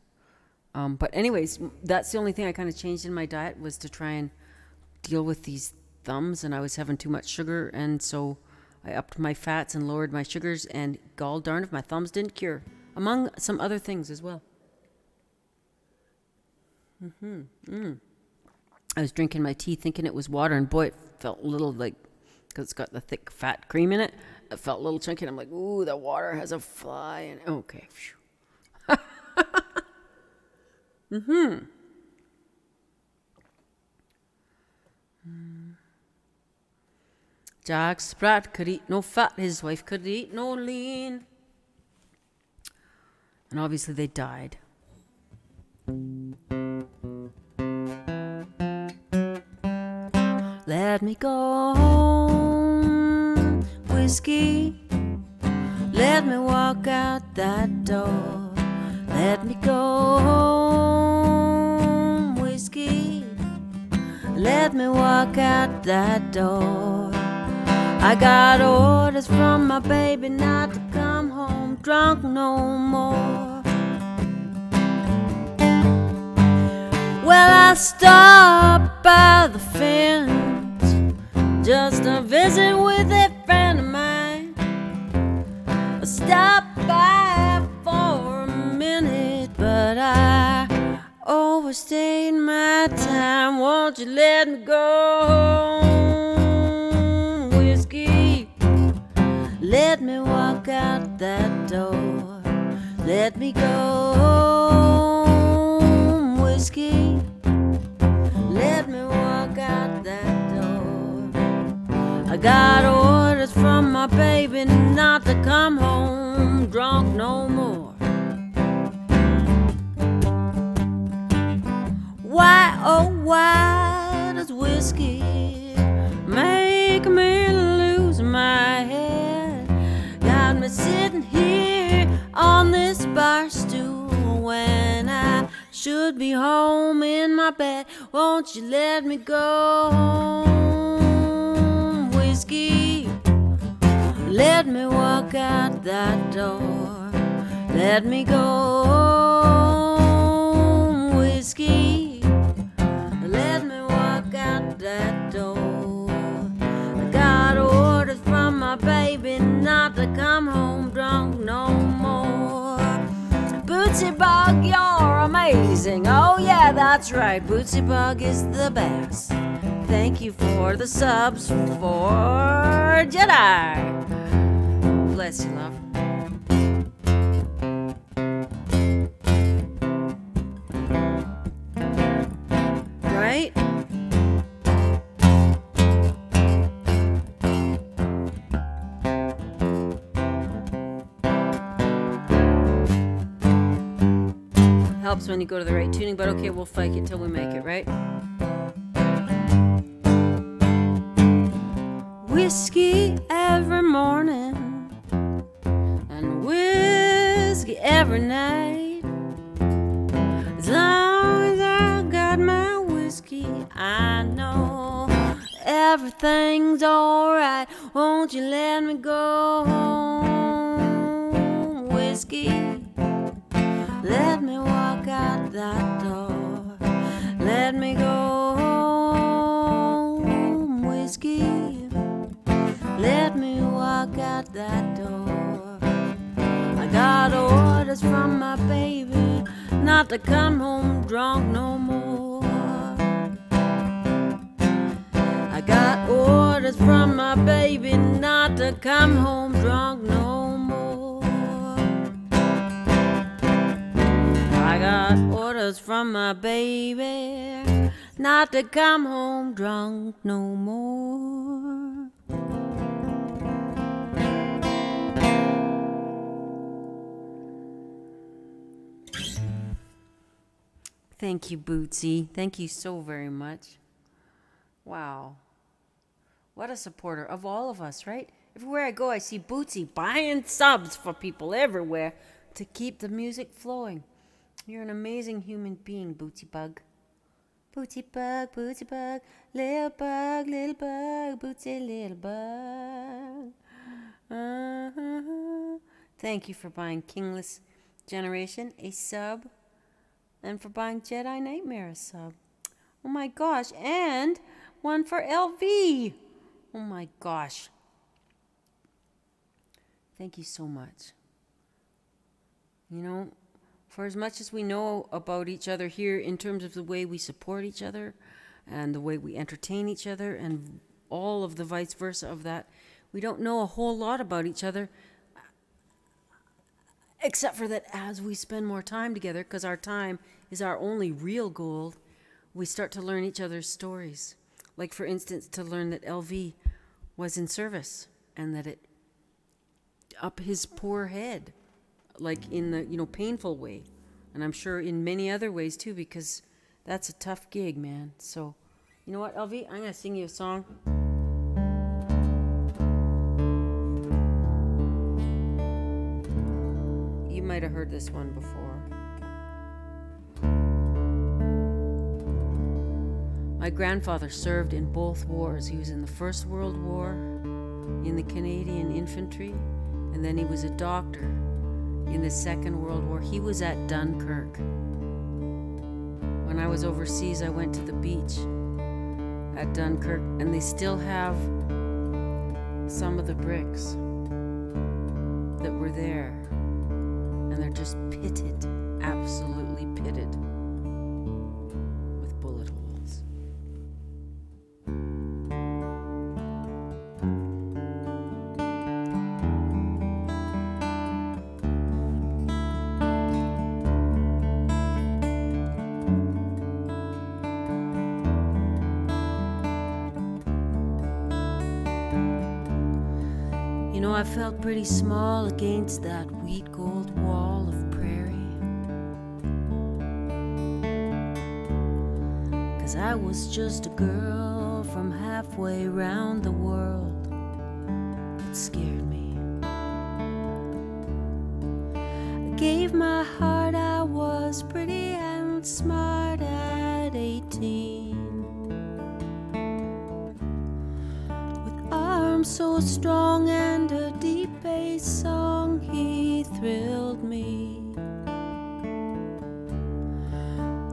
But anyways, that's the only thing I kind of changed in my diet was to try and deal with these thumbs, and I was having too much sugar, and so I upped my fats and lowered my sugars, and gall darn if my thumbs didn't cure, among some other things as well. I was drinking my tea thinking it was water, and boy, it felt a little because it's got the thick fat cream in it, it felt a little chunky, and I'm like, ooh, the water has a fly in it. Okay. Jack Sprat could eat no fat, his wife could eat no lean. And obviously they died. Let me go home, whiskey. Let me walk out that door. Let me go home, whiskey. Let me walk out that door. I got orders from my baby not to come home drunk no more. Well, I stopped by the fence just to visit with a friend of mine. I stopped by for a minute, but I overstayed my time. Won't you let me go home, whiskey? Let me walk out that door. Let me go home, whiskey. Let me walk out that door. I got orders from my baby not to come home drunk no more. Why, oh why does whiskey make me lose my head? Got me sitting here on this bar stool when I should be home in my bed. Won't you let me go home, whiskey? Let me walk out that door. Let me go home, whiskey. Let me walk out that door. I got orders from my baby not to come home drunk no more. Bootsy Bug, you're amazing. Oh yeah, that's right. Bootsy Bug is the best. Thank you for the subs for Jedi. Bless you, love. Right? Helps when you go to the right tuning, but okay, we'll fake it till we make it, right? Whiskey every morning and whiskey every night. As long as I got my whiskey, I know everything's alright. Won't you let me go home? Whiskey, let me walk out that door. Let me go home. Whiskey, let me walk out that door. I got orders from my baby not to come home drunk no more. I got orders from my baby not to come home drunk no more. I got orders from my baby not to come home drunk no more. Thank you, Bootsy. Thank you so very much. Wow. What a supporter of all of us, right? Everywhere I go, I see Bootsy buying subs for people everywhere to keep the music flowing. You're an amazing human being, Bootsy Bug. Bootsy Bug, Bootsy Bug, little bug, Bootsy little bug. Thank you for buying Kingless Generation a sub, and for buying Jedi Nightmare a sub. Oh my gosh, and one for LV. Oh my gosh. Thank you so much. You know, for as much as we know about each other here in terms of the way we support each other and the way we entertain each other and all of the vice versa of that, we don't know a whole lot about each other, except for that as we spend more time together, because our time is our only real gold, we start to learn each other's stories. Like, for instance, to learn that LV was in service and that it up his poor head, like in the, painful way. And I'm sure in many other ways too, because that's a tough gig, man. So, you know what, LV? I'm going to sing you a song. You might have heard this one before. My grandfather served in both wars. He was in the First World War, in the Canadian Infantry, and then he was a doctor in the Second World War. He was at Dunkirk. When I was overseas, I went to the beach at Dunkirk, and they still have some of the bricks that were there. And they're just pitted, absolutely pitted with bullet holes. You know, I felt pretty small against that wheat gold wall of prairie, 'cause I was just a girl from halfway round the world. It scared me. I gave my heart, I was pretty and smart at 18. Arms so strong and a deep bass song, he thrilled me.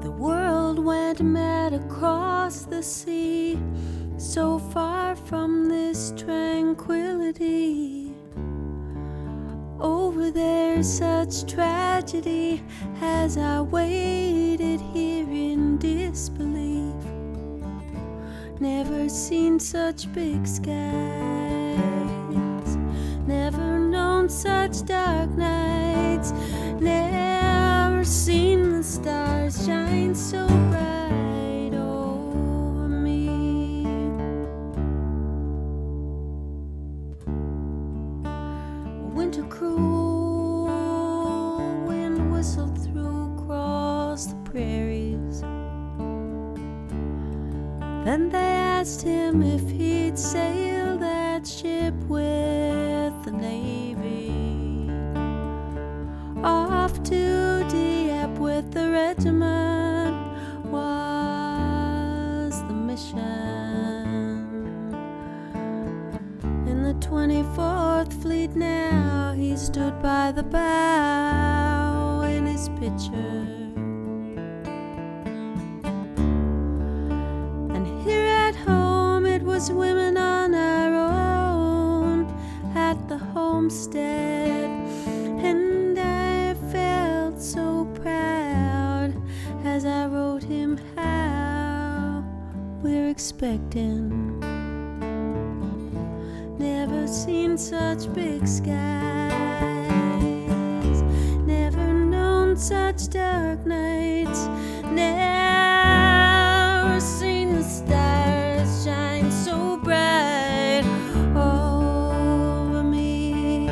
The world went mad across the sea, so far from this tranquility. Over there such tragedy, as I waited here in disbelief. Never seen such big skies, never known such dark nights, never seen the stars shine so bright over me. Winter cruel wind whistled through across the prairies. Then they asked him if he'd sail that ship with the Navy, off to Dieppe with the regiment was the mission. by the bow in his picture. And here at home it was women on our own at the homestead. And I felt so proud as I wrote him how we're expecting. Never seen such big skies, never known such dark nights, never seen the stars shine so bright over me.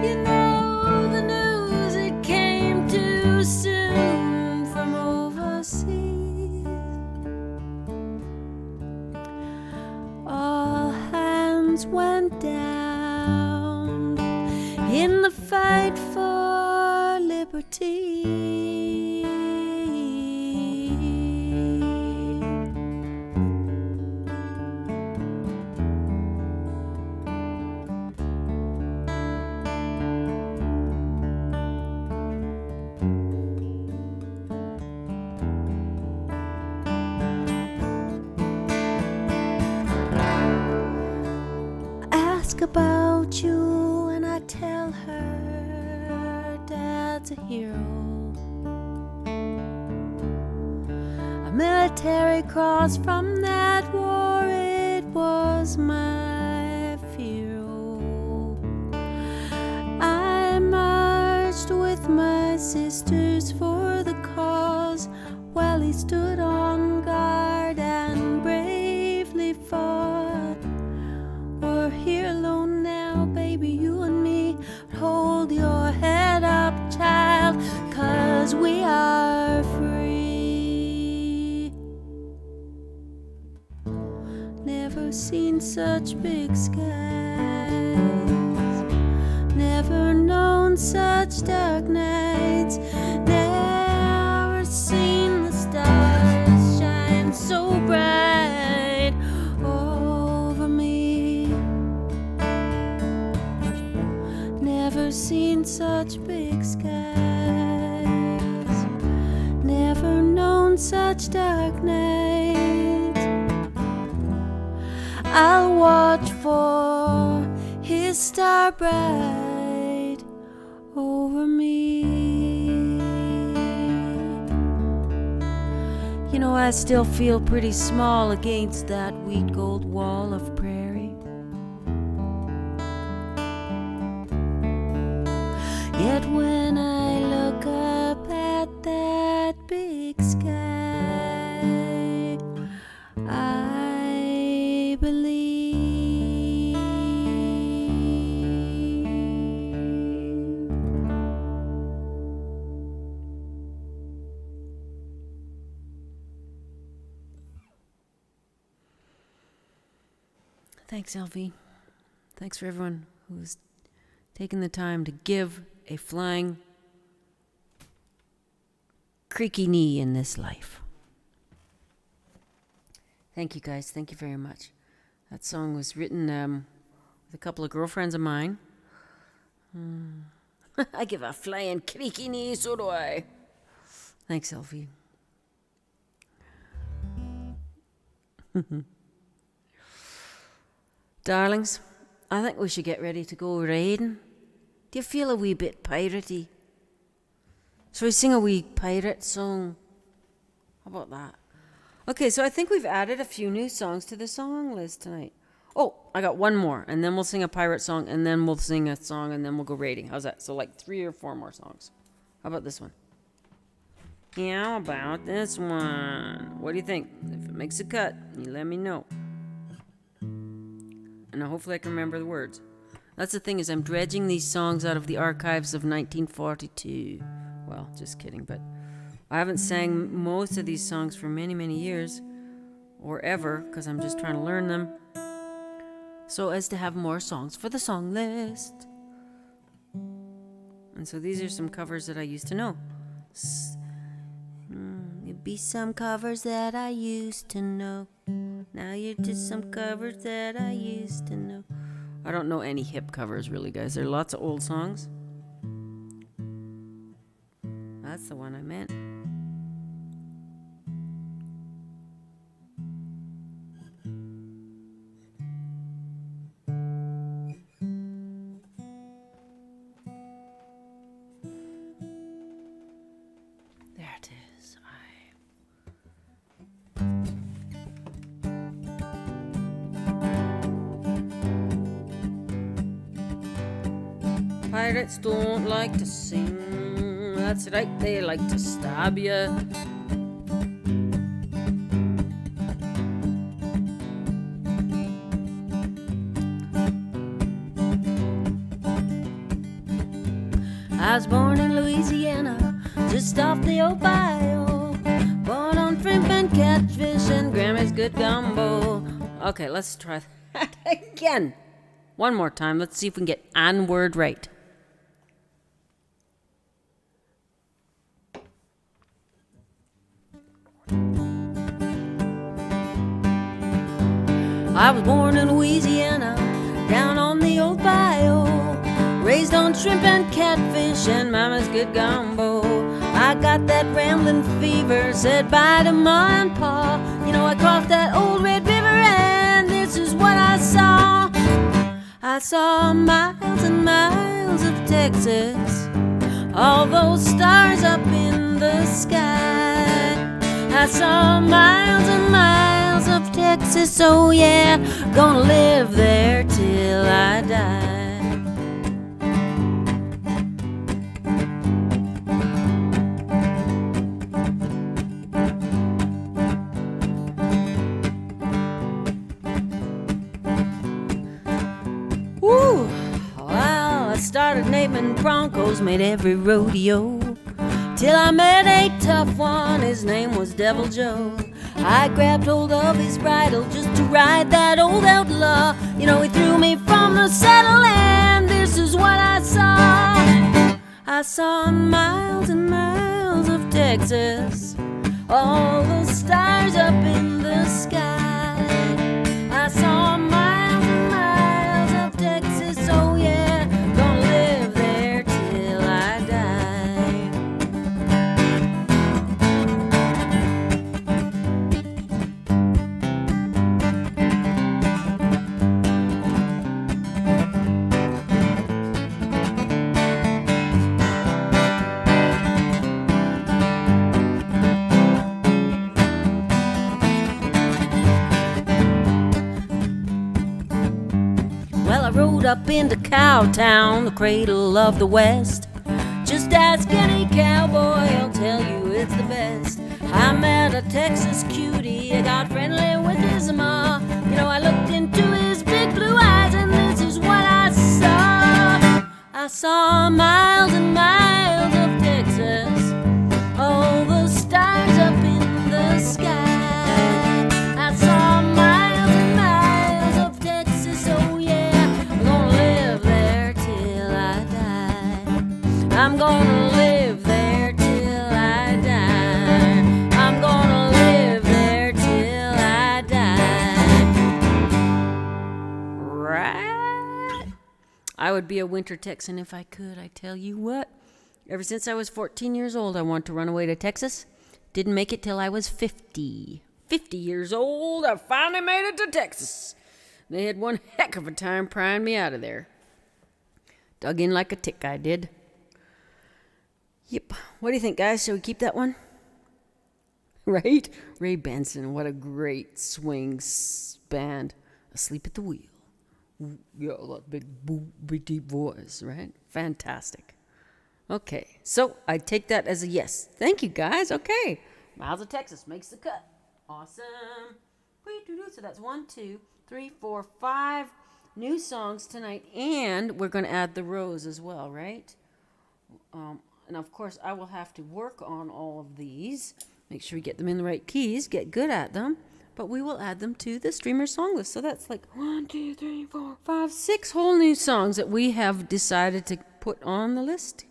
You know the news, it came too soon from overseas. All hands went down in the fight for liberty. Ask about you and I tell her Dad's a hero. A military cross from that war, it was my hero. I marched with my sisters for the cause while he stood on guard and bravely fought. We're here alone now, baby, you and me. Hold your head up, child, 'cause we are free. Never seen such big skies, never known such dark nights, never seen the stars shine so bright over me. Never seen such big skies, never known such dark nights. I'll watch for his star bright over me. You know, I still feel pretty small against that wheat gold wall of prairie. Yet when I look up at that big sky, I believe. Thanks, Elvie. Thanks for everyone who's taken the time to give a flying creaky knee in this life. Thank you, guys. Thank you very much. That song was written with a couple of girlfriends of mine. I give a flying creaky knee, so do I. Thanks, Elfie. Darlings, I think we should get ready to go raiding. Do you feel a wee bit piratey? Shall we sing a wee pirate song? How about that? Okay, so I think we've added a few new songs to the song list tonight. Oh, I got one more, and then we'll sing a pirate song, and then we'll sing a song, and then we'll go raiding. How's that? So like 3 or 4 more songs. How about this one? Yeah, how about this one? What do you think? If it makes a cut, you let me know. And hopefully I can remember the words. That's the thing, is I'm dredging these songs out of the archives of 1942. Well, just kidding, but I haven't sang most of these songs for many, many years, or ever, because I'm just trying to learn them, so as to have more songs for the song list. And so these are some covers that I used to know. It'd be some covers that I used to know. Now you're just some covers that I used to know. I don't know any hip covers really, guys. There are lots of old songs. That's the one I meant. There it is. Pirates don't like to sing. That's right, they like to stab ya. I was born in Louisiana, just off the Ohio. Born on shrimp and catfish and Grammy's good gumbo. Okay, let's try that again. One more time. Let's see if we can get an word right. I was born in Louisiana, down on the old bayou. Raised on shrimp and catfish and mama's good gumbo. I got that rambling fever, said bye to ma and pa. You know, I crossed that old Red River and this is what I saw. I saw miles and miles of Texas, all those stars up in the sky. I saw miles and miles of Texas, oh yeah, gonna live there till I die. Woo! Well, I started naming Broncos, made every rodeo, till I met a tough one, his name was Devil Joe. I grabbed hold of his bridle just to ride that old outlaw. You know, he threw me from the saddle and this is what I saw. I saw miles and miles of Texas, all the stars up in the sky. I saw miles and miles of Texas, oh yeah, gonna live there till I die. Well, I rode up into Cowtown, the cradle of the West. Just ask any cowboy, he'll tell you it's the best. I met a Texas cutie, I got friendly with his ma. You know, I looked into his big blue eyes and this is what I saw. I saw miles and miles of Texas, all the stars up in the sky. I saw miles and miles of Texas, oh yeah, I'm gonna live there till I die. I'm gonna live there till I die. I'm gonna live there till I die. Right? I would be a winter Texan if I could, I tell you what. Ever since I was 14 years old, I wanted to run away to Texas. Didn't make it till I was 50. 50 years old, I finally made it to Texas. They had one heck of a time prying me out of there. Dug in like a tick, I did. Yep. What do you think, guys? Shall we keep that one? Right? Ray Benson, what a great swing band. Asleep at the wheel. Yeah, that big deep voice, right? Fantastic. Okay, so I take that as a yes. Thank you, guys. Okay. Miles of Texas makes the cut. Awesome. So that's 1, 2, 3, 4, 5 new songs tonight. And we're going to add the rows as well, right? And of course, I will have to work on all of these. Make sure we get them in the right keys. Get good at them. But we will add them to the streamer song list. So that's like 1, 2, 3, 4, 5, 6 whole new songs that we have decided to put on the list.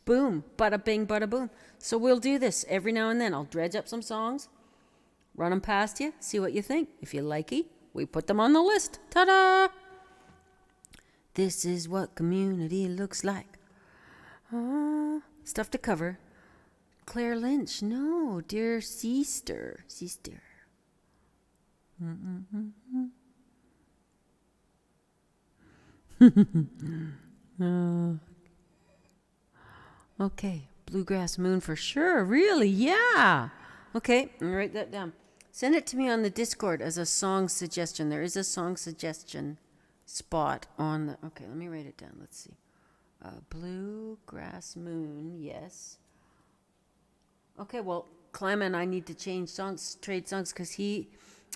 Boom. Bada bing, bada boom. So we'll do this every now and then. I'll dredge up some songs, run them past you, see what you think. If you like it, we put them on the list. Ta-da! This is what community looks like. Stuff to cover. Claire Lynch. No, dear sister. Sister. Okay. Bluegrass Moon for sure. Really? Yeah. Okay. I'll write that down. Send it to me on the Discord as a song suggestion. There is a song suggestion spot on the... Okay, let me write it down. Let's see. Bluegrass Moon. Yes. Okay, well, Clem and I need to change songs, trade songs, because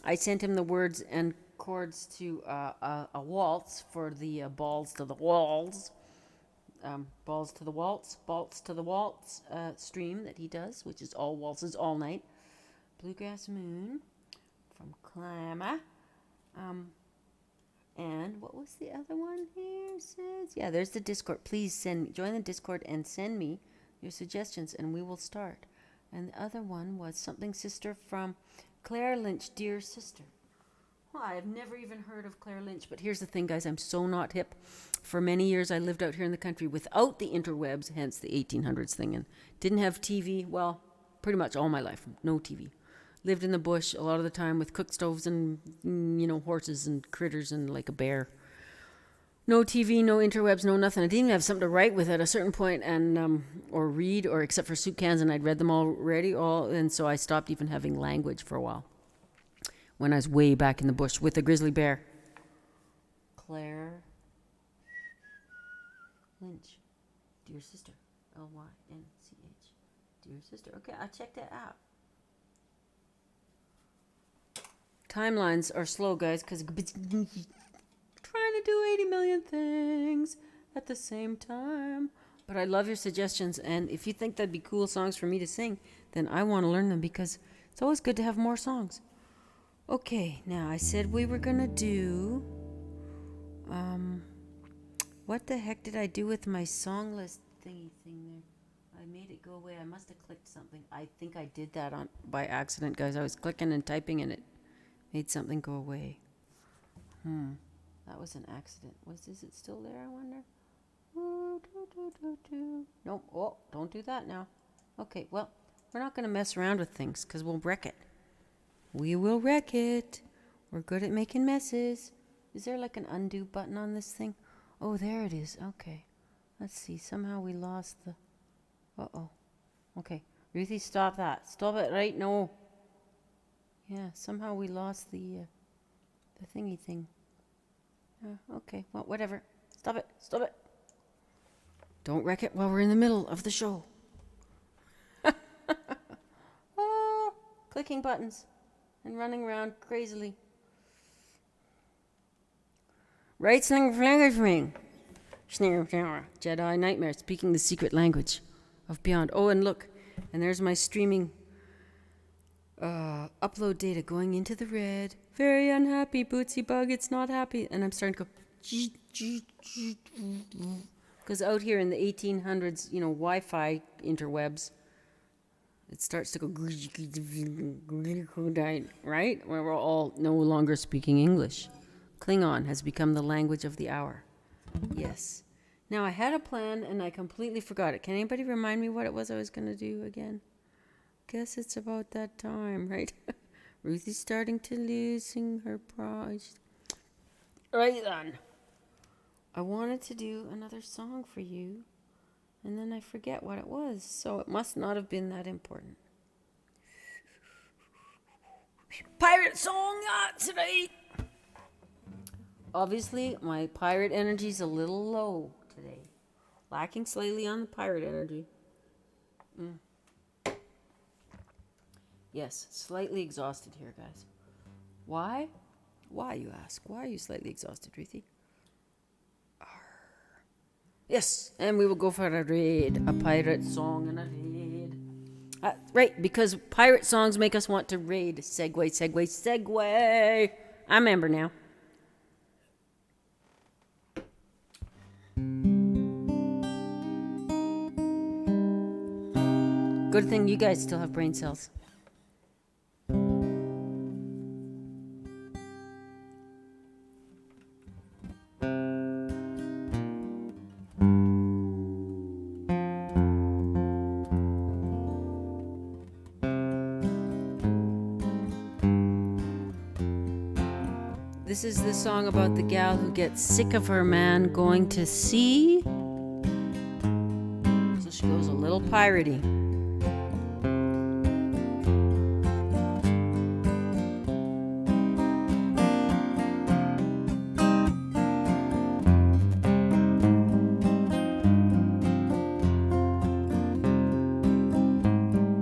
I sent him the words and chords to a waltz for the balls to the walls, balls to the waltz stream that he does, which is all waltzes all night. Bluegrass Moon from Clemma. And what was the other one here? Says, yeah, there's the Discord. Please join the Discord and send me your suggestions, and we will start. And the other one was Something Sister from Claire Lynch, Dear Sister. Well, I have never even heard of Claire Lynch, but here's the thing, guys. I'm so not hip. For many years, I lived out here in the country without the interwebs, hence the 1800s thing, and didn't have TV. Well, pretty much all my life, no TV. Lived in the bush a lot of the time with cook stoves and, horses and critters and like a bear. No TV, no interwebs, no nothing. I didn't even have something to write with at a certain point, and or read, or except for soup cans, and I'd read them already, and so I stopped even having language for a while. When I was way back in the bush with a grizzly bear. Claire Lynch, Dear Sister, Lynch, Dear Sister. Okay, I'll check that out. Timelines are slow, guys, because trying to do 80 million things at the same time. But I love your suggestions, and if you think that'd be cool songs for me to sing, then I want to learn them, because it's always good to have more songs. Okay, now I said we were gonna do what the heck did I do with my song list thingy thing there? I made it go away. I must have clicked something. I think I did that by accident, guys. I was clicking and typing, and it made something go away. That was an accident. Is it still there, I wonder? Nope. Oh, don't do that now. Okay, well, we're not going to mess around with things, because we'll wreck it. We will wreck it. We're good at making messes. Is there like an undo button on this thing? Oh, there it is. Okay. Let's see. Somehow we lost the... Uh-oh. Okay. Ruthie, stop that. Stop it right now. Yeah, somehow we lost the thingy thing. Okay, well, whatever. Stop it. Stop it. Don't wreck it while we're in the middle of the show. Oh, clicking buttons and running around crazily. Right sling language ring. Jedi Nightmare, speaking the secret language of beyond. Oh, and look, and there's my streaming upload data going into the red. Very unhappy, Bootsy Bug. It's not happy. And I'm starting to go... Because out here in the 1800s, Wi-Fi interwebs, it starts to go... Right? Where we're all no longer speaking English. Klingon has become the language of the hour. Yes. Now, I had a plan, and I completely forgot it. Can anybody remind me what it was I was going to do again? Guess it's about that time, right? Ruthie's starting to losing her pride. Right then. I wanted to do another song for you, and then I forget what it was, so it must not have been that important. Pirate song today. Obviously, my pirate energy's a little low today. Lacking slightly on the pirate energy. Yes, slightly exhausted here, guys. Why? Why, you ask? Why are you slightly exhausted, Ruthie? Yes, and we will go for a raid. A pirate song and a raid. Right, because pirate songs make us want to raid. Segway, segway, segway. I remember now. Good thing you guys still have brain cells. This is the song about the gal who gets sick of her man going to sea. So she goes a little piratey.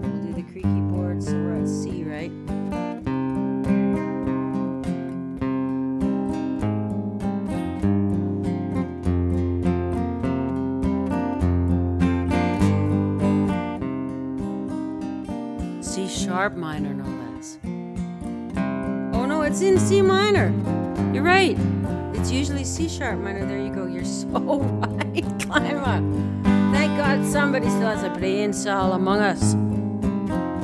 We'll do the creaky board so we're at sea, right? C sharp minor, no less. Oh no, it's in C minor. You're right. It's usually C sharp minor. There you go. You're so right, Climber. Thank God somebody still has a brain cell among us.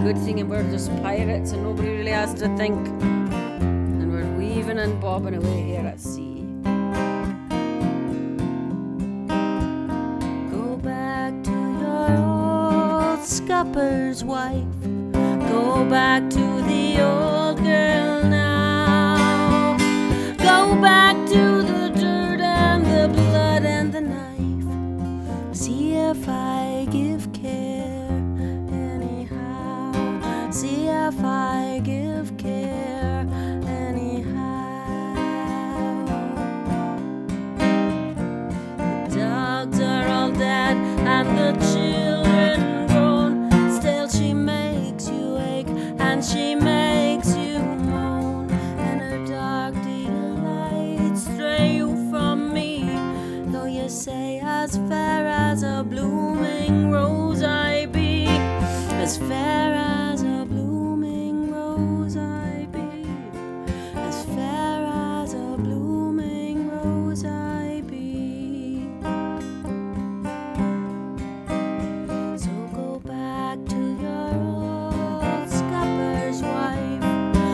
Good thing we're just pirates and nobody really has to think. And we're weaving and bobbing away here at sea. Go back to your old scupper's wife. Go back to the old girl now. Go back to the dirt and the blood and the knife. See if I give care anyhow. See if I give care anyhow. The dogs are all dead and the children grown. Still she makes you ache and she makes you moan, and her dark delights stray you from me. Though you say as fair as a blooming rose I be, as fair as a blooming rose I be, as fair as a blooming rose I be. So go back to your old scupper's wife.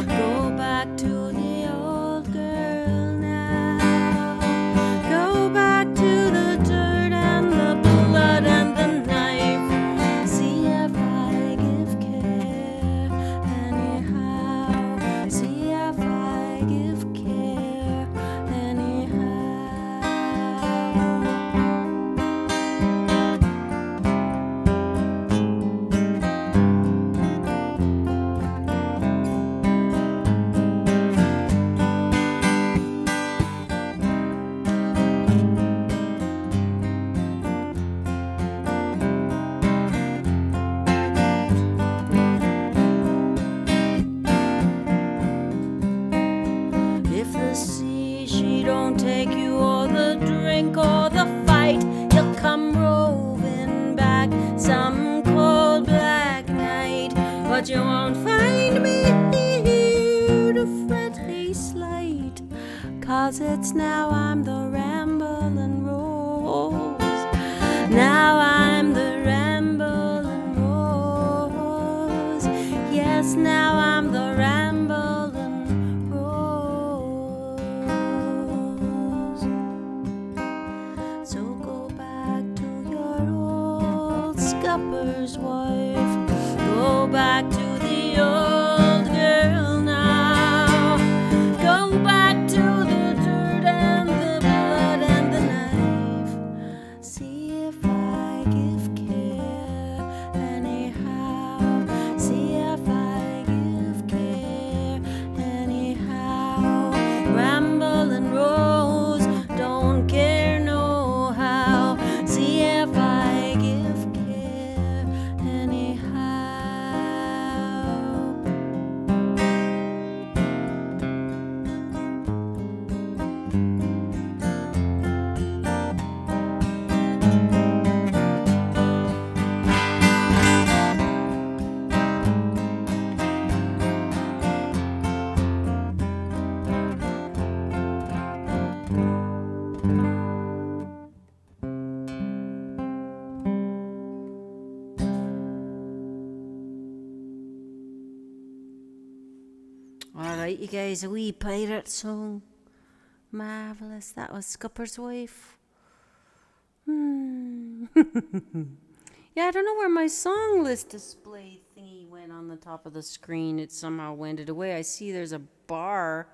Go back to the old girl now. Go back to the dirt and the blood and the knife. See if I give care anyhow. See if I give care anyhow. If the sea she don't take you, or the drink or the fight, you'll come roving back some cold black night. But you won't find me here to fret a slight, 'cause it's now I'm the rambling rose. Now I'm the rambling rose. Yes, now I'm the rambling rose. So go back to your old scupper's wife. Go back to the old girl now. Go back to the dirt and the blood and the knife. See if I give care anyhow. See if I give care anyhow. Rambling rose, don't care no how. See if I give care anyhow. All right, you guys, a wee pirate song. Marvelous. That was Scupper's wife. Yeah, I don't know where my song list display thingy went on the top of the screen. It somehow wended away. I see there's a bar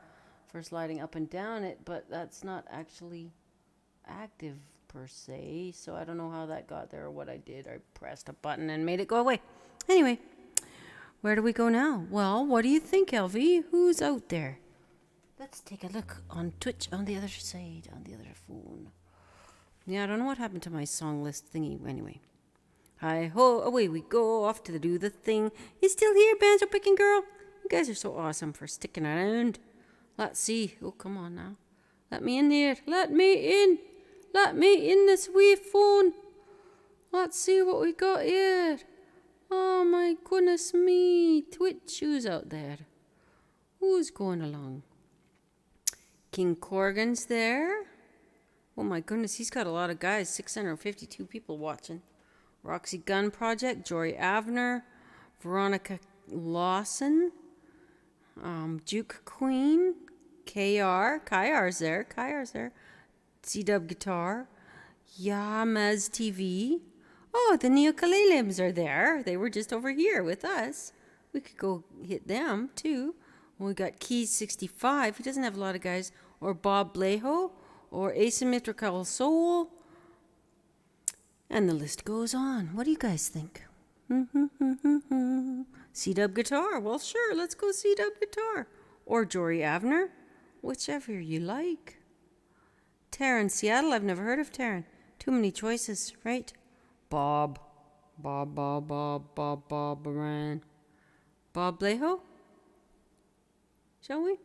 for sliding up and down it, but that's not actually active per se. So I don't know how that got there or what I did. I pressed a button and made it go away. Anyway, where do we go now? Well, what do you think, LV? Who's out there? Let's take a look on Twitch on the other side, on the other phone. Yeah, I don't know what happened to my song list thingy. Anyway. Hi ho, away we go, off to do the thing. You still here, banjo picking girl? You guys are so awesome for sticking around. Let's see. Oh, come on now. Let me in here. Let me in. Let me in this wee phone. Let's see what we got here. Oh my goodness me. Twitch, who's out there? Who's going along? King Corgan's there. Oh my goodness, he's got a lot of guys. 652 people watching. Roxy Gun Project, Jory Avner, Veronica Lawson, Duke Queen, Kyar's there, C-Dub Guitar, Yamaz TV. Oh, the Neokalelims are there. They were just over here with us. We could go hit them too. We got Keys 65. He doesn't have a lot of guys. Or Bob Blejo, or Asymmetrical Soul. And the list goes on. What do you guys think? C-Dub Guitar. Well, sure, let's go C-Dub Guitar. Or Jory Avner. Whichever you like. Taryn Seattle. I've never heard of Taryn. Too many choices, right? Bob Moran. Bob Blejo? Shall we?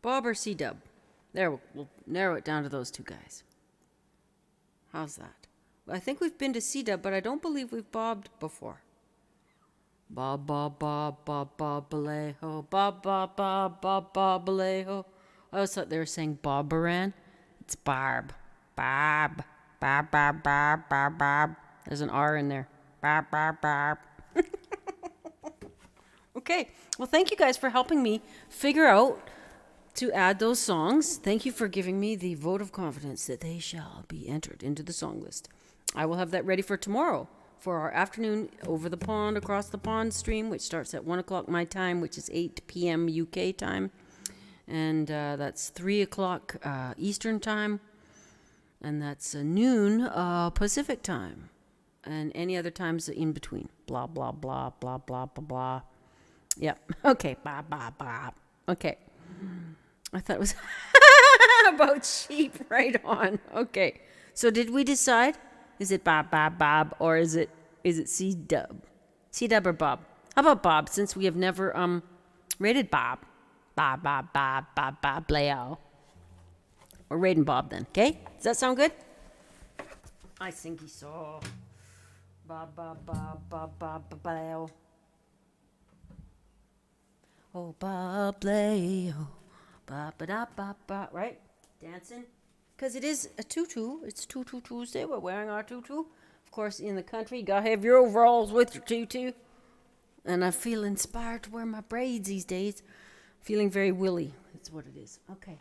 Bob or C-Dub? There, we'll narrow it down to those two guys. How's that? I think we've been to C-Dub, but I don't believe we've bobbed before. Bob Balejo. Bob Balejo. I always thought they were saying Bob Baran. It's Barb. Barb. There's an R in there. Barb. Okay. Well, thank you guys for helping me figure out to add those songs. Thank you for giving me the vote of confidence that they shall be entered into the song list. I will have that ready for tomorrow for our afternoon over the pond, across the pond stream, which starts at 1 o'clock my time, which is 8 p.m. UK time. And that's 3 o'clock Eastern time. And that's noon Pacific time. And any other times in between. Blah, blah, blah, blah, blah, blah, blah. Yep. Okay. Blah. Okay. I thought it was about sheep. Right on. Okay. So did we decide? Is it Bob, or is it C-Dub? C-Dub or Bob? How about Bob, since we have never rated Bob? Bob, Leo. We're rating Bob then, okay? Does that sound good? I think he saw. Bob, Leo. Oh, Bob, Leo. Ba, right? Dancing. Because it is a tutu. It's Tutu Tuesday. We're wearing our tutu. Of course, in the country, you gotta have your overalls with your tutu. And I feel inspired to wear my braids these days. Feeling very willy. That's what it is. Okay.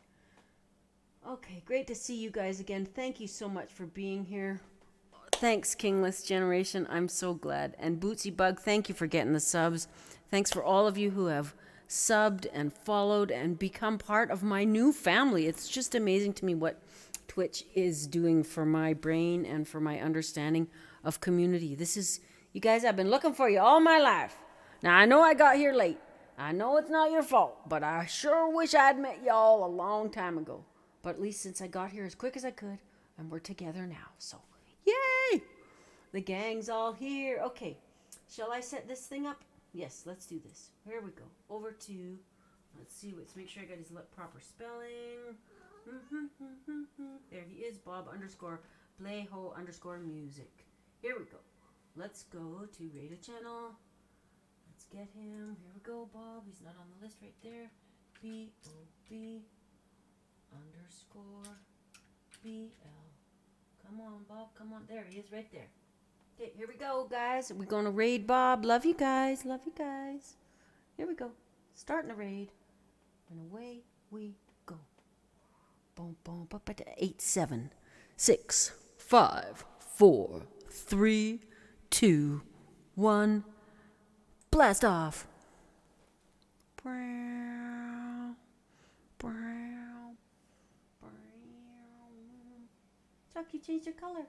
Okay, great to see you guys again. Thank you so much for being here. Thanks, Kingless Generation. I'm so glad. And Bootsy Bug, thank you for getting the subs. Thanks for all of you who have subbed and followed and become part of my new family. It's just amazing to me what Twitch is doing for my brain and for my understanding of community. You guys, I've been looking for you all my life. Now, I know I got here late. I know it's not your fault, but I sure wish I'd met y'all a long time ago. But at least since I got here as quick as I could, and we're together now. So, yay! The gang's all here. Okay, shall I set this thing up? Yes, let's do this. Here we go. Over to, let's make sure I got his proper spelling. There he is, Bob _Blejo _music. Here we go. Let's go to Radio Channel. Let's get him. Here we go, Bob. He's not on the list right there. BOB _BL. Come on, Bob. Come on. There he is right there. Okay, here we go, guys. We're going to raid Bob. Love you guys. Here we go. Starting the raid. And away we go. Boom, boom, 8, 7, 6, 5, 4, 3, 2, 1. Blast off. Duck, you changed your color.